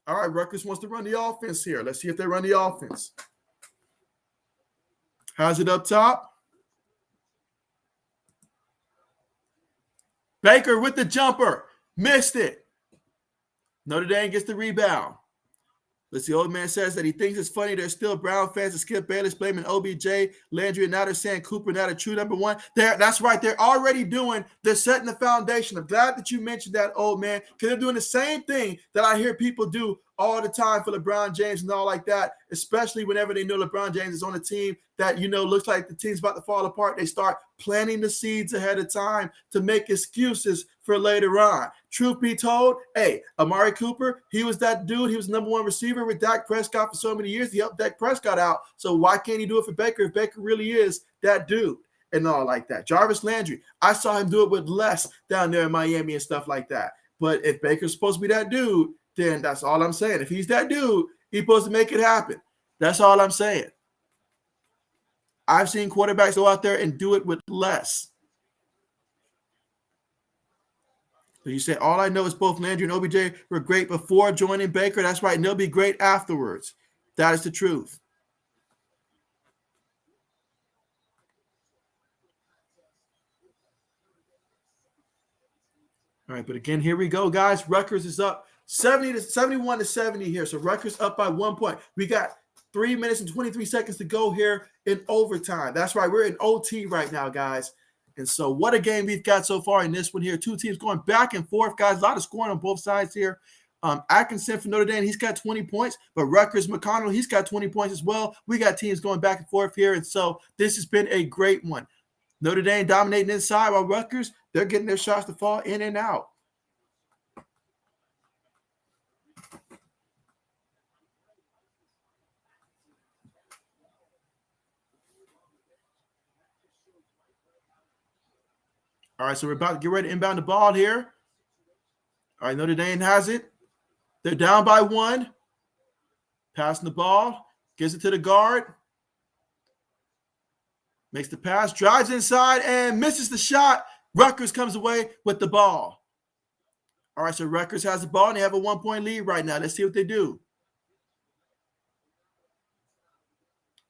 All right, Rutgers wants to run the offense here. Let's see if they run the offense. Has it up top. Baker with the jumper. Missed it. Notre Dame gets the rebound. Let's see, old man says that he thinks it's funny there's still Brown fans and Skip Bayless blaming OBJ, Landry, and now they're saying Cooper not a true number one. That's right. They're already they're setting the foundation. I'm glad that you mentioned that, old man, because they're doing the same thing that I hear people do all the time for LeBron James and all like that, especially whenever they know LeBron James is on a team that, looks like the team's about to fall apart. They start planting the seeds ahead of time to make excuses for later on. Truth be told, hey, Amari Cooper, he was that dude. He was the number one receiver with Dak Prescott for so many years. He helped Dak Prescott out. So why can't he do it for Baker if Baker really is that dude and all like that? Jarvis Landry, I saw him do it with Les down there in Miami and stuff like that. But if Baker's supposed to be that dude, then that's all I'm saying. If he's that dude, he's supposed to make it happen. That's all I'm saying. I've seen quarterbacks go out there and do it with less. So you say, all I know is both Landry and OBJ were great before joining Baker. That's right. And they'll be great afterwards. That is the truth. All right, but again, here we go, guys. Rutgers is up 71-70 here. So Rutgers up by 1 point. We got 3 minutes and 23 seconds to go here in overtime. That's right. We're in OT right now, guys. And so what a game we've got so far in this one here. Two teams going back and forth, guys. A lot of scoring on both sides here. Atkinson for Notre Dame, he's got 20 points. But Rutgers, McConnell, he's got 20 points as well. We got teams going back and forth here. And so this has been a great one. Notre Dame dominating inside while Rutgers, they're getting their shots to fall in and out. All right, so we're about to get ready to inbound the ball here. All right, Notre Dame has it. They're down by 1. Passing the ball. Gives it to the guard. Makes the pass. Drives inside and misses the shot. Rutgers comes away with the ball. All right, so Rutgers has the ball, and they have a 1-point lead right now. Let's see what they do.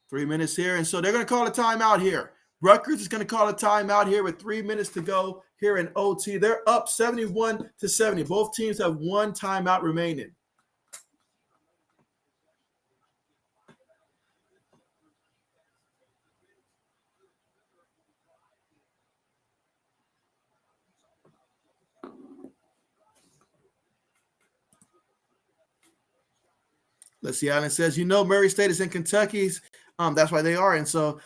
3 minutes here, and so they're going to call a timeout here. Rutgers is going to call a timeout here with 3 minutes to go here in OT. They're up 71-70. Both teams have one timeout remaining. Let's see. Allen says, Murray State is in Kentucky's. That's why they are. And so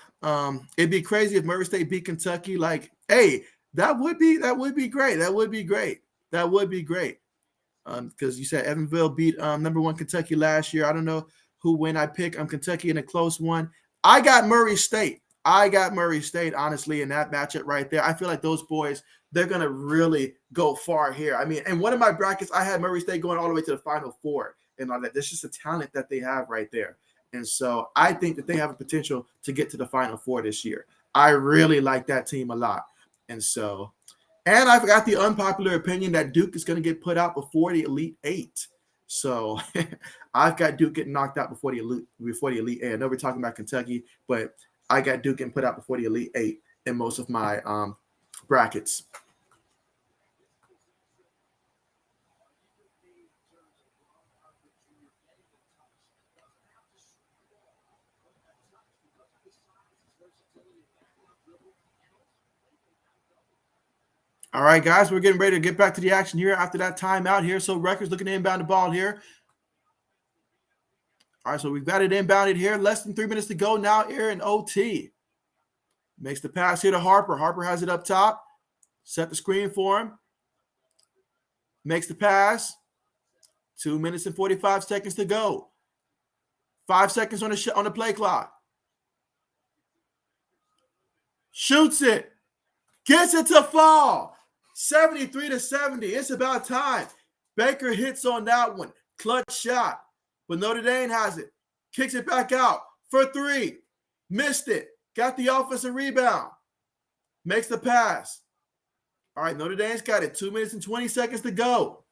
it'd be crazy if Murray State beat Kentucky. Like, hey, that would be great. That would be great. That would be great. Because you said Evansville beat number 1 Kentucky last year. I don't know who win. I pick Kentucky in a close one. I got Murray State. Honestly, in that matchup right there. I feel like those boys, they're going to really go far here. I mean, in one of my brackets, I had Murray State going all the way to the Final Four and all that. There's just a talent that they have right there. And so I think that they have a potential to get to the Final Four this year. I really like that team a lot. And so, and I've got the unpopular opinion that Duke is going to get put out before the Elite Eight. So I've got Duke getting knocked out before the Elite Eight. I know we're talking about Kentucky, but I got Duke getting put out before the Elite Eight in most of my brackets. All right, guys, we're getting ready to get back to the action here after that timeout here. So Rutgers looking to inbound the ball here. All right, so we've got it inbounded here. Less than 3 minutes to go now here in OT. Makes the pass here to Harper. Harper has it up top. Set the screen for him. Makes the pass. 2 minutes and 45 seconds to go. 5 seconds on the play clock. Shoots it. Gets it to fall. 73-70. It's about time. Baker hits on that one. Clutch shot. But Notre Dame has it. Kicks it back out for 3. Missed it. Got the offensive rebound. Makes the pass. All right, Notre Dame's got it. 2 minutes and 20 seconds to go.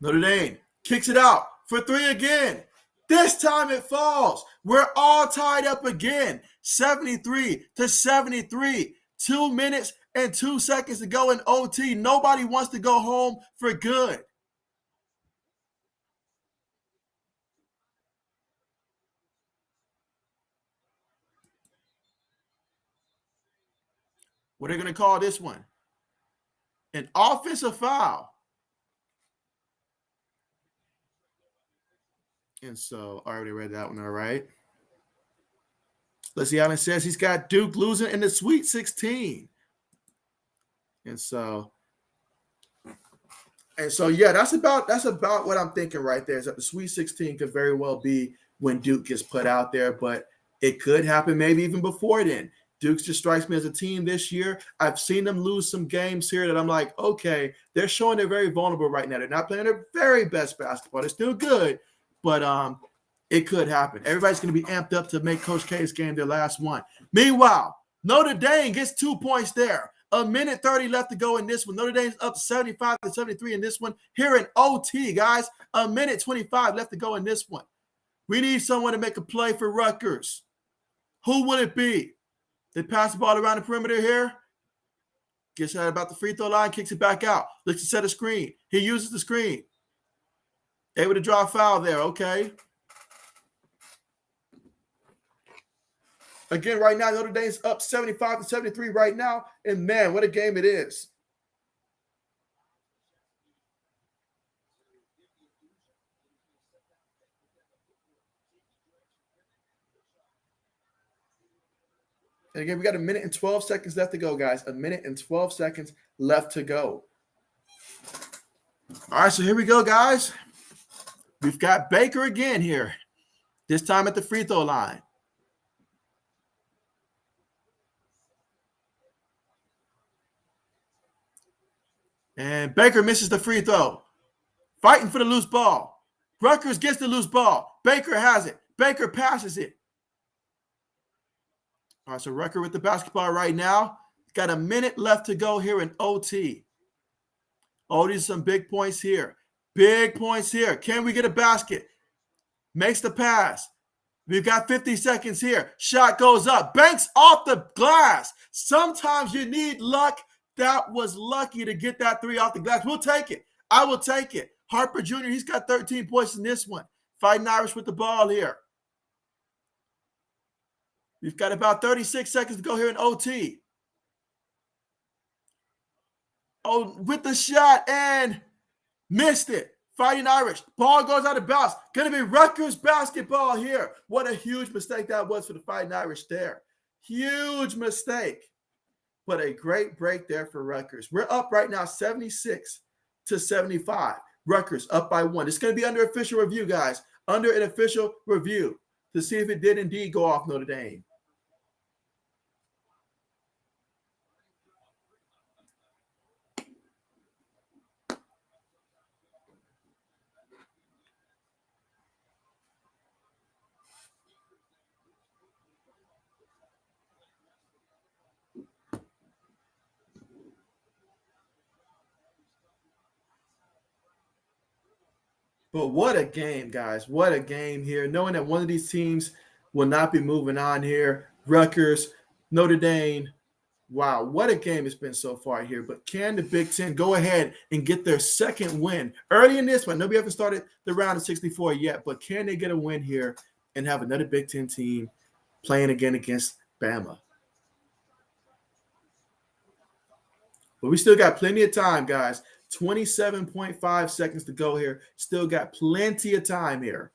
Notre Dame kicks it out for 3 again. This time it falls. We're all tied up again. 73-73. 2 minutes and 2 seconds to go in OT. Nobody wants to go home for good. What are they going to call this one? An offensive foul. And so I already read that one, all right. Let's see how it says he's got Duke losing in the Sweet 16. And so yeah, that's about what I'm thinking right there, is that the Sweet 16 could very well be when Duke gets put out there, but it could happen maybe even before then. Duke just strikes me as a team this year. I've seen them lose some games here that I'm like, okay, they're showing they're very vulnerable right now. They're not playing their very best basketball. They're still good, but it could happen. Everybody's going to be amped up to make Coach K's game their last one. Meanwhile, Notre Dame gets 2 points there. 1:30 left to go in this one. Notre Dame's up 75-73 in this one. Here in OT, guys, 1:25 left to go in this one. We need someone to make a play for Rutgers. Who would it be? They pass the ball around the perimeter here. Gets out about the free throw line, kicks it back out. Looks to set a screen. He uses the screen. Able to draw a foul there, okay. Again, right now, Notre Dame's up 75-73 right now. And, man, what a game it is. And, again, we got 1 minute and 12 seconds left to go, guys. 1 minute and 12 seconds left to go. All right, so here we go, guys. We've got Baker again here, this time at the free throw line. And Baker misses the free throw. Fighting for the loose ball. Rutgers gets the loose ball. Baker has it. Baker passes it. All right, so Rutgers with the basketball right now. Got 1 minute left to go here in OT. Oh, these are some big points here. Big points here. Can we get a basket? Makes the pass. We've got 50 seconds here. Shot goes up. Banks off the glass. Sometimes you need luck. That was lucky to get that 3 off the glass. We'll take it. I will take it. Harper Jr., he's got 13 points in this one. Fighting Irish with the ball here. We've got about 36 seconds to go here in OT. Oh, with the shot and missed it. Fighting Irish. Ball goes out of bounds. Going to be Rutgers basketball here. What a huge mistake that was for the Fighting Irish there. Huge mistake. But a great break there for Rutgers. We're up right now 76-75. Rutgers up by 1. It's going to be under official review, guys. Under an official review to see if it did indeed go off Notre Dame. But what a game, guys. What a game here. Knowing that one of these teams will not be moving on here. Rutgers, Notre Dame. Wow, what a game it's been so far here. But can the Big Ten go ahead and get their second win early in this one? Nobody ever started the round of 64 yet, but can they get a win here and have another Big Ten team playing again against Bama? But we still got plenty of time, guys. 27.5 seconds to go here. Still got plenty of time here.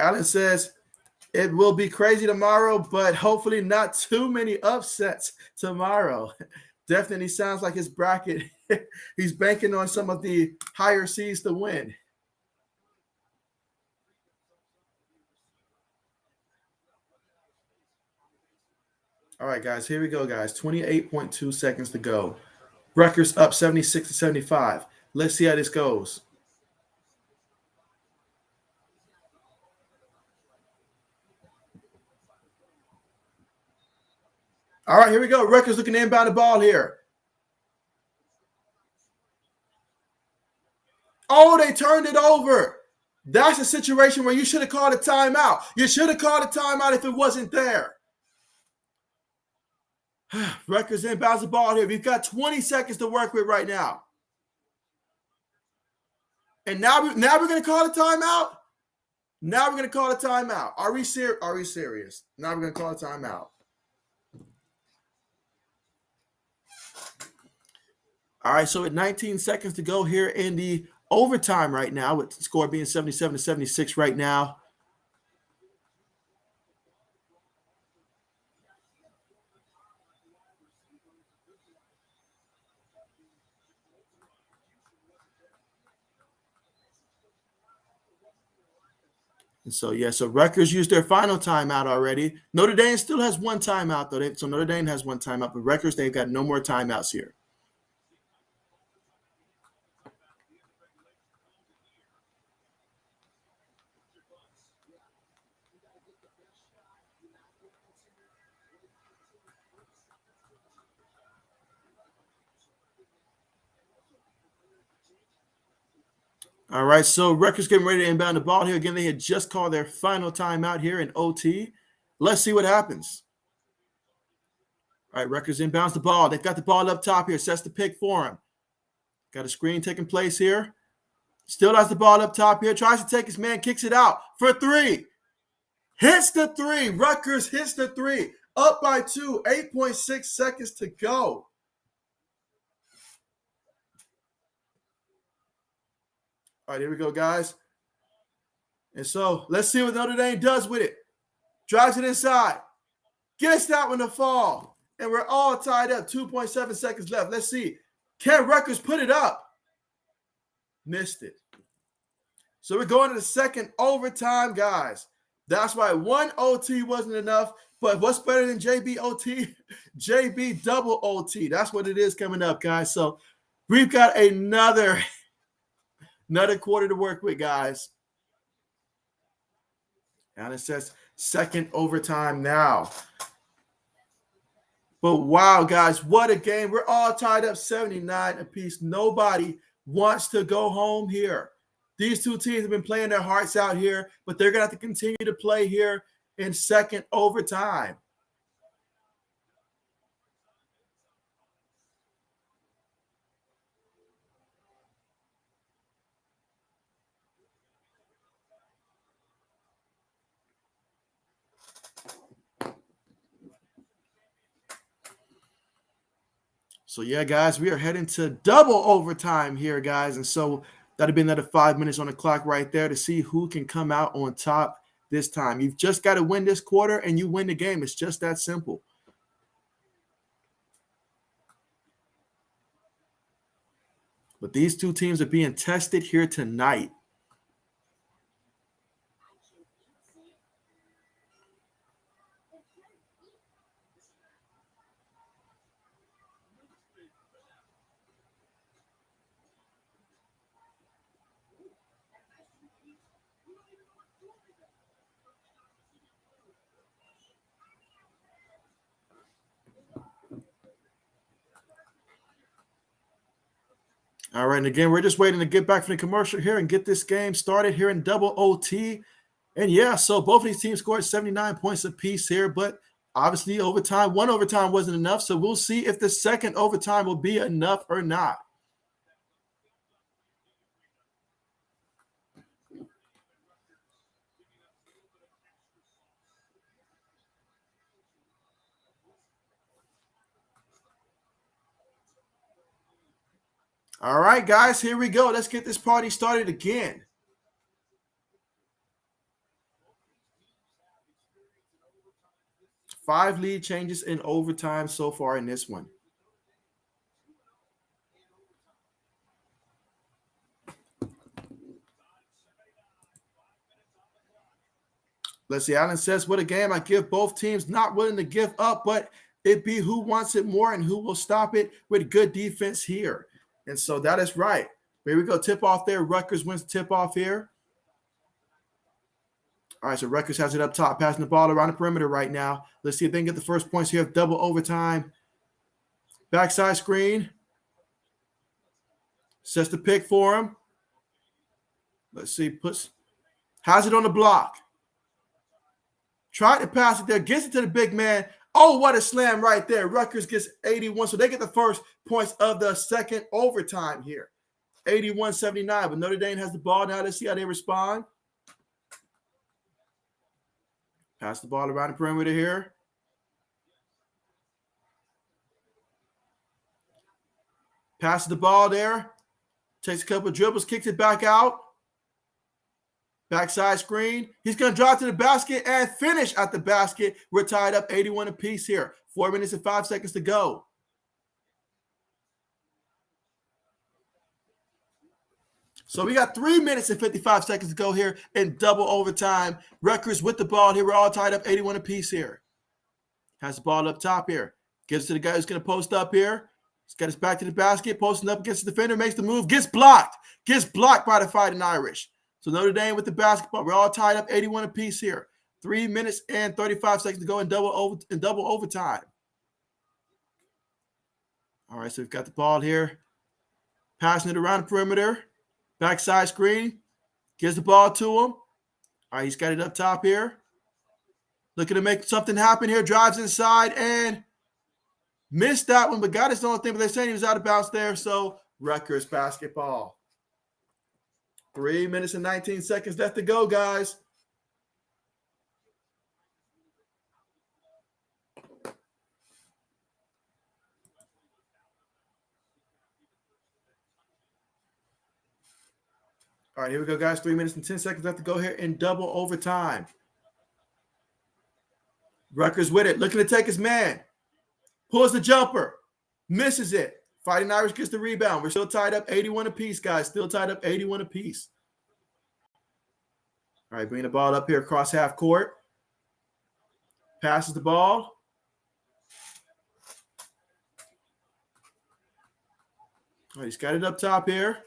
Alan says, it will be crazy tomorrow, but hopefully not too many upsets tomorrow. Definitely sounds like his bracket. He's banking on some of the higher seeds to win. All right, guys, here we go, guys. 28.2 seconds to go. Rutgers up 76-75. Let's see how this goes. All right, here we go. Rutgers looking to inbound the ball here. Oh, they turned it over. That's a situation where you should have called a timeout. You should have called a timeout if it wasn't there. Rutgers inbounds the ball here. We've got 20 seconds to work with right now. And now we're going to call a timeout? Now we're going to call a timeout. Are we serious? Now we're going to call a timeout. All right, so at 19 seconds to go here in the overtime right now, with the score being 77-76 right now. And so, yeah, so Rutgers used their final timeout already. Notre Dame still has one timeout, though. So Notre Dame has one timeout, but Rutgers, they've got no more timeouts here. All right, so Rutgers getting ready to inbound the ball here. Again, they had just called their final timeout here in OT. Let's see what happens. All right, Rutgers inbounds the ball. They've got the ball up top here. Sets the pick for him. Got a screen taking place here. Still has the ball up top here. Tries to take his man, kicks it out for three. Hits the three. Rutgers hits the three. Up by 2. 8.6 seconds to go. All right, here we go, guys. And so let's see what Notre Dame does with it. Drives it inside. Gets that one to fall. And we're all tied up. 2.7 seconds left. Let's see. Can Rutgers put it up? Missed it. So we're going to the second overtime, guys. That's why one OT wasn't enough. But what's better than JB OT? JB double OT. That's what it is coming up, guys. So we've got another quarter to work with, guys. And it says second overtime now. But wow, guys, what a game. We're all tied up 79 apiece. Nobody wants to go home here. These two teams have been playing their hearts out here, but they're going to have to continue to play here in second overtime. So, yeah, guys, we are heading to double overtime here, guys. And so that'll be another 5 minutes on the clock right there to see who can come out on top this time. You've just got to win this quarter and you win the game. It's just that simple. But these two teams are being tested here tonight. All right, and again, we're just waiting to get back from the commercial here and get this game started here in double OT. And yeah, so both of these teams scored 79 points apiece here, but obviously one overtime wasn't enough. So we'll see if the second overtime will be enough or not. All right, guys, here we go. Let's get this party started again. 5 lead changes in overtime so far in this one. Let's see. Allen says, what a game. I give both teams not willing to give up, but it be who wants it more and who will stop it with good defense here. And so that is right. Here we go. Tip off there. Rutgers wins tip off here. All right, so Rutgers has it up top, passing the ball around the perimeter right now. Let's see if they can get the first points here. Double overtime. Backside screen. Sets the pick for him. Let's see. Has it on the block. Tried to pass it there. Gets it to the big man. Oh, what a slam right there. Rutgers gets 81. So they get the first points of the second overtime here. 81-79. But Notre Dame has the ball now. Let's see how they respond. Pass the ball around the perimeter here. Passes the ball there. Takes a couple of dribbles, kicks it back out. Backside screen. He's going to drive to the basket and finish at the basket. We're tied up 81 apiece here. 4 minutes and 5 seconds to go. So we got 3 minutes and 55 seconds to go here in double overtime. Rutgers with the ball here. We're all tied up 81 apiece here. Has the ball up top here. Gives it to the guy who's going to post up here. He's got his back to the basket. Posting up against the defender. Makes the move. Gets blocked. Gets blocked by the Fighting Irish. So Notre Dame with the basketball. We're all tied up 81 apiece here. 3 minutes and 35 seconds to go in double overtime. All right, so we've got the ball here. Passing it around the perimeter. Backside screen. Gives the ball to him. All right, he's got it up top here. Looking to make something happen here. Drives inside and missed that one, but got his own thing. But they're saying he was out of bounds there. So Rutgers basketball. 3 minutes and 19 seconds left to go, guys. All right, here we go, guys. 3 minutes and 10 seconds left to go here in double overtime. Rutgers with it. Looking to take his man. Pulls the jumper. Misses it. Fighting Irish gets the rebound. We're still tied up 81 apiece, guys. Still tied up 81 apiece. All right, bring the ball up here across half court. Passes the ball. All right, he's got it up top here.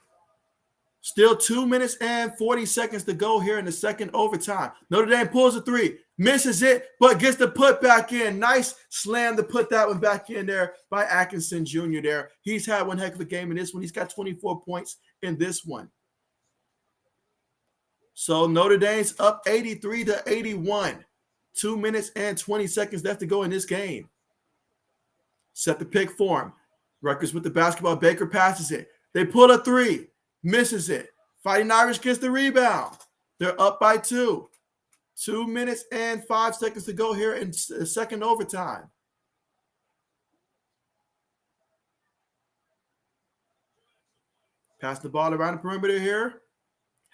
Still 2 minutes and 40 seconds to go here in the second overtime. Notre Dame pulls a three, misses it, but gets the put back in. Nice slam to put that one back in there by Atkinson Jr. there. He's had one heck of a game in this one. He's got 24 points in this one. So Notre Dame's up 83-81. 2 minutes and 20 seconds left to go in this game. Set the pick for him. Rutgers with the basketball. Baker passes it. They pull a three. Misses it. Fighting Irish gets the rebound. They're up by 2. 2 minutes and 5 seconds to go here in the second overtime. Pass the ball around the perimeter here.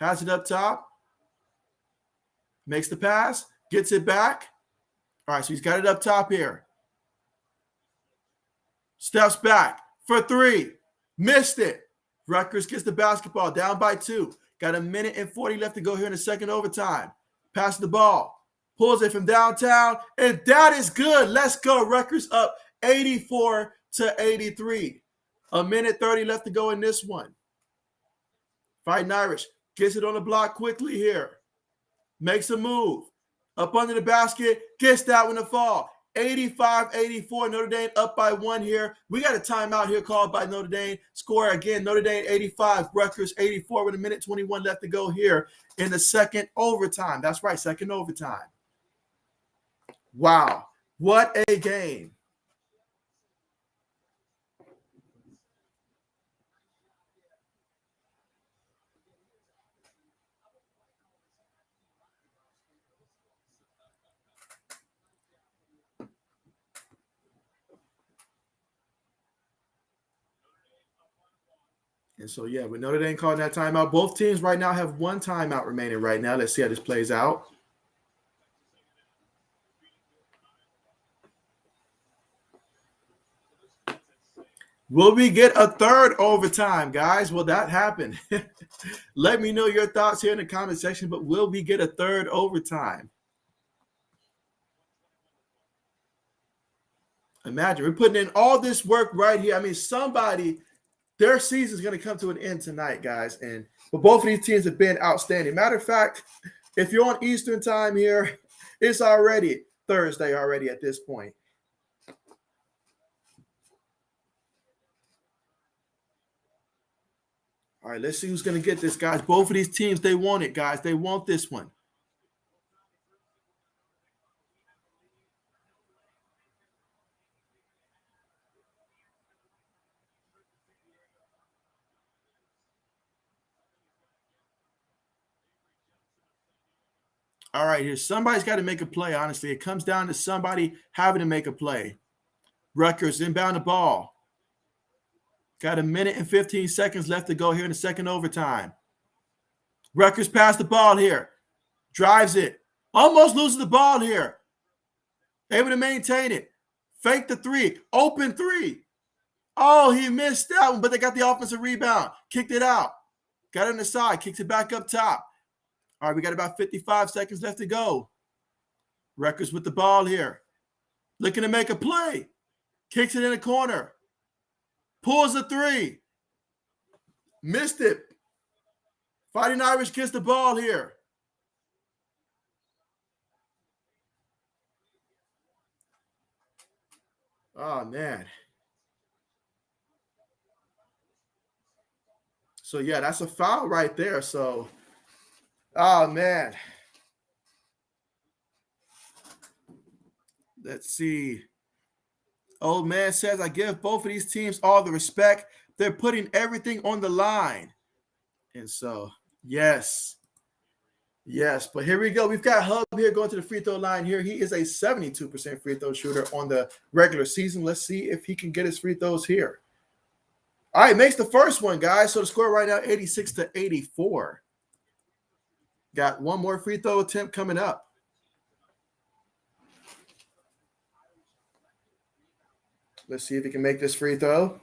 Has it up top. Makes the pass. Gets it back. All right, so he's got it up top here. Steps back for 3. Missed it. Rutgers gets the basketball down by 2. Got a minute and 40 left to go here in the second overtime. Pass the ball. Pulls it from downtown. And that is good. Let's go. Rutgers up 84-83. A minute 30 left to go in this one. Fighting Irish gets it on the block quickly here. Makes a move. Up under the basket. Gets that one to fall. 85-84. Notre Dame up by 1 here. We got a timeout here called by Notre Dame. Score again. Notre Dame 85. Rutgers 84 with a minute 21 left to go here in the second overtime. That's right. Second overtime. Wow. What a game. And so, yeah, with Notre Dame calling that timeout, both teams right now have 1 timeout remaining right now. Let's see how this plays out. Will we get a third overtime, guys? Will that happen? Let me know your thoughts here in the comment section, but will we get a third overtime? Imagine we're putting in all this work right here. I mean, their season is going to come to an end tonight, guys. But both of these teams have been outstanding. Matter of fact, if you're on Eastern time here, it's already Thursday already at this point. All right, let's see who's going to get this, guys. Both of these teams, they want it, guys. They want this one. All right, here. Somebody's got to make a play, honestly. It comes down to somebody having to make a play. Rutgers inbound the ball. Got a minute and 15 seconds left to go here in the second overtime. Rutgers passed the ball here. Drives it. Almost loses the ball here. Able to maintain it. Fake the three. Open three. Oh, he missed that one, but they got the offensive rebound. Kicked it out. Got it on the side. Kicks it back up top. All right, we got about 55 seconds left to go. Rutgers with the ball here. Looking to make a play. Kicks it in the corner. Pulls the three. Missed it. Fighting Irish gets the ball here. Oh, man. So, yeah, that's a foul right there. So, oh, man. Let's see. Old man says, I give both of these teams all the respect. They're putting everything on the line. And so, yes. Yes, but here we go. We've got Hub here going to the free throw line here. He is a 72% free throw shooter on the regular season. Let's see if he can get his free throws here. All right, makes the first one, guys. So the score right now, 86-84. Got one more free throw attempt coming up. Let's see if he can make this free throw.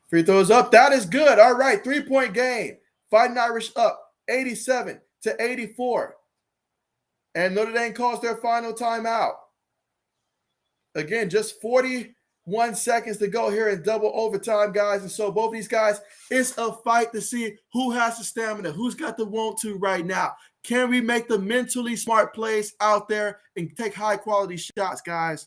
Free throws up. That is good. All right, 3-point game. Fighting Irish up 87-84. And Notre Dame calls their final timeout. Again, just 41 seconds to go here in double overtime, guys. And so both these guys, it's a fight to see who has the stamina, who's got the want to right now. Can we make the mentally smart plays out there and take high-quality shots, guys?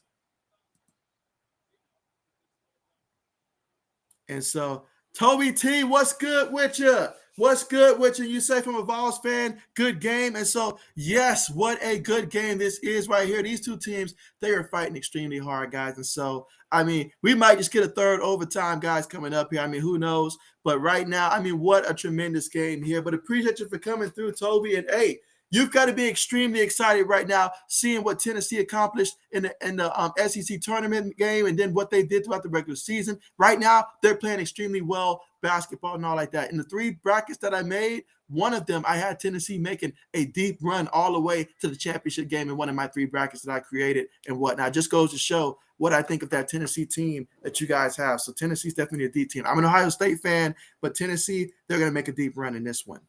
And so, Toby T, what's good with you? What's good with you? You say from a Vols fan, good game. And so, yes, what a good game this is right here. These two teams, they are fighting extremely hard, guys. And so, I mean, we might just get a third overtime, guys, coming up here. I mean, who knows? But right now, I mean, what a tremendous game here. But appreciate you for coming through, Toby. And, hey, you've got to be extremely excited right now, seeing what Tennessee accomplished in the SEC tournament game and then what they did throughout the regular season. Right now, they're playing extremely well basketball and all like that. In the three brackets that I made, one of them, I had Tennessee making a deep run all the way to the championship game in one of my three brackets that I created and whatnot. It just goes to show what I think of that Tennessee team that you guys have. So Tennessee's definitely a deep team. I'm an Ohio State fan, but Tennessee, they're going to make a deep run in this one.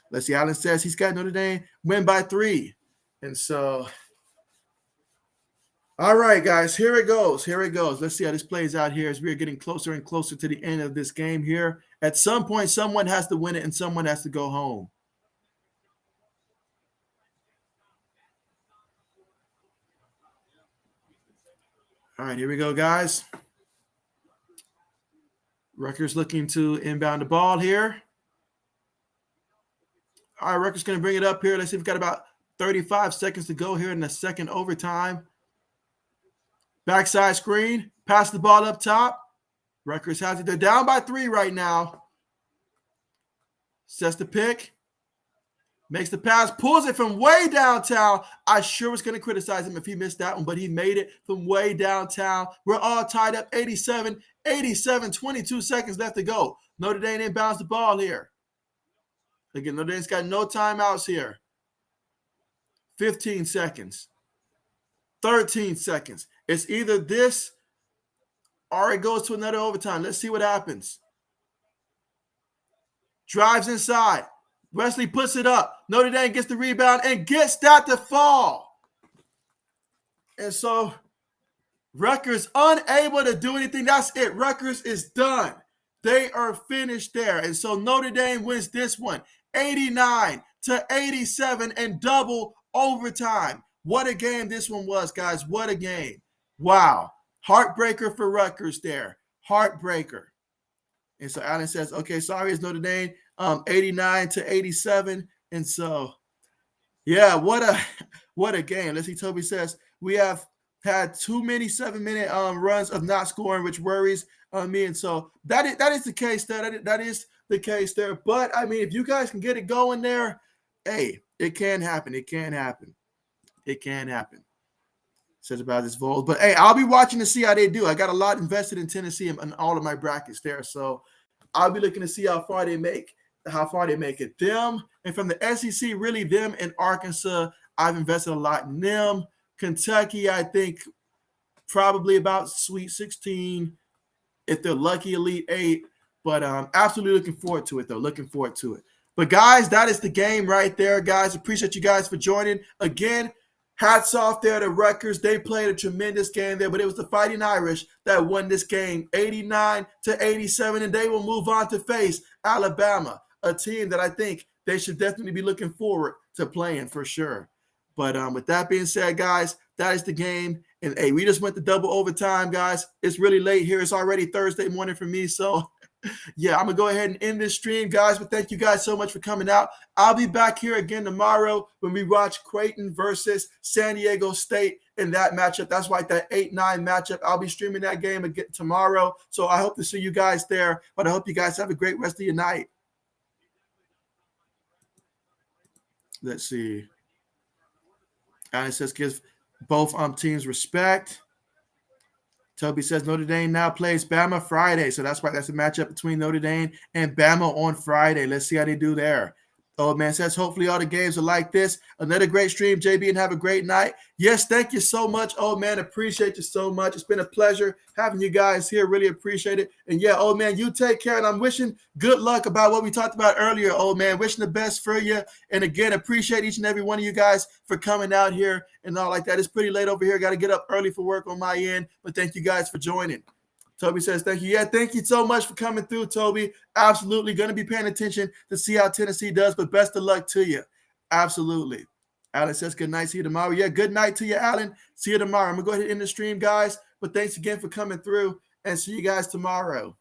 Let's see. Allen says he's got Notre Dame win by 3. And so, all right, guys, here it goes. Here it goes. Let's see how this plays out here as we're getting closer and closer to the end of this game here. At some point, someone has to win it and someone has to go home. All right, here we go, guys. Rutgers looking to inbound the ball here. All right, Rutgers going to bring it up here. Let's see if we've got about 35 seconds to go here in the second overtime. Backside screen. Pass the ball up top. Rutgers has it. They're down by 3 right now. Sets the pick. Makes the pass. Pulls it from way downtown. I sure was going to criticize him if he missed that one, but he made it from way downtown. We're all tied up 87, 22 seconds left to go. Notre Dame inbounds the ball here. Again, Notre Dame's got no timeouts here. 15 seconds. 13 seconds. It's either this or it goes to another overtime. Let's see what happens. Drives inside. Wesley puts it up. Notre Dame gets the rebound and gets that to fall. And so Rutgers unable to do anything. That's it. Rutgers is done. They are finished there. And so Notre Dame wins this one 89-87 and double overtime. What a game this one was, guys. What a game. Wow. Heartbreaker for Rutgers there. Heartbreaker. And so Allen says, okay, sorry, it's Notre Dame 89-87. And so, yeah, what a game. Let's see, Toby says, we have had too many 7-minute runs of not scoring, which worries me. And so that is the case there. That is the case there. But, I mean, if you guys can get it going there, hey, it can happen. It can happen. It can happen. Says about this Vols. But, hey, I'll be watching to see how they do. I got a lot invested in Tennessee and all of my brackets there. So I'll be looking to see how far they make it. Them, and from the SEC, really them and Arkansas, I've invested a lot in them. Kentucky, I think probably about Sweet 16, if they're lucky, Elite 8. But absolutely looking forward to it, though. Looking forward to it. But, guys, that is the game right there, guys. Appreciate you guys for joining. Again, hats off there to Rutgers. They played a tremendous game there, but it was the Fighting Irish that won this game 89-87, and they will move on to face Alabama, a team that I think they should definitely be looking forward to playing for sure. But with that being said, guys, that is the game. And, hey, we just went to double overtime, guys. It's really late here. It's already Thursday morning for me, so yeah, I'm going to go ahead and end this stream, guys. But thank you guys so much for coming out. I'll be back here again tomorrow when we watch Creighton versus San Diego State in that matchup. That's like that 8-9 matchup. I'll be streaming that game again tomorrow. So I hope to see you guys there. But I hope you guys have a great rest of your night. Let's see. And it says give both teams respect. Toby says Notre Dame now plays Bama Friday. So that's right. That's a matchup between Notre Dame and Bama on Friday. Let's see how they do there. Old man says, hopefully all the games are like this. Another great stream, JB, and have a great night. Yes, thank you so much, old man. Appreciate you so much. It's been a pleasure having you guys here. Really appreciate it. And, yeah, old man, you take care. And I'm wishing good luck about what we talked about earlier, old man. Wishing the best for you. And, again, appreciate each and every one of you guys for coming out here and all like that. It's pretty late over here. Got to get up early for work on my end. But thank you guys for joining. Toby says, thank you. Yeah, thank you so much for coming through, Toby. Absolutely going to be paying attention to see how Tennessee does, but best of luck to you. Absolutely. Alan says, good night. See you tomorrow. Yeah, good night to you, Alan. See you tomorrow. I'm going to go ahead and end the stream, guys, but thanks again for coming through, and see you guys tomorrow.